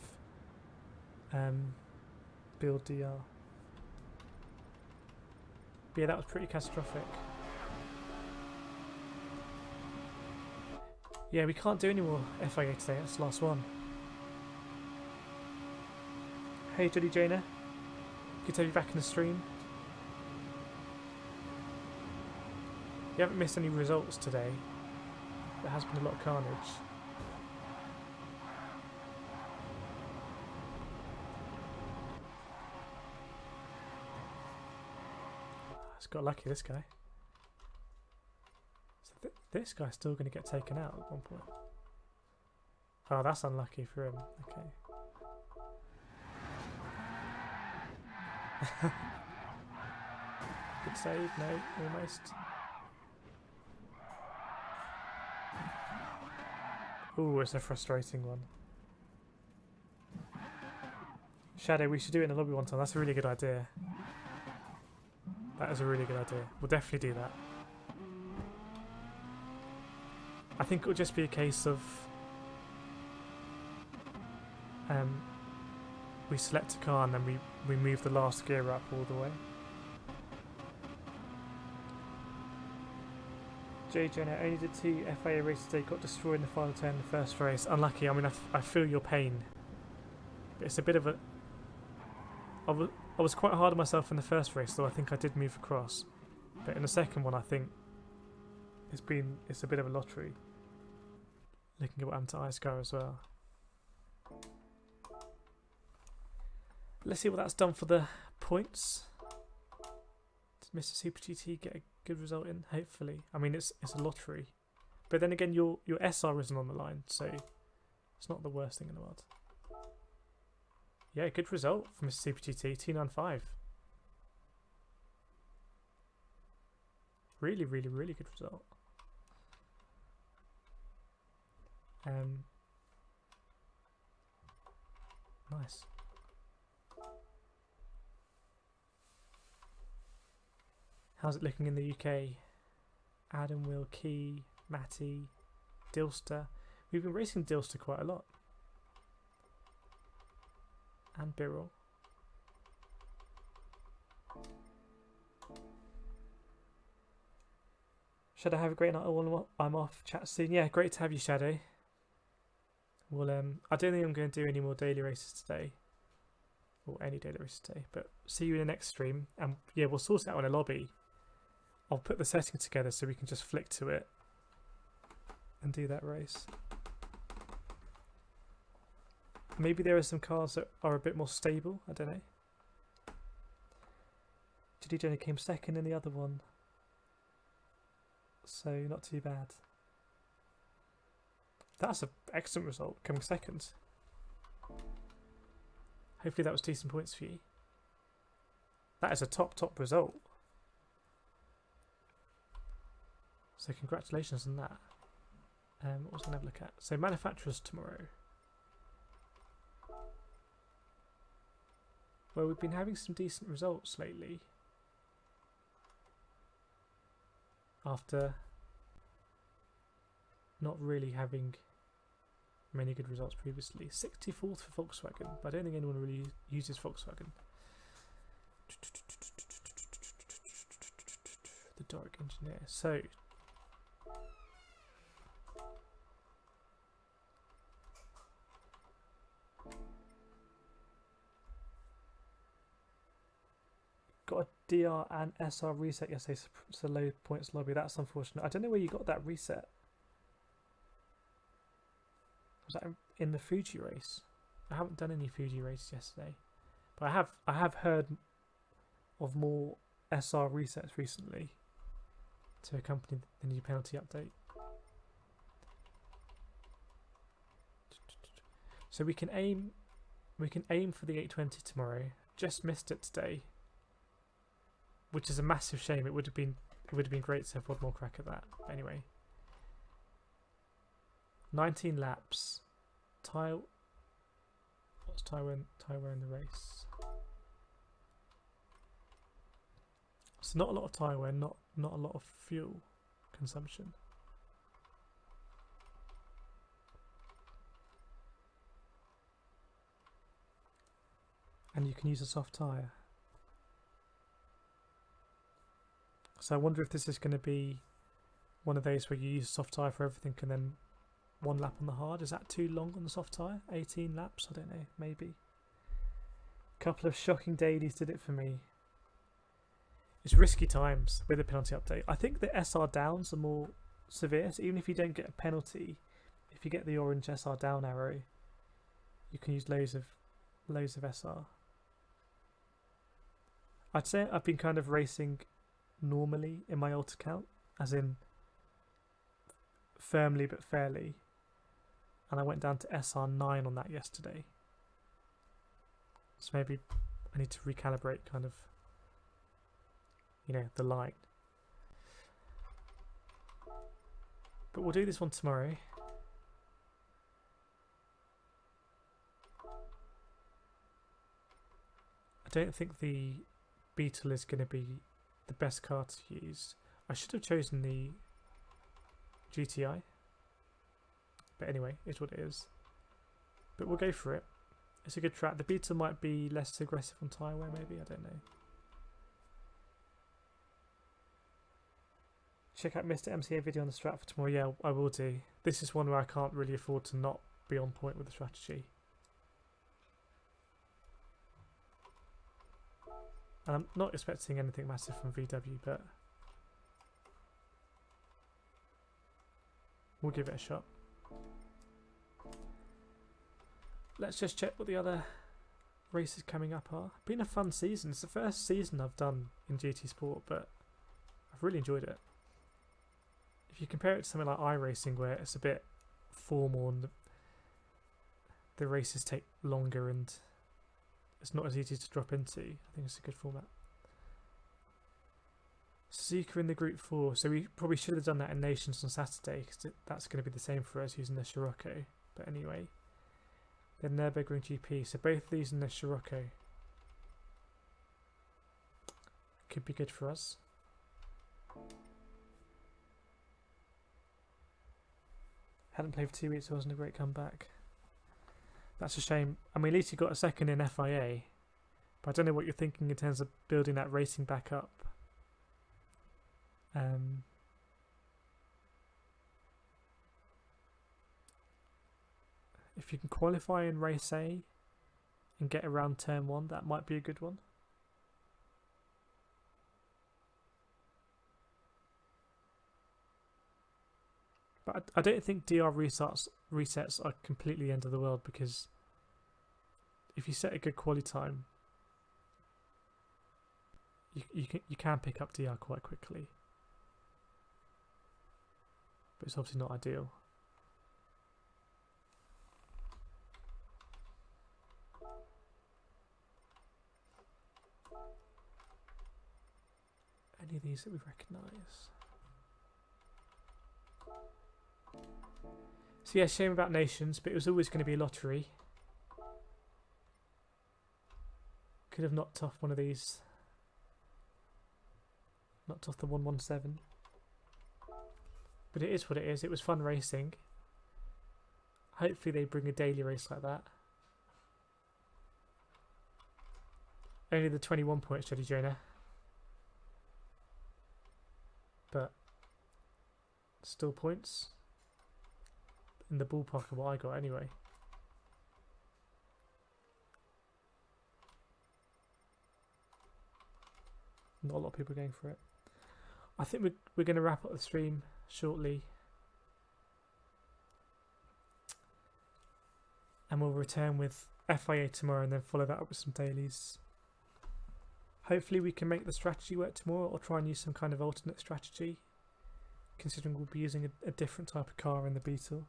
build DR. But yeah, that was pretty catastrophic. Yeah, we can't do any more FIA today, that's the last one. Hey Jodie Jaina, good to have you back in the stream. You haven't missed any results today. There has been a lot of carnage. It's got lucky, this guy. So this guy's still going to get taken out at one point. Oh, that's unlucky for him. Okay. Good save, no, almost. Ooh, it's a frustrating one. Shadow, we should do it in the lobby one time. That's a really good idea. That is a really good idea. We'll definitely do that. I think it'll just be a case of we select a car and then we move the last gear up all the way. JJ, I only did 2 FIA races today, got destroyed in the final turn in the first race. Unlucky. I mean, I feel your pain. But it's a bit of a... I was quite hard on myself in the first race, though I think I did move across. But in the second one, I think it's a bit of a lottery. Looking at what happened to Icecar as well. Let's see what that's done for the points. Did Mr. Super GT get a good result in? Hopefully. I mean, it's a lottery. But then again, your SR isn't on the line, so it's not the worst thing in the world. Yeah, good result for Mr. Super GT, 295. Really, really, really good result. Nice. How's it looking in the UK? Adam, Will, Key, Matty, Dilster. We've been racing Dilster quite a lot. And Birrell. Shadow, have a great night. I'm off. Chat soon. Yeah, great to have you, Shadow. Well, I don't think I'm going to do any more daily races today. Or any daily races today. But see you in the next stream. And yeah, we'll sort it out in a lobby. I'll put the settings together so we can just flick to it. And do that race. Maybe there are some cars that are a bit more stable. I don't know. GD only came second in the other one. So not too bad. That's an excellent result, coming second. Hopefully that was decent points for you. That is a top result. So congratulations on that. What was I going to have a look at? So manufacturers tomorrow. Well, we've been having some decent results lately. After not really having many good results previously. 64th for Volkswagen, but I don't think anyone really uses Volkswagen. The Dark Engineer. So got a DR and SR reset yesterday, so low points lobby. That's unfortunate. I don't know where you got that reset. Was that in the Fuji race? I haven't done any Fuji races yesterday, but I have heard of more SR resets recently to accompany the new penalty update. So we can aim for the 820 tomorrow. Just missed it today, which is a massive shame. It would have been great to have one more crack at that. But anyway, 19 laps. What's Tyre in the race? So not a lot of tyre wear, not a lot of fuel consumption. And you can use a soft tyre. So I wonder if this is going to be one of those where you use a soft tyre for everything and then one lap on the hard. Is that too long on the soft tyre? 18 laps? I don't know. Maybe. A couple of shocking dailies did it for me. It's risky times with the penalty update. I think the SR downs are more severe. So even if you don't get a penalty, if you get the orange SR down arrow, you can use loads of SR. I'd say I've been kind of racing normally in my alt account, as in firmly but fairly, and I went down to SR9 on that yesterday, so maybe I need to recalibrate kind of, the line. But we'll do this one tomorrow. I don't think the Beetle is going to be the best car to use. I should have chosen the GTI, but anyway, it's what it is. But we'll go for it. It's a good track. The Beetle might be less aggressive on tyre wear, maybe, I don't know. Check out Mr. MCA video on the strat for tomorrow. Yeah, I will do. This is one where I can't really afford to not be on point with the strategy. And I'm not expecting anything massive from VW, but we'll give it a shot. Let's just check what the other races coming up are. Been a fun season. It's the first season I've done in GT Sport, but I've really enjoyed it. If you compare it to something like iRacing, where it's a bit formal and the races take longer and it's not as easy to drop into, I think it's a good format. Suzuka in the Group 4, so we probably should have done that in Nations on Saturday, because that's going to be the same for us using the Scirocco. But anyway, then Nürburgring GP, so both of these in the Scirocco could be good for us. Hadn't played for 2 weeks, so it wasn't a great comeback. That's a shame. I mean, at least you got a second in FIA. But I don't know what you're thinking in terms of building that racing back up. If you can qualify in race A and get around turn 1, that might be a good one. But I don't think DR resets are completely the end of the world, because if you set a good quali time, you can pick up DR quite quickly. But it's obviously not ideal. Any of these that we recognise? So yeah, shame about Nations, but it was always going to be a lottery. Could have knocked off one of these. Knocked off the 117. But it is what it is. It was fun racing. Hopefully they bring a daily race like that. Only the 21 points, Jody Jonah. But still points. In the ballpark of what I got anyway. Not a lot of people going for it. I think we're going to wrap up the stream shortly. And we'll return with FIA tomorrow and then follow that up with some dailies. Hopefully we can make the strategy work tomorrow, or try and use some kind of alternate strategy, considering we'll be using a different type of car in the Beetle.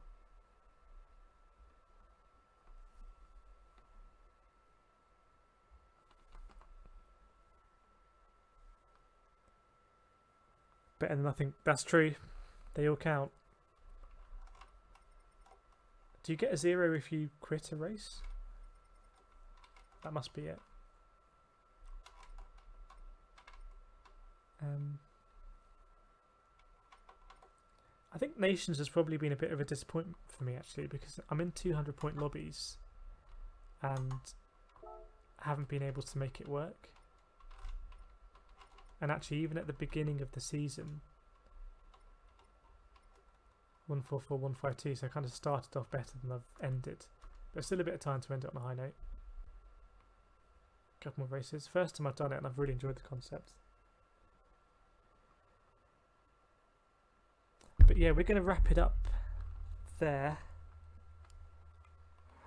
Better than nothing. That's true. They all count. Do you get a 0 if you quit a race? That must be it. I think Nations has probably been a bit of a disappointment for me, actually, because I'm in 200-point lobbies and haven't been able to make it work. And actually, even at the beginning of the season, 144, 152, so I kind of started off better than I've ended. But still a bit of time to end it on a high note. A couple more races. First time I've done it, and I've really enjoyed the concept. But yeah, we're going to wrap it up there.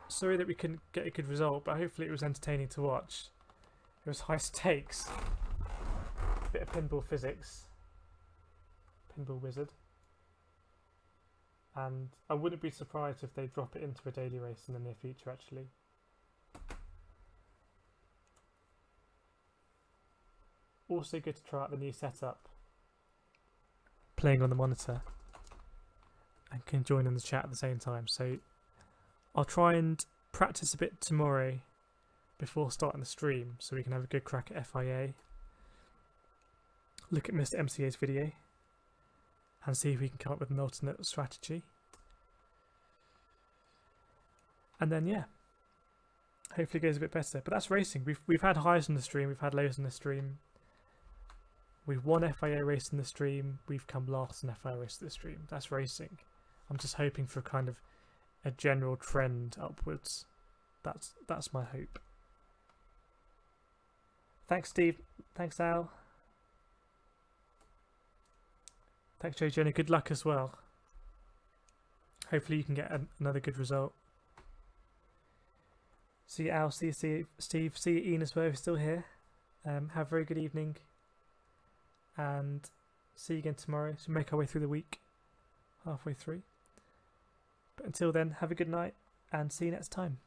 Sorry that we couldn't get a good result, but hopefully it was entertaining to watch. It was high stakes. Bit of pinball physics. Pinball wizard. And I wouldn't be surprised if they drop it into a daily race in the near future, actually. Also good to try out the new setup. Playing on the monitor. And can join in the chat at the same time. So I'll try and practice a bit tomorrow before starting the stream, so we can have a good crack at FIA. Look at Mr. MCA's video and see if we can come up with an alternate strategy. And then yeah, hopefully it goes a bit better. But that's racing. We've had highs in the stream, we've had lows in the stream. We've won FIA race in the stream, we've come last in FIA race in the stream. That's racing. I'm just hoping for kind of a general trend upwards. That's my hope. Thanks, Steve. Thanks, Al. Thanks, Joe Jenny. Good luck as well. Hopefully you can get another good result. See you, Al. See you, Steve. See you, Ian, as well, if you're still here. Have a very good evening. And see you again tomorrow. So make our way through the week. Halfway through. But until then, have a good night and see you next time.